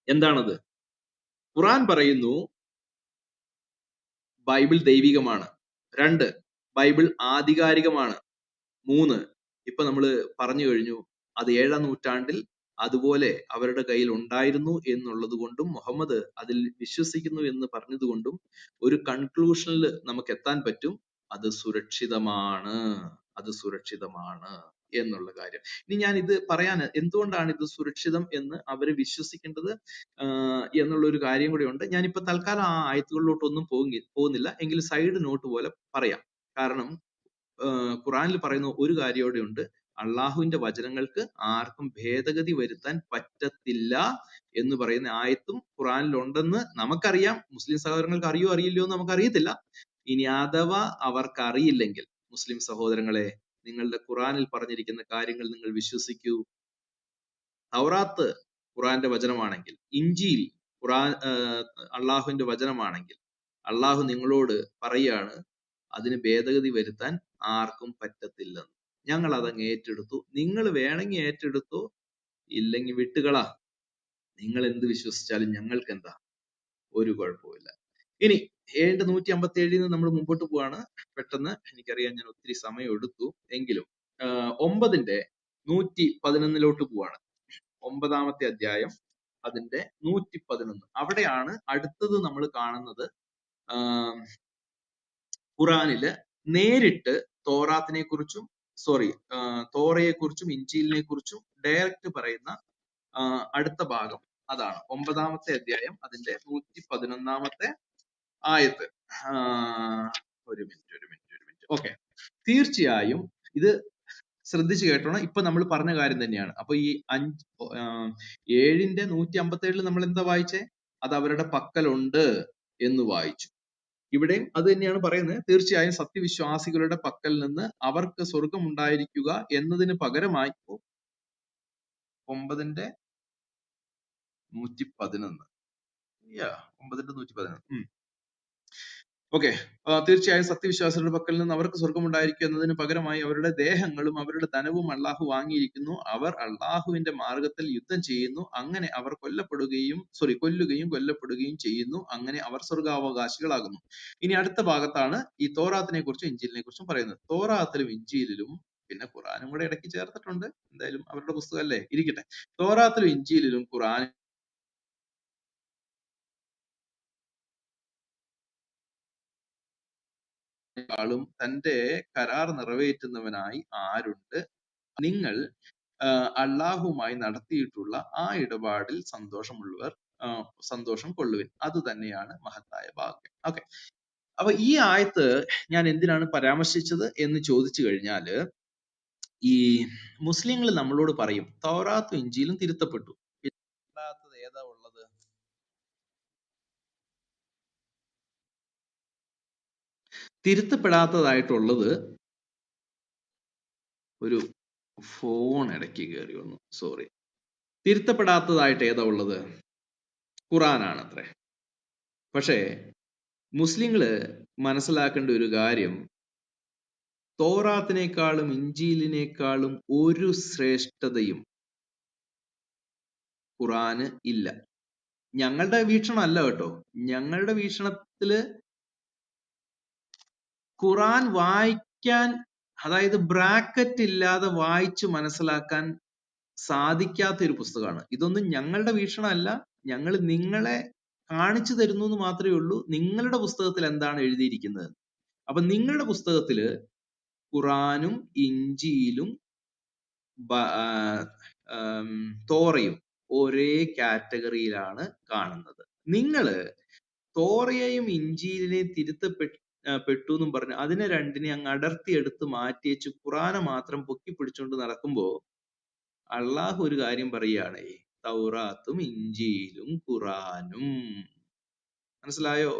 എന്താണത്? ഖുറാൻ പറയുന്നു ബൈബിൾ ദൈവികമാണ്. 2, ബൈബിൾ ആധികാരികമാണ്. 3, ഇപ്പൊ നമ്മള് പറഞ്ഞു കഴിഞ്ഞു അത് 7-ാം നൂറ്റാണ്ടിൽ അതുപോലെ അവരുടെ കയ്യിൽ ഉണ്ടായിരുന്നു എന്നുള്ളത് കൊണ്ടും മുഹമ്മദ് അതിൽ വിശ്വസിക്കുന്നു എന്ന് പറഞ്ഞതുകൊണ്ടും ഒരു കൺക്ലൂഷനിൽ നമുക്ക് എത്താൻ പറ്റും. അത് സുരക്ഷിതമാണ്, അത് സുരക്ഷിതമാണ് എന്നുള്ള കാര്യം. ഇനി ഞാൻ ഇത് പറയാൻ എന്തുകൊണ്ടാണ് ഇത് സുരക്ഷിതം എന്ന് അവര് വിശ്വസിക്കേണ്ടത് എന്നുള്ള ഒരു കാര്യം കൂടി ഉണ്ട്. ഞാനിപ്പോ തൽക്കാലം ആ ആയത്തുകളിലോട്ടൊന്നും പോകുന്നില്ല, എങ്കിൽ സൈഡ് നോട്ട് പോലെ പറയാം. കാരണം ഖുറാനിൽ പറയുന്ന ഒരു കാര്യം ഇവിടെ ഉണ്ട്, അള്ളാഹുവിന്റെ വചനങ്ങൾക്ക് ആർക്കും ഭേദഗതി വരുത്താൻ പറ്റത്തില്ല എന്ന് പറയുന്ന ആയത്തും ഖുറാനിൽ ഉണ്ടെന്ന് നമുക്കറിയാം. മുസ്ലിം സഹോദരങ്ങൾക്ക് അറിയോ അറിയില്ലയോ എന്ന് നമുക്കറിയത്തില്ല. ഇനി അഥവാ അവർക്ക് അറിയില്ലെങ്കിൽ മുസ്ലിം സഹോദരങ്ങളെ, നിങ്ങളുടെ ഖുറാനിൽ പറഞ്ഞിരിക്കുന്ന കാര്യങ്ങൾ നിങ്ങൾ വിശ്വസിക്കൂ. തൗറാത്ത് ഖുറാന്റെ വചനമാണെങ്കിൽ, ഇഞ്ചീൽ ഖുറാൻ അള്ളാഹുവിന്റെ വചനമാണെങ്കിൽ, അള്ളാഹു നിങ്ങളോട് പറയാണ് അതിന് ഭേദഗതി വരുത്താൻ ആർക്കും പറ്റത്തില്ലെന്ന്. ഞങ്ങൾ അതങ്ങ് ഏറ്റെടുത്തു. നിങ്ങൾ വേണമെങ്കിൽ ഏറ്റെടുത്തോ, ഇല്ലെങ്കിൽ വിട്ടുകളാ. നിങ്ങൾ എന്ത് വിശ്വസിച്ചാലും ഞങ്ങൾക്ക് എന്താ, ഒരു കുഴപ്പമില്ല. ഇനി 7:157 നമ്മൾ മുമ്പോട്ട് പോവാണ്. പെട്ടെന്ന്, എനിക്കറിയാം ഞാൻ ഒത്തിരി സമയം എടുത്തു, എങ്കിലും 9:111 പോവാണ്. 9-ാമത്തെ അധ്യായം അതിന്റെ 111. അവിടെയാണ് അടുത്തത് നമ്മൾ കാണുന്നത്. ഖുറാനില് നേരിട്ട് തോറാത്തിനെ കുറിച്ചും തോറയെ കുറിച്ചും ഇഞ്ചീലിനെ കുറിച്ചും ഡയറക്റ്റ് പറയുന്ന അടുത്ത ഭാഗം അതാണ്. 9-ാമത്തെ അധ്യായം അതിന്റെ 111-ാമത്തെ ആയത്ത്. ഒരു മിനിറ്റ്. ഓക്കെ, തീർച്ചയായും ഇത് ശ്രദ്ധിച്ചു കേട്ടോണം. ഇപ്പൊ നമ്മൾ പറഞ്ഞ കാര്യം തന്നെയാണ്. അപ്പൊ ഈ 7:157 നമ്മൾ എന്താ വായിച്ചേ? അത് അവരുടെ പക്കലുണ്ട് എന്ന് വായിച്ചു. ഇവിടെയും അത് തന്നെയാണ് പറയുന്നത്. തീർച്ചയായും സത്യവിശ്വാസികളുടെ പക്കൽ നിന്ന് അവർക്ക് സ്വർഗം ഉണ്ടായിരിക്കുക എന്നതിന് പകരമായി 9:111. 9:111. ഓക്കെ, തീർച്ചയായും സത്യവിശ്വാസികളുടെ പക്കൽ നിന്ന് അവർക്ക് സ്വർഗം ഉണ്ടായിരിക്കും എന്നതിന് പകരമായി അവരുടെ ദേഹങ്ങളും അവരുടെ ധനവും അള്ളാഹു വാങ്ങിയിരിക്കുന്നു. അവർ അള്ളാഹുവിന്റെ മാർഗത്തിൽ യുദ്ധം ചെയ്യുന്നു. അങ്ങനെ അവർ കൊല്ലുകയും കൊല്ലപ്പെടുകയും ചെയ്യുന്നു. അങ്ങനെ അവർ സ്വർഗാവകാശികളാകുന്നു. ഇനി അടുത്ത ഭാഗത്താണ് ഈ തോറാത്തിനെ കുറിച്ചും ഇഞ്ചീലിനെ കുറിച്ചും പറയുന്നത്. തോറാത്തിലും ഇഞ്ചീലിലും, പിന്നെ ഖുറാനും കൂടെ ഇടയ്ക്ക് ചേർത്തിട്ടുണ്ട്, എന്തായാലും അവരുടെ പുസ്തകമല്ലേ, ഇരിക്കട്ടെ. തോറാത്തിലും ഇഞ്ചീലിലും ഖുറാനും തന്റെ കരാർ നിറവേറ്റുന്നവനായി ആരുണ്ട്? നിങ്ങൾ അള്ളാഹുമായി നടത്തിയിട്ടുള്ള ആ ഇടപാടിൽ സന്തോഷം കൊള്ളുവിൻ, അത് തന്നെയാണ് മഹത്തായ ഭാഗ്യം. ഓക്കെ, അപ്പൊ ഈ ആയത്ത് ഞാൻ എന്തിനാണ് പരാമർശിച്ചത് എന്ന് ചോദിച്ചു കഴിഞ്ഞാല്, ഈ മുസ്ലിങ്ങൾ നമ്മളോട് പറയും തൗറാത്തും ഇഞ്ചീലും തിരുത്തപ്പെട്ടു. ഏതാ ഉള്ളത്? തിരുത്തപ്പെടാത്തതായിട്ടുള്ളത് ഒരു ഫോൺ ഇടയ്ക്ക് കയറി വന്നു, സോറി. തിരുത്തപ്പെടാത്തതായിട്ട് ഏതാ ഉള്ളത്? ഖുറാനാണ് അത്രേ. പക്ഷേ മുസ്ലിങ്ങള് മനസ്സിലാക്കേണ്ട ഒരു കാര്യം, തോറാത്തിനേക്കാളും ഇഞ്ചീലിനേക്കാളും ഒരു ശ്രേഷ്ഠതയും ഖുറാന് ഇല്ല. ഞങ്ങളുടെ വീക്ഷണം അല്ല കേട്ടോ. ഞങ്ങളുടെ വീക്ഷണത്തില് ഖുറാൻ വായിക്കാൻ, അതായത് ബ്രാക്കറ്റ് ഇല്ലാതെ വായിച്ചു മനസ്സിലാക്കാൻ സാധിക്കാത്ത ഒരു പുസ്തകമാണ്. ഇതൊന്നും ഞങ്ങളുടെ വീക്ഷണമല്ല, ഞങ്ങൾ നിങ്ങളെ കാണിച്ചു തരുന്നു എന്ന് മാത്രമേ ഉള്ളൂ. നിങ്ങളുടെ പുസ്തകത്തിൽ എന്താണ് എഴുതിയിരിക്കുന്നത്? അപ്പൊ നിങ്ങളുടെ പുസ്തകത്തില് ഖുറാനും ഇഞ്ചീലും തോറയും ഒരേ കാറ്റഗറിയിലാണ് കാണുന്നത്. നിങ്ങള് തോറയെയും ഇഞ്ചീലിനെയും തിരുത്തപ്പെട്ടു എന്നും പറഞ്ഞ് അതിനെ രണ്ടിനെ അങ്ങ് അടർത്തിയെടുത്ത് മാറ്റിവെച്ച് ഖുറാനെ മാത്രം പൊക്കിപ്പിടിച്ചുകൊണ്ട് നടക്കുമ്പോ അള്ളാഹു ഒരു കാര്യം പറയുകയാണേ, തൗറാത്തും ഇഞ്ചീലും ഖുറാനും. മനസ്സിലായോ?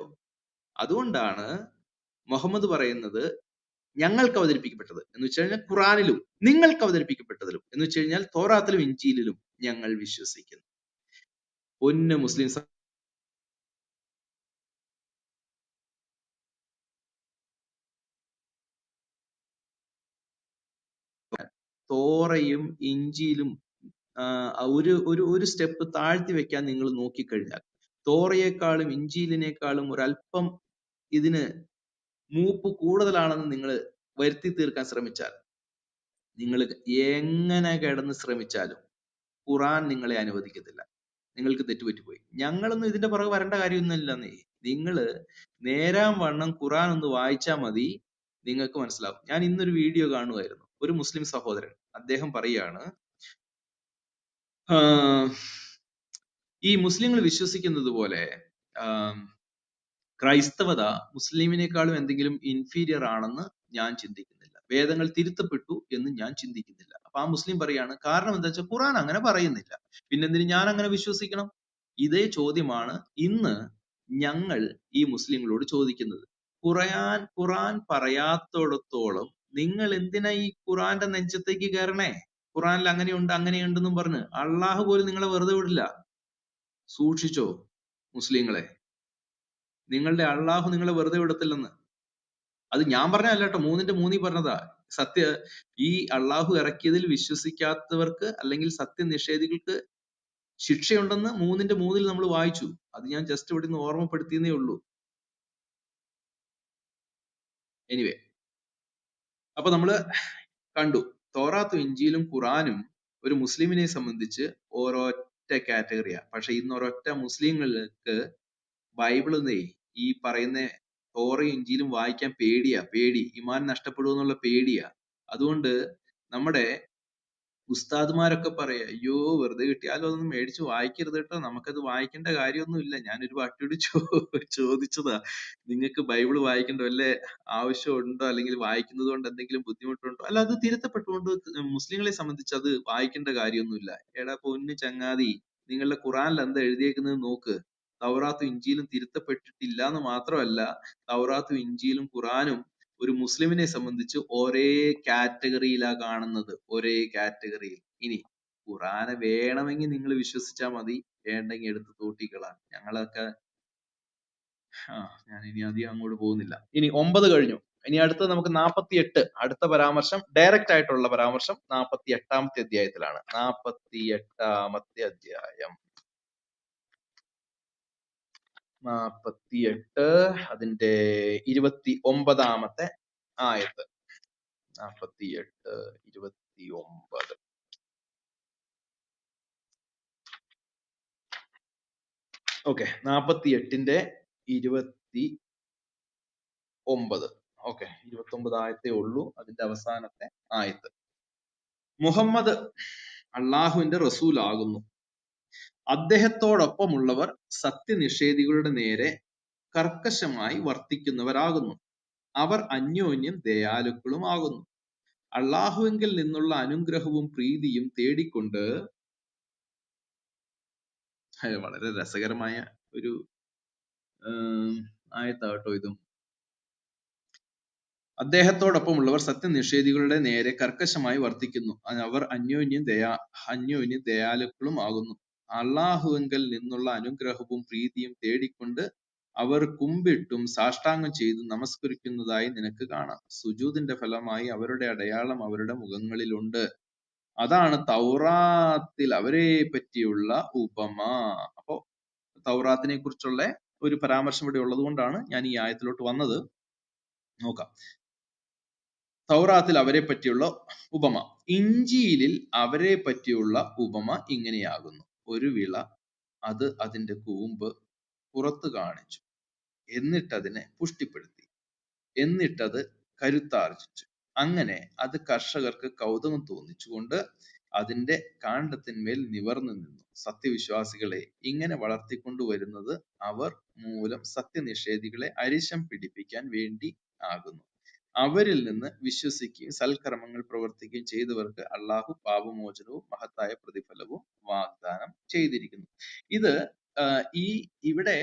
അതുകൊണ്ടാണ് മുഹമ്മദ് പറയുന്നത് ഞങ്ങൾക്ക് അവതരിപ്പിക്കപ്പെട്ടത് എന്ന് വെച്ച് കഴിഞ്ഞാൽ ഖുറാനിലും, നിങ്ങൾക്ക് അവതരിപ്പിക്കപ്പെട്ടതിലും എന്ന് വെച്ച് കഴിഞ്ഞാൽ തോറാത്തിലും ഇഞ്ചീലിലും ഞങ്ങൾ വിശ്വസിക്കുന്നു. പൊന്നു മുസ്ലിം തോറയും ഇഞ്ചിയിലും ഒരു ഒരു ഒരു സ്റ്റെപ്പ് താഴ്ത്തി വെക്കാൻ നിങ്ങൾ നോക്കിക്കഴിഞ്ഞാൽ തോറയേക്കാളും ഇഞ്ചിയിലിനേക്കാളും ഒരല്പം ഇതിന് മൂപ്പ് കൂടുതലാണെന്ന് നിങ്ങൾ വരുത്തി തീർക്കാൻ ശ്രമിച്ചാൽ, നിങ്ങൾ എങ്ങനെ കിടന്ന് ശ്രമിച്ചാലും ഖുറാൻ നിങ്ങളെ അനുവദിക്കത്തില്ല. നിങ്ങൾക്ക് തെറ്റുപറ്റിപ്പോയി. ഞങ്ങളൊന്നും ഇതിന്റെ പുറകെ വരേണ്ട കാര്യമൊന്നുമില്ലെന്നേ. നിങ്ങള് നേരാൻ വണ്ണം ഖുറാൻ ഒന്ന് വായിച്ചാൽ മതി, നിങ്ങൾക്ക് മനസ്സിലാവും. ഞാൻ ഇന്നൊരു വീഡിയോ കാണുമായിരുന്നു. ഒരു മുസ്ലിം സഹോദരൻ അദ്ദേഹം പറയാണ്, ഈ മുസ്ലിങ്ങൾ വിശ്വസിക്കുന്നത് പോലെ ക്രൈസ്തവത മുസ്ലിമിനേക്കാളും എന്തെങ്കിലും ഇൻഫീരിയർ ആണെന്ന് ഞാൻ ചിന്തിക്കുന്നില്ല. വേദങ്ങൾ തിരുത്തപ്പെട്ടു എന്ന് ഞാൻ ചിന്തിക്കുന്നില്ല. അപ്പൊ ആ മുസ്ലിം പറയാണ്, കാരണം എന്താ വെച്ചാൽ ഖുറാൻ അങ്ങനെ പറയുന്നില്ല, പിന്നെന്തിന് ഞാൻ അങ്ങനെ വിശ്വസിക്കണം? ഇതേ ചോദ്യമാണ് ഇന്ന് ഞങ്ങൾ ഈ മുസ്ലിങ്ങളോട് ചോദിക്കുന്നത്. ഖുറാൻ പറയാത്തോടത്തോളം നിങ്ങൾ എന്തിനാ ഈ ഖുറാന്റെ നെഞ്ചത്തേക്ക് കയറണേ? ഖുറാനിൽ അങ്ങനെയുണ്ട് അങ്ങനെയുണ്ടെന്നും പറഞ്ഞ് അള്ളാഹു പോലും നിങ്ങളെ വെറുതെ വിടില്ല. സൂക്ഷിച്ചോ മുസ്ലിങ്ങളെ, നിങ്ങളുടെ അള്ളാഹു നിങ്ങളെ വെറുതെ വിടത്തില്ലെന്ന്. അത് ഞാൻ പറഞ്ഞതല്ല കേട്ടോ, 3:3 പറഞ്ഞതാ. ഈ അള്ളാഹു ഇറക്കിയതിൽ വിശ്വസിക്കാത്തവർക്ക് അല്ലെങ്കിൽ സത്യനിഷേധികൾക്ക് ശിക്ഷയുണ്ടെന്ന് 3:3 നമ്മൾ വായിച്ചു. അത് ഞാൻ ജസ്റ്റ് ഇവിടെ നിന്ന് ഓർമ്മപ്പെടുത്തിയെന്നേ ഉള്ളൂ. എനിവേ, അപ്പൊ നമ്മള് കണ്ടു തോറാത്തും ഇഞ്ചിയിലും ഖുറാനും ഒരു മുസ്ലിമിനെ സംബന്ധിച്ച് ഒരൊറ്റ കാറ്റഗറിയാ. പക്ഷെ ഇന്ന് ഒരൊറ്റ മുസ്ലിങ്ങൾക്ക് ബൈബിളിന്നേ ഈ പറയുന്ന തോറയും ഇഞ്ചിയിലും വായിക്കാൻ പേടി, ഈമാൻ നഷ്ടപ്പെടുമെന്നുള്ള പേടിയാ. അതുകൊണ്ട് നമ്മുടെ ഉസ്താദ്മാരൊക്കെ പറയാ, അയ്യോ വെറുതെ കിട്ടിയാലോ അതൊന്നും മേടിച്ച് വായിക്കരുത് കേട്ടോ, നമുക്കത് വായിക്കേണ്ട കാര്യമൊന്നുമില്ല. ഞാനൊരു വട്ടോട് ചോദിച്ചതാ, നിങ്ങൾക്ക് ബൈബിൾ വായിക്കേണ്ട വല്ല ആവശ്യമുണ്ടോ, അല്ലെങ്കിൽ വായിക്കുന്നത് കൊണ്ട് എന്തെങ്കിലും ബുദ്ധിമുട്ടുണ്ടോ? അല്ല, അത് തിരുത്തപ്പെട്ടുകൊണ്ട് മുസ്ലിങ്ങളെ സംബന്ധിച്ച് അത് വായിക്കേണ്ട കാര്യമൊന്നുമില്ല. എടാ പൊന്നു ചങ്ങാതി, നിങ്ങളുടെ ഖുറാനിൽ എന്താ എഴുതിയേക്കുന്നത് നോക്ക്. തൗറാത്തും ഇഞ്ചിയിലും തിരുത്തപ്പെട്ടിട്ടില്ല എന്ന് മാത്രമല്ല, തൗറാത്തും ഇഞ്ചിയിലും ഖുറാനും ഒരു മുസ്ലിമിനെ സംബന്ധിച്ച് ഒരേ കാറ്റഗറിയിലാ കാണുന്നത്, ഒരേ കാറ്റഗറിയിൽ. ഇനി ഖുറാനെ വേണമെങ്കിൽ നിങ്ങൾ വിശ്വസിച്ചാൽ മതി, വേണ്ടെങ്കിൽ എടുത്ത് തോട്ടിക്കളാം. ഞങ്ങളൊക്കെ ഞാൻ ഇനി അധികം അങ്ങോട്ട് പോകുന്നില്ല. ഇനി 9 കഴിഞ്ഞു. ഇനി അടുത്തത് നമുക്ക് 48, അടുത്ത പരാമർശം, ഡയറക്റ്റ് ആയിട്ടുള്ള പരാമർശം 48-ാമത്തെ അധ്യായത്തിലാണ്. 48-ാമത്തെ അധ്യായം 48, അതിന്റെ 29-ാമത്തെ ആയത്ത്. 48:29. ഓക്കെ, 48-29. ഓക്കെ, 29 ആയത്തേ ഉള്ളൂ, അതിന്റെ അവസാനത്തെ ആയത്ത്. മുഹമ്മദ് അള്ളാഹുവിന്റെ റസൂൽ ആകുന്നു, അദ്ദേഹത്തോടൊപ്പമുള്ളവർ സത്യനിഷേധികളുടെ നേരെ കർക്കശമായി വർത്തിക്കുന്നവരാകുന്നു, അവർ അന്യോന്യം ദയാലുക്കളും ആകുന്നു. അള്ളാഹുവിങ്കിൽ നിന്നുള്ള അനുഗ്രഹവും പ്രീതിയും തേടിക്കൊണ്ട്, വളരെ രസകരമായ ഒരു ആയത്താട്ടോ ഇതും. അദ്ദേഹത്തോടൊപ്പമുള്ളവർ സത്യനിഷേധികളുടെ നേരെ കർക്കശമായി വർത്തിക്കുന്നു, അവർ അന്യോന്യം ദയാലുക്കളും ആകുന്നു. അള്ളാഹുവിങ്കൽ നിന്നുള്ള അനുഗ്രഹവും പ്രീതിയും തേടിക്കൊണ്ട് അവർ കുമ്പിട്ടും സാഷ്ടാംഗം ചെയ്തു നമസ്കരിക്കുന്നതായി നിനക്ക് കാണാം. സുജൂദിന്റെ ഫലമായി അവരുടെ അടയാളം അവരുടെ മുഖങ്ങളിലുണ്ട്. അതാണ് തൗറാത്തിൽ അവരെ പറ്റിയുള്ള ഉപമ. അപ്പോ തൗറാത്തിനെ കുറിച്ചുള്ള ഒരു പരാമർശം ഇവിടെ ഉള്ളത് കൊണ്ടാണ് ഞാൻ ഈ ആയത്തിലോട്ട് വന്നത്. നോക്കാം. തൗറാത്തിൽ അവരെ പറ്റിയുള്ള ഉപമ. ഇഞ്ചിയിലിൽ അവരെ പറ്റിയുള്ള ഉപമ ഇങ്ങനെയാകുന്നു. ഒരു വിള, അത് അതിന്റെ കൂമ്പ് പുറത്തു കാണിച്ചു, എന്നിട്ടതിനെ പുഷ്ടിപ്പെടുത്തി, എന്നിട്ടത് കരുത്താർജിച്ചു. അങ്ങനെ അത് കർഷകർക്ക് കൗതുകം തോന്നിച്ചുകൊണ്ട് അതിന്റെ കാണ്ഡത്തിന്മേൽ നിവർന്നു നിന്നു. സത്യവിശ്വാസികളെ ഇങ്ങനെ വളർത്തിക്കൊണ്ടുവരുന്നത് അവർ മൂലം സത്യനിഷേധികളെ അരിശം പിടിപ്പിക്കാൻ വേണ്ടി ആകുന്നു. അവരിൽ നിന്ന് വിശ്വസിക്കുകയും സൽക്കർമ്മങ്ങൾ പ്രവർത്തിക്കുകയും ചെയ്തവർക്ക് അള്ളാഹു പാപമോചനവും മഹത്തായ പ്രതിഫലവും വാഗ്ദാനം ചെയ്തിരിക്കുന്നു. ഇത് ഇവിടെ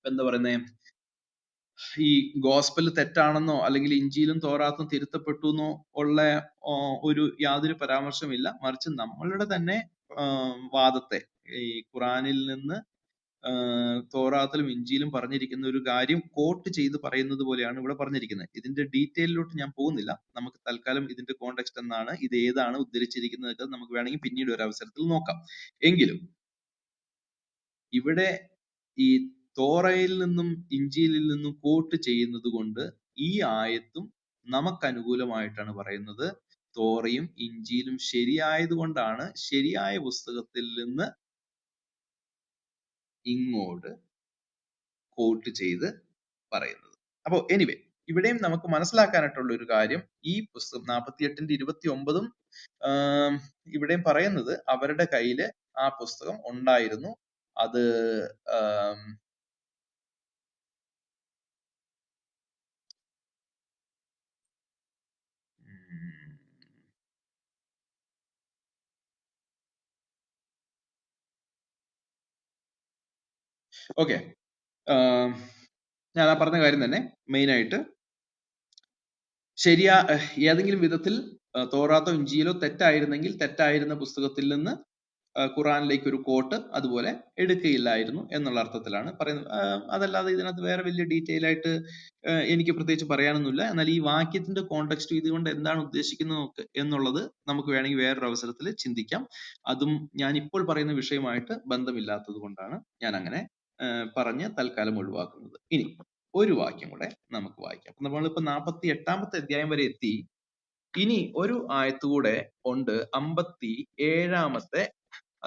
എന്താ പറയുന്നേ, ഈ ഗോസ്പൽ തെറ്റാണെന്നോ അല്ലെങ്കിൽ ഇഞ്ചിയിലും തോറാത്തും തിരുത്തപ്പെട്ടു എന്നോ ഉള്ള ഒരു യാതൊരു പരാമർശമില്ല. മറിച്ച് നമ്മളുടെ തന്നെ വാദത്തെ ഈ ഖുറാനിൽ നിന്ന് തോറാത്തിലും ഇഞ്ചിയിലും പറഞ്ഞിരിക്കുന്ന ഒരു കാര്യം കോട്ട് ചെയ്ത് പറയുന്നത് പോലെയാണ് ഇവിടെ പറഞ്ഞിരിക്കുന്നത്. ഇതിന്റെ ഡീറ്റെയിലോട്ട് ഞാൻ പോകുന്നില്ല. നമുക്ക് തൽക്കാലം ഇതിന്റെ കോണ്ടെക്സ്റ്റ് എന്നാണ്, ഇത് ഏതാണ് ഉദ്ധരിച്ചിരിക്കുന്നത് നമുക്ക് വേണമെങ്കിൽ പിന്നീട് ഒരു അവസരത്തിൽ നോക്കാം. എങ്കിലും ഇവിടെ ഈ തോറയിൽ നിന്നും ഇഞ്ചിയിലിൽ നിന്നും കോട്ട് ചെയ്യുന്നത് കൊണ്ട് ഈ ആയത്തും നമുക്ക് അനുകൂലമായിട്ടാണ് പറയുന്നത്. തോറയും ഇഞ്ചിയിലും ശരിയായത് കൊണ്ടാണ് ശരിയായ പുസ്തകത്തിൽ നിന്ന് ഇങ്ങോട്ട് കോട്ട് ചെയ്ത് പറയുന്നത്. അപ്പോ എനിവേ ഇവിടെയും നമുക്ക് മനസ്സിലാക്കാനായിട്ടുള്ള ഒരു കാര്യം, ഈ പുസ്തകം 48ന്റെ 29 ഇവിടെയും പറയുന്നത് അവരുടെ കയ്യില് ആ പുസ്തകം ഉണ്ടായിരുന്നു. അത് ഓക്കെ, ഞാൻ ആ പറഞ്ഞ കാര്യം തന്നെ മെയിൻ ആയിട്ട് ഏതെങ്കിലും വിധത്തിൽ തോറാത്തോ ഇഞ്ചിയിലോ തെറ്റായിരുന്നെങ്കിൽ തെറ്റായിരുന്ന പുസ്തകത്തിൽ നിന്ന് ഖുറാനിലേക്ക് ഒരു കോട്ട് അതുപോലെ എടുക്കുകയില്ലായിരുന്നു എന്നുള്ള അർത്ഥത്തിലാണ് പറയുന്നത്. അതല്ലാതെ ഇതിനകത്ത് വേറെ വലിയ ഡീറ്റെയിൽ ആയിട്ട് എനിക്ക് പ്രത്യേകിച്ച് പറയാനൊന്നുമില്ല. എന്നാൽ ഈ വാക്യത്തിന്റെ കോണ്ടെക്സ്റ്റ് ഇതുകൊണ്ട് എന്താണ് ഉദ്ദേശിക്കുന്നത് എന്നുള്ളത് നമുക്ക് വേണമെങ്കിൽ വേറൊരു അവസരത്തിൽ ചിന്തിക്കാം. അതും ഞാൻ ഇപ്പോൾ പറയുന്ന വിഷയമായിട്ട് ബന്ധമില്ലാത്തത് കൊണ്ടാണ് ഞാൻ അങ്ങനെ പറഞ്ഞ് തൽക്കാലം ഒഴിവാക്കുന്നത്. ഇനി ഒരു വാക്യം കൂടെ നമുക്ക് വായിക്കാം. നമ്മളിപ്പോ 48ാമത്തെ അധ്യായം വരെ എത്തി. ഇനി ഒരു ആയത്തുകൂടെ ഉണ്ട്, 57ാമത്തെ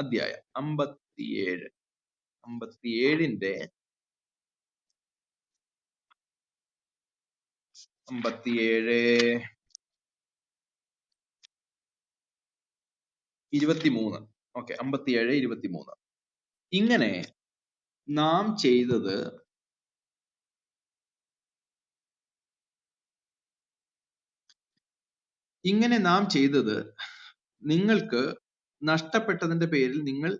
അധ്യായം. 57ന്റെ 23. ഓക്കെ, 57:23. ഇങ്ങനെ നാം ചെയ്തത് നിങ്ങൾക്ക് നഷ്ടപ്പെട്ടതിന്റെ പേരിൽ നിങ്ങൾ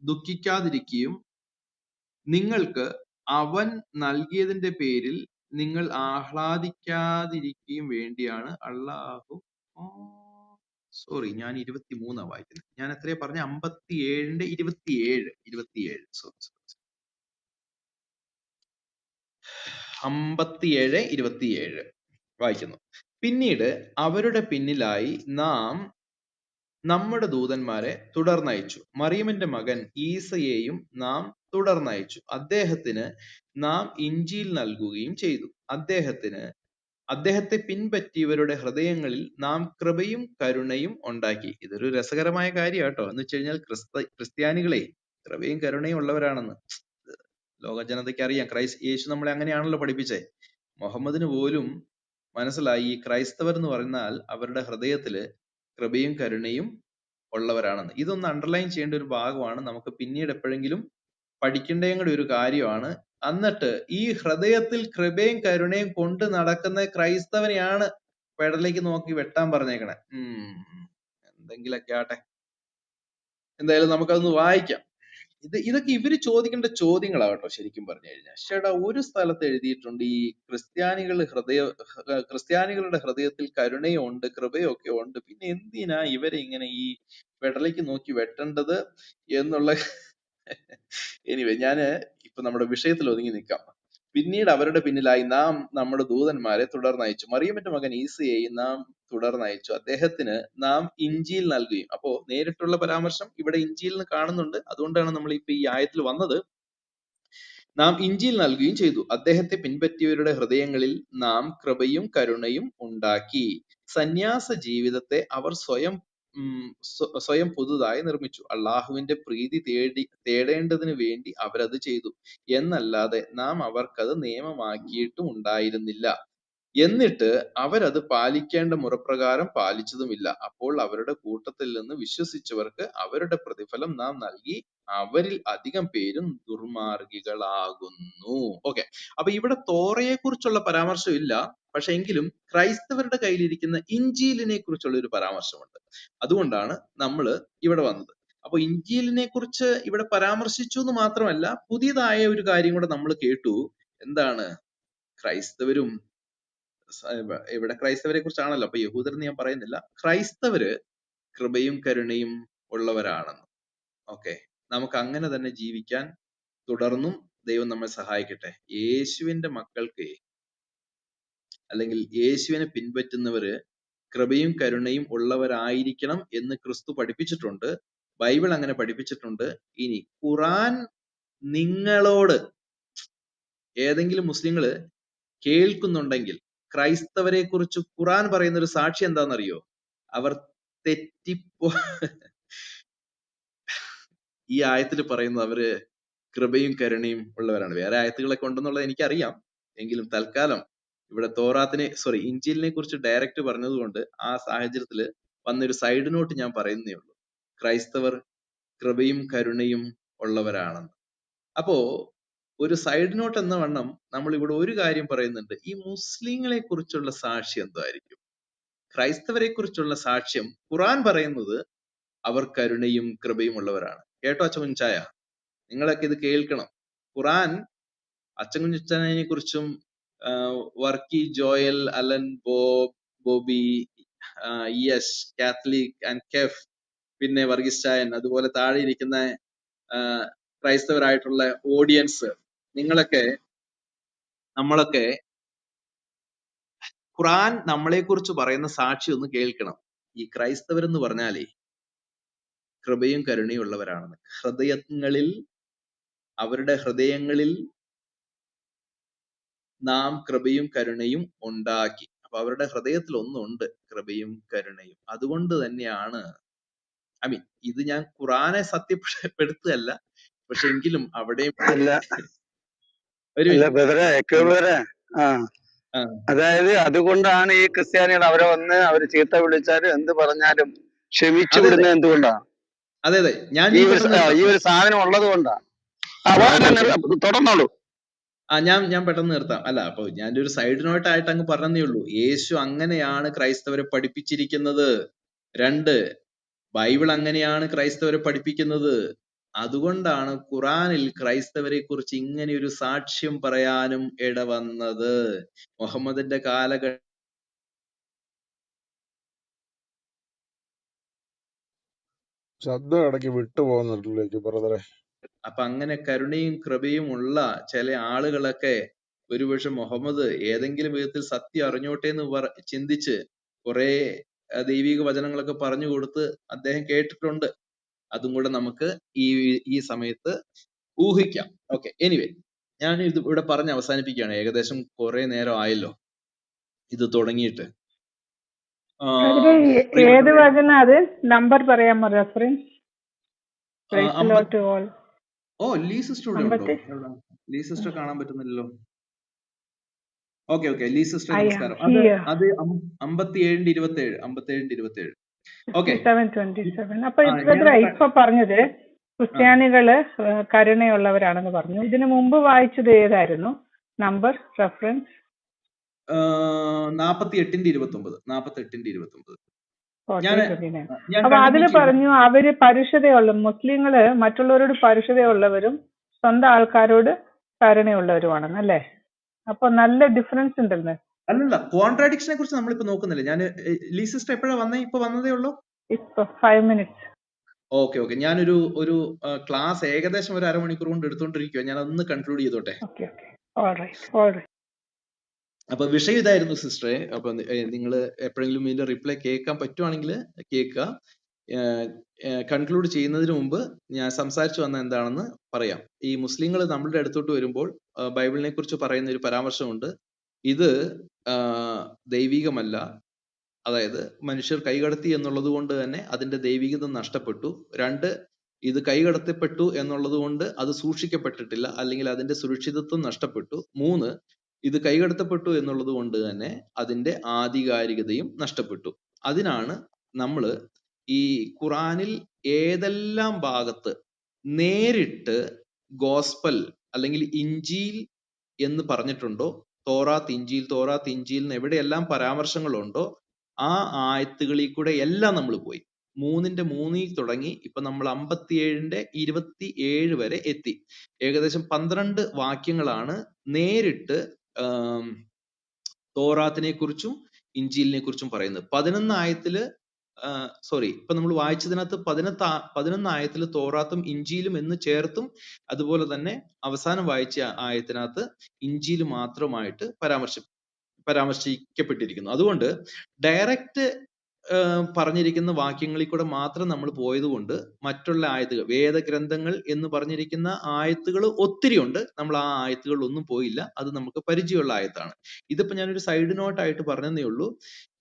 ദുഃഖിക്കാതിരിക്കുകയും നിങ്ങൾക്ക് അവൻ നൽകിയതിന്റെ പേരിൽ നിങ്ങൾ ആഹ്ലാദിക്കാതിരിക്കുകയും വേണ്ടിയാണ്. അള്ളാഹു സോറി, ഞാൻ 23 വായിക്കുന്നത്. ഞാൻ എത്രയാ പറഞ്ഞ? 57ന്റെ 27. സോറി 57:27 വായിക്കുന്നു. പിന്നീട് അവരുടെ പിന്നിലായി നാം നമ്മുടെ ദൂതന്മാരെ തുടർന്നയച്ചു. മറിയമിന്റെ മകൻ ഈസയെയും നാം തുടർന്നയച്ചു. അദ്ദേഹത്തിന് നാം ഇഞ്ചീൽ നൽകുകയും ചെയ്തു. അദ്ദേഹത്തെ പിൻപറ്റിയവരുടെ ഹൃദയങ്ങളിൽ നാം കൃപയും കരുണയും ഉണ്ടാക്കി. ഇതൊരു രസകരമായ കാര്യം കേട്ടോ. എന്ന് വെച്ച് കഴിഞ്ഞാൽ ക്രിസ്ത്യാനികളെ കൃപയും കരുണയും ഉള്ളവരാണെന്ന് ലോക ജനതയ്ക്ക് അറിയാം. യേശു നമ്മളെ അങ്ങനെയാണല്ലോ പഠിപ്പിച്ചേ. മുഹമ്മദിന് പോലും മനസ്സിലായി ഈ ക്രൈസ്തവർ എന്ന് പറഞ്ഞാൽ അവരുടെ ഹൃദയത്തില് കൃപയും കരുണയും ഉള്ളവരാണെന്ന്. ഇതൊന്ന് അണ്ടർലൈൻ ചെയ്യേണ്ട ഒരു ഭാഗമാണ്. നമുക്ക് പിന്നീട് എപ്പോഴെങ്കിലും പഠിക്കേണ്ട ഒരു കാര്യമാണ്. എന്നിട്ട് ഈ ഹൃദയത്തിൽ കൃപയും കരുണയും കൊണ്ട് നടക്കുന്ന ക്രൈസ്തവനെയാണ് പെടലേക്ക് നോക്കി വെട്ടാൻ പറഞ്ഞേക്കണേ. എന്തെങ്കിലൊക്കെ ആട്ടെ, എന്തായാലും നമുക്കതൊന്ന് വായിക്കാം. ഇതൊക്കെ ഇവര് ചോദിക്കേണ്ട ചോദ്യങ്ങളാട്ടോ ശരിക്കും പറഞ്ഞു കഴിഞ്ഞാൽ. ചേട്ടാ, ഒരു സ്ഥലത്ത് എഴുതിയിട്ടുണ്ട് ഈ ക്രിസ്ത്യാനികളുടെ ഹൃദയത്തിൽ കരുണയും ഉണ്ട് കൃപയും ഒക്കെ ഉണ്ട്, പിന്നെ എന്തിനാ ഇവരെ ഇങ്ങനെ ഈ പെടലേക്ക് നോക്കി വെട്ടേണ്ടത് എന്നുള്ള എനിവേ ഞാന് ഇപ്പൊ നമ്മുടെ വിഷയത്തിൽ ഒതുങ്ങി നിൽക്കാം. പിന്നീട് അവരുടെ പിന്നിലായി നാം നമ്മുടെ ദൂതന്മാരെ തുടർന്നയച്ചു. മറിയമിന്റെ മകൻ ഈസയെയും നാം തുടർന്നയച്ചു. അദ്ദേഹത്തിന് നാം ഇഞ്ചീൽ നൽകുകയും. അപ്പോ നേരിട്ടുള്ള പരാമർശം ഇവിടെ ഇഞ്ചീലിന് കാണുന്നുണ്ട്. അതുകൊണ്ടാണ് നമ്മൾ ഇപ്പൊ ഈ ആയത്തിൽ വന്നത്. നാം ഇഞ്ചീൽ നൽകുകയും ചെയ്തു. അദ്ദേഹത്തെ പിൻപറ്റിയവരുടെ ഹൃദയങ്ങളിൽ നാം കൃപയും കരുണയും ഉണ്ടാക്കി. സന്യാസ ജീവിതത്തെ അവർ സ്വയം പുതുതായി നിർമ്മിച്ചു. അള്ളാഹുവിന്റെ പ്രീതി തേടേണ്ടതിന് വേണ്ടി അവരത് ചെയ്തു എന്നല്ലാതെ നാം അവർക്കത് നിയമമാക്കിയിട്ടും ഉണ്ടായിരുന്നില്ല. എന്നിട്ട് അവരത് പാലിക്കേണ്ട മുറപ്രകാരം പാലിച്ചതുമില്ല. അപ്പോൾ അവരുടെ കൂട്ടത്തിൽ നിന്ന് വിശ്വസിച്ചവർക്ക് അവരുടെ പ്രതിഫലം നാം നൽകി. അവരിൽ അധികം പേരും ദുർമാർഗികളാകുന്നു. ഓക്കെ, അപ്പൊ ഇവിടെ തോറയെ കുറിച്ചുള്ള പരാമർശം ഇല്ല. പക്ഷെ എങ്കിലും ക്രൈസ്തവരുടെ കയ്യിലിരിക്കുന്ന ഇഞ്ചീലിനെ കുറിച്ചുള്ള ഒരു പരാമർശമുണ്ട്. അതുകൊണ്ടാണ് നമ്മൾ ഇവിടെ വന്നത്. അപ്പൊ ഇഞ്ചീലിനെ കുറിച്ച് ഇവിടെ പരാമർശിച്ചു എന്ന് മാത്രമല്ല, പുതിയതായ ഒരു കാര്യം കൂടെ നമ്മൾ കേട്ടു. എന്താണ്? ക്രൈസ്തവരും ഇവിടെ ക്രൈസ്തവരെ കുറിച്ചാണല്ലോ, അപ്പൊ യഹൂദരെന്ന് ഞാൻ പറയുന്നില്ല, ക്രൈസ്തവര് കൃപയും കരുണയും ഉള്ളവരാണെന്ന്. ഓക്കെ, നമുക്ക് അങ്ങനെ തന്നെ ജീവിക്കാൻ തുടർന്നും ദൈവം നമ്മെ സഹായിക്കട്ടെ. യേശുവിന്റെ മക്കൾക്ക് അല്ലെങ്കിൽ യേശുവിനെ പിൻപറ്റുന്നവര് കൃപയും കരുണയും ഉള്ളവരായിരിക്കണം എന്ന് ക്രിസ്തു പഠിപ്പിച്ചിട്ടുണ്ട്, ബൈബിൾ അങ്ങനെ പഠിപ്പിച്ചിട്ടുണ്ട്. ഇനി ഖുറാൻ നിങ്ങളോട് ഏതെങ്കിലും മുസ്ലിങ്ങള് കേൾക്കുന്നുണ്ടെങ്കിൽ ക്രൈസ്തവരെ കുറിച്ച് ഖുറാൻ പറയുന്ന ഒരു സാക്ഷി എന്താണെന്നറിയോ? അവർ തെറ്റിപ്പോ ഈ ആയത്തിൽ പറയുന്നത് അവര് കൃപയും കരുണയും ഉള്ളവരാണ്. വേറെ ആയത്തുകളൊക്കെ ഉണ്ടെന്നുള്ളത് എനിക്കറിയാം, എങ്കിലും തൽക്കാലം ഇവിടെ ഇഞ്ചീലിനെ കുറിച്ച് ഡയറക്റ്റ് പറഞ്ഞതുകൊണ്ട് ആ സാഹചര്യത്തില് വന്നൊരു സൈഡ് നോട്ട് ഞാൻ പറയുന്നേ ഉള്ളൂ. ക്രൈസ്തവർ കൃപയും കരുണയും ഉള്ളവരാണെന്ന്. അപ്പോ ഒരു സൈഡ് നോട്ട് എന്ന വണ്ണം നമ്മൾ ഇവിടെ ഒരു കാര്യം പറയുന്നുണ്ട്, ഈ മുസ്ലിങ്ങളെ കുറിച്ചുള്ള സാക്ഷ്യം എന്തായിരിക്കും? ക്രൈസ്തവരെ കുറിച്ചുള്ള സാക്ഷ്യം ഖുറാൻ പറയുന്നത് അവർ കരുണയും കൃപയും ഉള്ളവരാണ്. കേട്ടോ അച്ചകുഞ്ചായ, നിങ്ങളൊക്കെ ഇത് കേൾക്കണം. ഖുറാൻ അച്ചകുഞ്ചായനെ കുറിച്ചും വർക്കി, ജോയൽ, അലൻ, ബോബി, യശ്, കാത്തലിക് ആൻഡ് കെഫ്, പിന്നെ വർഗീസ് ചായൻ, അതുപോലെ താഴെ ഇരിക്കുന്ന ക്രൈസ്തവരായിട്ടുള്ള ഓഡിയൻസ്, നമ്മളൊക്കെ ഖുറാൻ നമ്മളെ കുറിച്ച് പറയുന്ന സാക്ഷി ഒന്ന് കേൾക്കണം. ഈ ക്രൈസ്തവരെന്ന് പറഞ്ഞാലേ കൃപയും കരുണയും ഉള്ളവരാണെന്ന്. അവരുടെ ഹൃദയങ്ങളിൽ നാം കൃപയും കരുണയും ഉണ്ടാക്കി. അപ്പൊ അവരുടെ ഹൃദയത്തിൽ ഒന്നുണ്ട്, കൃപയും കരുണയും. അതുകൊണ്ട് തന്നെയാണ് ഇത് ഞാൻ ഖുറാനെ സത്യപ്പെടുത്തുകയല്ല, പക്ഷെ എങ്കിലും അവിടെയും അതായത് അതുകൊണ്ടാണ് ഈ ക്രിസ്ത്യാനികൾ അവരെ വന്ന് അവര് ചീത്ത വിളിച്ചാലും എന്ത് പറഞ്ഞാലും ക്ഷമിച്ചു വിടുന്നത് എന്തുകൊണ്ടാണ്? അതെ അതെ, ഈ ഒരു സാധനം ഉള്ളത് കൊണ്ടാണ്. തുടർന്നോളൂ. ഞാൻ പെട്ടെന്ന് നിർത്താം. അല്ല, അപ്പൊ ഞാൻ്റെ ഒരു സൈഡ് നോട്ട് ആയിട്ട് അങ്ങ് പറഞ്ഞതേ ഉള്ളൂ. യേശു അങ്ങനെയാണ് ക്രൈസ്തവരെ പഠിപ്പിച്ചിരിക്കുന്നത്. 2, ബൈബിൾ അങ്ങനെയാണ് ക്രൈസ്തവരെ പഠിപ്പിക്കുന്നത്. അതുകൊണ്ടാണ് ഖുറാനിൽ ക്രൈസ്തവരെ കുറിച്ച് ഇങ്ങനെ ഒരു സാക്ഷ്യം പറയാനും ഇടവന്നത്. മുഹമ്മദിന്റെ കാലഘട്ടം ശബ്ദം ഇടയ്ക്ക് വിട്ടുപോകുന്നുണ്ടല്ലോ ബ്രദറെ. അപ്പൊ അങ്ങനെ കരുണയും കൃപയും ഉള്ള ചില ആളുകളൊക്കെ ഒരുപക്ഷെ മുഹമ്മദ് ഏതെങ്കിലും വിധത്തിൽ സത്യം അറിഞ്ഞോട്ടെ എന്ന് ചിന്തിച്ച് കുറെ ദൈവിക വചനങ്ങളൊക്കെ പറഞ്ഞു കൊടുത്ത് അദ്ദേഹം കേട്ടിട്ടുണ്ട്. അതും കൂടെ നമുക്ക് ഈ സമയത്ത് ഊഹിക്കാം. ഓക്കെ, എനിവേ, ഞാൻ ഇത് ഇവിടെ പറഞ്ഞ് അവസാനിപ്പിക്കുകയാണ്. ഏകദേശം കുറെ നേരം ആയല്ലോ ഇത് തുടങ്ങിയിട്ട്. ഏത് വചന അത് നമ്പർ പറയാമോ? റെഫറൻസ്? ലീ സിസ്റ്റർ ഇവിടെ ഉണ്ടോ? ലീ സിസ്റ്റർ കാണാൻ പറ്റുന്നില്ലല്ലോ. ഓക്കെ, ലീ സിസ്റ്റർ നമസ്കാരം. അത് 57:27. ഓക്കെ, അപ്പൊ ഇപ്പൊ പറഞ്ഞത് ക്രിസ്ത്യാനികള് കരുണയുള്ളവരാണെന്ന് പറഞ്ഞു. ഇതിനു മുമ്പ് വായിച്ചത് ഏതായിരുന്നു നമ്പർ റെഫറൻസ്? 48:29. അപ്പൊ അതില് പറഞ്ഞു അവര് പരുഷതയുള്ള മുസ്ലിങ്ങള് മറ്റുള്ളവരോട് പരുഷതയുള്ളവരും സ്വന്തം ആൾക്കാരോട് കരുണയുള്ളവരുമാണെന്ന് അല്ലേ? അപ്പൊ നല്ല ഡിഫറൻസ് ഉണ്ടല്ലോ. അല്ലല്ല, കോൺട്രാഡിക്ഷനെ കുറിച്ച് നമ്മളിപ്പോ നോക്കുന്നില്ല. ഞാൻ ലീ സിസ്റ്റർ എപ്പോഴാ വന്നേ? ഇപ്പൊ വന്നതേ ഉള്ളൂ. ഇപ്പൊ 5 minutes. ഓക്കെ, ഞാനൊരു ക്ലാസ് ഏകദേശം ഒരു അരമണിക്കൂർ കൊണ്ട് എടുത്തോണ്ടിരിക്കുക. ഞാൻ അതൊന്ന് കൺക്ലൂഡ് ചെയ്തോട്ടെ. അപ്പൊ വിഷയം ഇതായിരുന്നു സിസ്റ്ററെ. അപ്പൊ നിങ്ങൾ എപ്പോഴെങ്കിലും ഇതിന്റെ റിപ്ലൈ കേൾക്കാൻ പറ്റുവാണെങ്കിൽ കേൾക്കുക. കൺക്ലൂഡ് ചെയ്യുന്നതിന് മുമ്പ് ഞാൻ സംസാരിച്ചു വന്ന എന്താണെന്ന് പറയാം. ഈ മുസ്ലിങ്ങൾ നമ്മളുടെ അടുത്തോട്ട് വരുമ്പോൾ ബൈബിളിനെ കുറിച്ച് പറയുന്ന ഒരു പരാമർശമുണ്ട്. ഇത് ദൈവികമല്ല, അതായത് മനുഷ്യർ കൈകടത്തി എന്നുള്ളത് കൊണ്ട് തന്നെ അതിന്റെ ദൈവികത നഷ്ടപ്പെട്ടു. 2, ഇത് കൈകടത്തപ്പെട്ടു എന്നുള്ളത് കൊണ്ട് അത് സൂക്ഷിക്കപ്പെട്ടിട്ടില്ല, അല്ലെങ്കിൽ അതിന്റെ സുരക്ഷിതത്വം നഷ്ടപ്പെട്ടു. 3, ഇത് കൈകടത്തപ്പെട്ടു എന്നുള്ളത് കൊണ്ട് തന്നെ അതിന്റെ ആധികാരികതയും നഷ്ടപ്പെട്ടു. അതിനാണ് നമ്മൾ ഈ ഖുറാനിൽ ഏതെല്ലാം ഭാഗത്ത് നേരിട്ട് ഗോസ്പൽ അല്ലെങ്കിൽ ഇഞ്ചീൽ എന്ന് പറഞ്ഞിട്ടുണ്ടോ, തോറാത്ത് ഇഞ്ചീൽ എന്ന് എവിടെയെല്ലാം പരാമർശങ്ങളുണ്ടോ ആ ആയത്തുകളിൽ കൂടെ എല്ലാം നമ്മൾ പോയി. 3:3 തുടങ്ങി ഇപ്പൊ നമ്മൾ 57:27 വരെ എത്തി. ഏകദേശം 12 വാക്യങ്ങളാണ് നേരിട്ട് തോറാത്തിനെ കുറിച്ചും ഇഞ്ചീലിനെ കുറിച്ചും പറയുന്നത്. 11 ആയത്തില് ഇപ്പൊ നമ്മൾ വായിച്ചതിനകത്ത് 11 ആയത്തില് തോറാത്തും ഇഞ്ചീലും എന്ന് ചേർത്തും, അതുപോലെ തന്നെ അവസാനം വായിച്ച ആയത്തിനകത്ത് ഇഞ്ചീല് മാത്രമായിട്ട് പരാമർശിക്കപ്പെട്ടിരിക്കുന്നു. അതുകൊണ്ട് ഡയറക്റ്റ് പറഞ്ഞിരിക്കുന്ന വാക്യങ്ങളിൽ കൂടെ മാത്രം നമ്മൾ പോയത് കൊണ്ട് മറ്റുള്ള ആയത്തുകൾ, വേദഗ്രന്ഥങ്ങൾ എന്ന് പറഞ്ഞിരിക്കുന്ന ആയത്തുകൾ ഒത്തിരി ഉണ്ട്. നമ്മൾ ആ ആയത്തുകളിലൊന്നും പോയില്ല. അത് നമുക്ക് പരിചയമുള്ള ആയത്താണ്. ഇതിപ്പോ ഞാനൊരു സൈഡ് നോട്ട് ആയിട്ട് പറഞ്ഞതേ ഉള്ളൂ.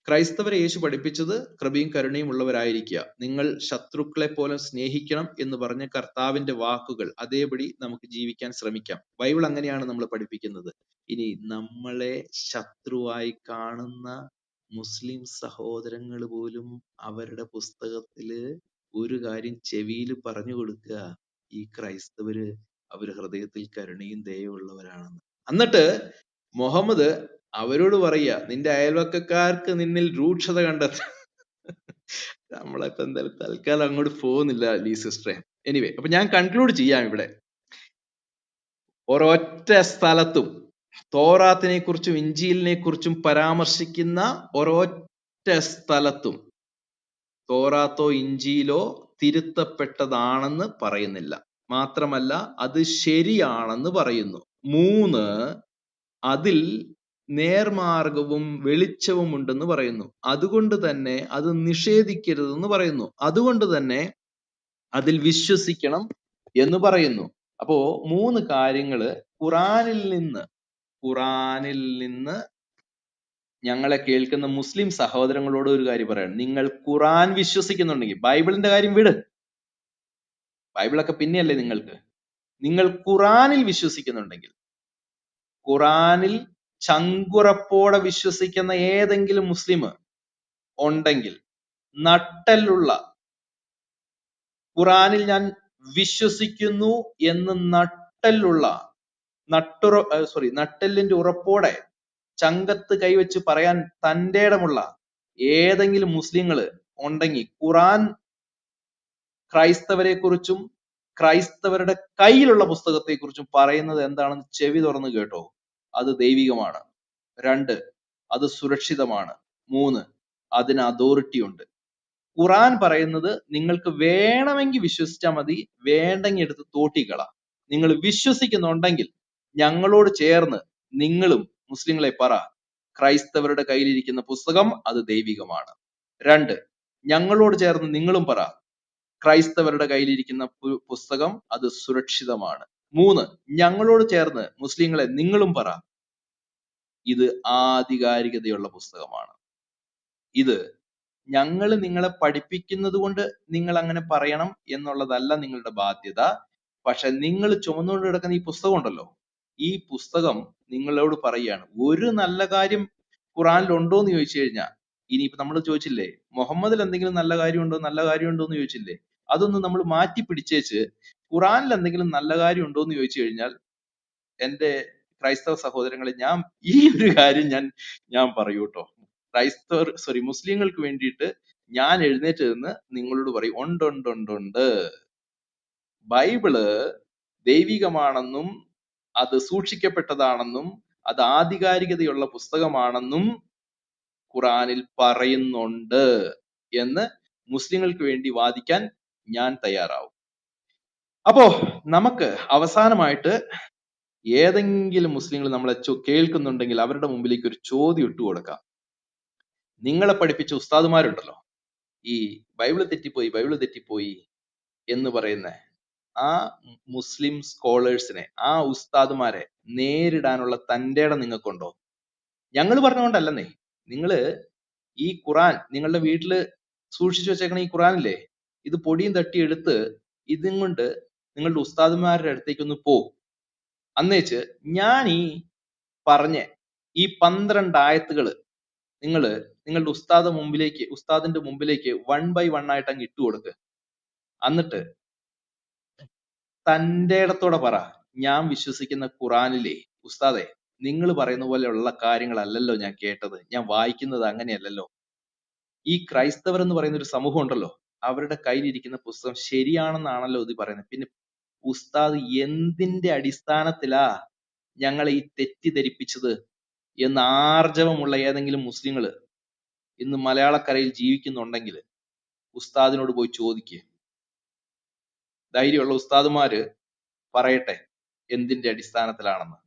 ക്രൈസ്തവരെ യേശു പഠിപ്പിച്ചത് കൃപയും കരുണയും ഉള്ളവരായിരിക്കുക, നിങ്ങൾ ശത്രുക്കളെ പോലെ സ്നേഹിക്കണം എന്ന് പറഞ്ഞ കർത്താവിന്റെ വാക്കുകൾ അതേപടി നമുക്ക് ജീവിക്കാൻ ശ്രമിക്കാം. ബൈബിൾ അങ്ങനെയാണ് നമ്മൾ പഠിപ്പിക്കുന്നത്. ഇനി നമ്മളെ ശത്രുവായി കാണുന്ന മുസ്ലിം സഹോദരങ്ങൾ പോലും അവരുടെ പുസ്തകത്തില് ഒരു കാര്യം ചെവിയിൽ പറഞ്ഞു കൊടുക്കുക, ഈ ക്രൈസ്തവര് അവര് ഹൃദയത്തിൽ കരുണയും ദയവുള്ളവരാണെന്ന്. എന്നിട്ട് മുഹമ്മദ് അവരോട് പറയുക, നിന്റെ അയൽവക്കക്കാർക്ക് നിന്നിൽ രൂക്ഷത കണ്ടെത്ത. നമ്മളെപ്പോ എന്തായാലും തൽക്കാലം അങ്ങോട്ട് പോകുന്നില്ല ലീ സിസ്റ്ററെ. എനിവേ, അപ്പൊ ഞാൻ കൺക്ലൂഡ് ചെയ്യാം. ഇവിടെ ഒരൊറ്റ സ്ഥലത്തും തോറാത്തിനെ കുറിച്ചും ഇഞ്ചീലിനെ കുറിച്ചും പരാമർശിക്കുന്ന ഒരൊറ്റ സ്ഥലത്തും തോറാത്തോ ഇഞ്ചീലോ തിരുത്തപ്പെട്ടതാണെന്ന് പറയുന്നില്ല. മാത്രമല്ല അത് ശരിയാണെന്ന് പറയുന്നു. 3, അതിൽ നേർമാർഗവും വെളിച്ചവും ഉണ്ടെന്ന് പറയുന്നു. അതുകൊണ്ട് തന്നെ അത് നിഷേധിക്കരുതെന്ന് പറയുന്നു. അതുകൊണ്ട് തന്നെ അതിൽ വിശ്വസിക്കണം എന്ന് പറയുന്നു. അപ്പോ 3 കാര്യങ്ങള് ഖുറാനിൽ നിന്ന് ഞങ്ങളെ കേൾക്കുന്ന മുസ്ലിം സഹോദരങ്ങളോട് ഒരു കാര്യം പറയണം. നിങ്ങൾ ഖുറാൻ വിശ്വസിക്കുന്നുണ്ടെങ്കിൽ, ബൈബിളിന്റെ കാര്യം വിട്, ബൈബിളൊക്കെ പിന്നെയല്ലേ നിങ്ങൾക്ക്. നിങ്ങൾ ഖുറാനിൽ വിശ്വസിക്കുന്നുണ്ടെങ്കിൽ, ഖുറാനിൽ ചങ്കുറപ്പോടെ വിശ്വസിക്കുന്ന ഏതെങ്കിലും മുസ്ലിം ഉണ്ടെങ്കിൽ, നട്ടെല്ലുള്ള, ഖുറാനിൽ ഞാൻ വിശ്വസിക്കുന്നു എന്ന് നട്ടെല്ലിന്റെ ഉറപ്പോടെ ചങ്കത്ത് കൈവച്ച് പറയാൻ തന്റെ ഇടമുള്ള ഏതെങ്കിലും മുസ്ലിങ്ങള് ഉണ്ടെങ്കിൽ, ഖുറാൻ ക്രൈസ്തവരെ കുറിച്ചും ക്രൈസ്തവരുടെ കയ്യിലുള്ള പുസ്തകത്തെ കുറിച്ചും പറയുന്നത് എന്താണെന്ന് ചെവി തുറന്ന് കേട്ടോ. അത് ദൈവികമാണ്. 2, അത് സുരക്ഷിതമാണ്. 3, അതിന് അതോറിറ്റി ഉണ്ട്. ഖുറാൻ പറയുന്നത് നിങ്ങൾക്ക് വേണമെങ്കിൽ വിശ്വസിച്ചാൽ മതി, വേണ്ടെങ്കിൽ എടുത്ത് തോട്ടിക്കള. നിങ്ങൾ വിശ്വസിക്കുന്നുണ്ടെങ്കിൽ ഞങ്ങളോട് ചേർന്ന് നിങ്ങളും മുസ്ലിങ്ങളെ പറ, ക്രൈസ്തവരുടെ കയ്യിലിരിക്കുന്ന പുസ്തകം അത് ദൈവികമാണ്. 2, ഞങ്ങളോട് ചേർന്ന് നിങ്ങളും പറ, ക്രൈസ്തവരുടെ കയ്യിലിരിക്കുന്ന പുസ്തകം അത് സുരക്ഷിതമാണ്. 3, ഞങ്ങളോട് ചേർന്ന് മുസ്ലിങ്ങളെ നിങ്ങളും പറ, ഇത് ആധികാരികതയുള്ള പുസ്തകമാണ്. ഇത് ഞങ്ങൾ നിങ്ങളെ പഠിപ്പിക്കുന്നത് കൊണ്ട് നിങ്ങൾ അങ്ങനെ പറയണം എന്നുള്ളതല്ല നിങ്ങളുടെ ബാധ്യത. പക്ഷെ നിങ്ങൾ ചുമന്നുകൊണ്ട് കിടക്കുന്ന ഈ പുസ്തകം ഉണ്ടല്ലോ, ഈ പുസ്തകം നിങ്ങളോട് പറയുകയാണ്, ഒരു നല്ല കാര്യം ഖുറാനിൽ ഉണ്ടോ എന്ന് ചോദിച്ചു കഴിഞ്ഞാൽ, ഇനിയിപ്പോ നമ്മൾ ചോദിച്ചില്ലേ മുഹമ്മദിൽ എന്തെങ്കിലും നല്ല കാര്യമുണ്ടോ എന്ന് ചോദിച്ചില്ലേ, അതൊന്നും നമ്മൾ മാറ്റി പിടിച്ചേച്ച് ഖുറാനിൽ എന്തെങ്കിലും നല്ല കാര്യം ഉണ്ടോ എന്ന് ചോദിച്ചു കഴിഞ്ഞാൽ, എന്റെ ക്രൈസ്തവ സഹോദരങ്ങളെ, ഈ ഒരു കാര്യം ഞാൻ പറയൂ കേട്ടോ. മുസ്ലിങ്ങൾക്ക് വേണ്ടിയിട്ട് ഞാൻ എഴുന്നേറ്റ് നിന്ന് നിങ്ങളോട് പറയും, ഉണ്ട്. ബൈബിള് ദൈവികമാണെന്നും അത് സൂക്ഷിക്കപ്പെട്ടതാണെന്നും അത് ആധികാരികതയുള്ള പുസ്തകമാണെന്നും ഖുറാനിൽ പറയുന്നുണ്ട് എന്ന് മുസ്ലിങ്ങൾക്ക് വേണ്ടി വാദിക്കാൻ ഞാൻ തയ്യാറാവും. അപ്പോ നമുക്ക് അവസാനമായിട്ട് ഏതെങ്കിലും മുസ്ലിങ്ങൾ നമ്മളെ കേൾക്കുന്നുണ്ടെങ്കിൽ അവരുടെ മുമ്പിലേക്ക് ഒരു ചോദ്യം ഇട്ടു കൊടുക്കാം. നിങ്ങളെ പഠിപ്പിച്ച ഉസ്താദുമാരുണ്ടല്ലോ, ഈ ബൈബിള് തെറ്റിപ്പോയി എന്ന് പറയുന്ന ആ മുസ്ലിം സ്കോളേഴ്സിനെ, ആ ഉസ്താദുമാരെ നേരിടാനുള്ള തന്റെ ഇടം നിങ്ങൾക്കുണ്ടോ? ഞങ്ങൾ പറഞ്ഞുകൊണ്ടല്ലെന്നേ. നിങ്ങള് ഈ ഖുറാൻ നിങ്ങളുടെ വീട്ടില് സൂക്ഷിച്ചു വെച്ചേക്കണ ഈ ഖുറാനില്ലേ, ഇത് പൊടിയും തട്ടി എടുത്ത് ഇതും കൊണ്ട് നിങ്ങളുടെ ഉസ്താദുമാരുടെ അടുത്തേക്കൊന്ന് പോ. അന്നേച്ച് ഞാൻ ഈ പറഞ്ഞ ഈ 12 ആയത്തുകള് നിങ്ങളുടെ ഉസ്താദിന്റെ മുമ്പിലേക്ക് 1 by 1 ആയിട്ട് അങ്ങ് ഇട്ടു കൊടുക്ക്. എന്നിട്ട് തന്റെ ഇടത്തോടെ പറ, ഞാൻ വിശ്വസിക്കുന്ന ഖുറാനിലെ ഉസ്താദെ, നിങ്ങൾ പറയുന്ന പോലെയുള്ള കാര്യങ്ങളല്ലല്ലോ ഞാൻ കേട്ടത്, ഞാൻ വായിക്കുന്നത് അങ്ങനെയല്ലല്ലോ. ഈ ക്രൈസ്തവർ എന്ന് പറയുന്ന ഒരു സമൂഹം ഉണ്ടല്ലോ, അവരുടെ കയ്യിലിരിക്കുന്ന പുസ്തകം ശരിയാണെന്നാണല്ലോ ഇത് പറയുന്നത്. പിന്നെ ഉസ്താദ് എന്തിന്റെ അടിസ്ഥാനത്തിലാ ഞങ്ങളെ ഈ തെറ്റിദ്ധരിപ്പിച്ചത് എന്ന് ആർജവമുള്ള ഏതെങ്കിലും മുസ്ലിങ്ങൾ ഇന്ന് മലയാളക്കരയിൽ ജീവിക്കുന്നുണ്ടെങ്കിൽ ഉസ്താദിനോട് പോയി ചോദിക്കുക. ധൈര്യമുള്ള ഉസ്താദുമാര് പറയട്ടെ എന്തിന്റെ അടിസ്ഥാനത്തിലാണെന്ന്.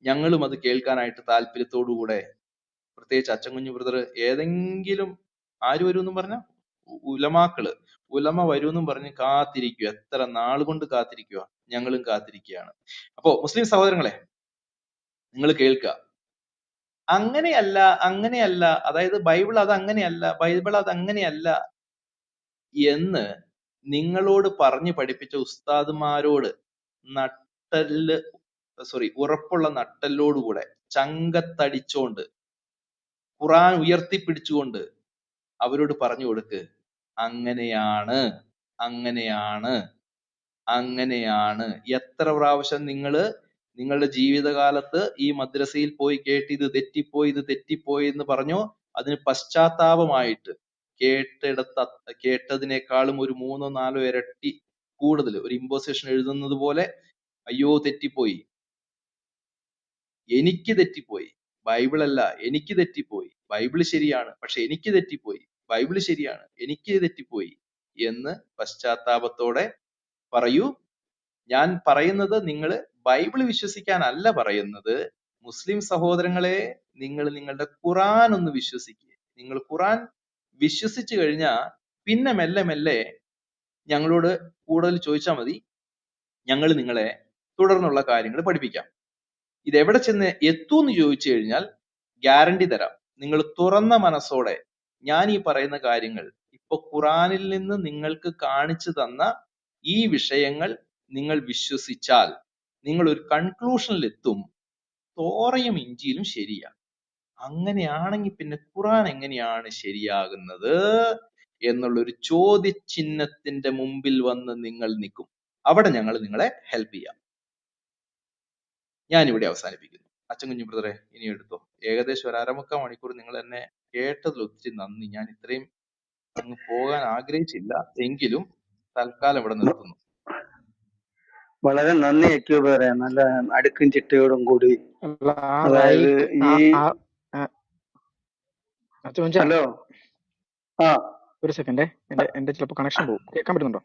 ഞങ്ങളും അത് കേൾക്കാനായിട്ട് താല്പര്യത്തോടുകൂടെ, പ്രത്യേകിച്ച് അച്ചൻകുഞ്ഞു ബ്രദർ ഏതെങ്കിലും ആര് വരുമെന്നും പറഞ്ഞ ഉലമ വരുമെന്നും പറഞ്ഞ് കാത്തിരിക്കുക. എത്ര നാൾ കൊണ്ട് കാത്തിരിക്കുക, ഞങ്ങളും കാത്തിരിക്കുകയാണ്. അപ്പോ മുസ്ലിം സഹോദരങ്ങളെ, നിങ്ങൾ കേൾക്കുക. അങ്ങനെയല്ല, അതായത് ബൈബിൾ അത് അങ്ങനെയല്ല എന്ന് നിങ്ങളോട് പറഞ്ഞു പഠിപ്പിച്ച ഉസ്താദുമാരോട് ഉറപ്പുള്ള നട്ടല്ലോടുകൂടെ ചങ്കത്തടിച്ചോണ്ട് ഖുർആൻ ഉയർത്തിപ്പിടിച്ചുകൊണ്ട് അവരോട് പറഞ്ഞു കൊടുക്ക്, അങ്ങനെയാണ്. എത്ര പ്രാവശ്യം നിങ്ങളുടെ ജീവിതകാലത്ത് ഈ മദ്രസയിൽ പോയി കേട്ട് ഇത് തെറ്റിപ്പോയി എന്ന് പറഞ്ഞോ, അതിന് പശ്ചാത്താപമായിട്ട് കേട്ടതിനേക്കാളും ഒരു 3-4 ഇരട്ടി കൂടുതൽ ഒരു ഇമ്പോസിഷൻ എഴുതുന്നത് പോലെ, അയ്യോ തെറ്റിപ്പോയി, എനിക്ക് തെറ്റിപ്പോയി, ബൈബിളല്ല എനിക്ക് തെറ്റിപ്പോയി, ബൈബിള് ശരിയാണ് പക്ഷെ എനിക്ക് തെറ്റിപ്പോയി, ബൈബിള് ശരിയാണ് എനിക്ക് തെറ്റിപ്പോയി എന്ന് പശ്ചാത്താപത്തോടെ പറയൂ. ഞാൻ പറയുന്നത് നിങ്ങൾ ബൈബിള് വിശ്വസിക്കാനല്ല പറയുന്നത്. മുസ്ലിം സഹോദരങ്ങളെ, നിങ്ങൾ നിങ്ങളുടെ ഖുർആൻ ഒന്ന് വിശ്വസിക്കുക. നിങ്ങൾ ഖുർആൻ വിശ്വസിച്ചു കഴിഞ്ഞാൽ പിന്നെ മെല്ലെ ഞങ്ങളോട് കൂടുതൽ ചോദിച്ചാൽ മതി, ഞങ്ങൾ നിങ്ങളെ തുടർന്നുള്ള കാര്യങ്ങൾ പഠിപ്പിക്കാം. ഇതെവിടെ ചെന്ന് എത്തൂന്ന് ചോദിച്ചു കഴിഞ്ഞാൽ ഗ്യാരണ്ടി തരാം. നിങ്ങൾ തുറന്ന മനസ്സോടെ ഞാൻ ഈ പറയുന്ന കാര്യങ്ങൾ, ഇപ്പൊ ഖുറാനിൽ നിന്ന് നിങ്ങൾക്ക് കാണിച്ചു തന്ന ഈ വിഷയങ്ങൾ നിങ്ങൾ വിശ്വസിച്ചാൽ നിങ്ങൾ ഒരു കൺക്ലൂഷനിൽ എത്തും, തോറയും ഇഞ്ചിയിലും ശരിയാണ്. അങ്ങനെയാണെങ്കിൽ പിന്നെ ഖുർആൻ എങ്ങനെയാണ് ശരിയാകുന്നത് എന്നുള്ളൊരു ചോദ്യചിഹ്നത്തിന്റെ മുമ്പിൽ വന്ന് നിങ്ങൾ നിൽക്കും. അവിടെ ഞങ്ങൾ നിങ്ങളെ ഹെൽപ്പ് ചെയ്യാം. ഞാനിവിടെ അവസാനിപ്പിക്കുന്നു. അച്ചൻകുഞ്ഞു ബ്രദറെ ഇനി എടുത്തോ. ഏകദേശം ഒരു 1/4 മണിക്കൂർ നിങ്ങൾ എന്നെ കേട്ടതിൽ ഒത്തിരി നന്ദി. ഞാൻ ഇത്രയും അങ്ങ് പോകാൻ ആഗ്രഹിച്ചില്ല, എങ്കിലും തൽക്കാലം ഇവിടെ നിർത്തുന്നു. വളരെ നന്ദി അക്യൂബറെ, നല്ല അടുക്കും ചിട്ടയോടും കൂടി. അതായത് ഈ ഹലോ ഒരു സെക്കൻഡേ, എന്റെ ചിലപ്പോ കണക്ഷൻ പോകും. കേൾക്കാൻ പറ്റുന്നുണ്ടോ?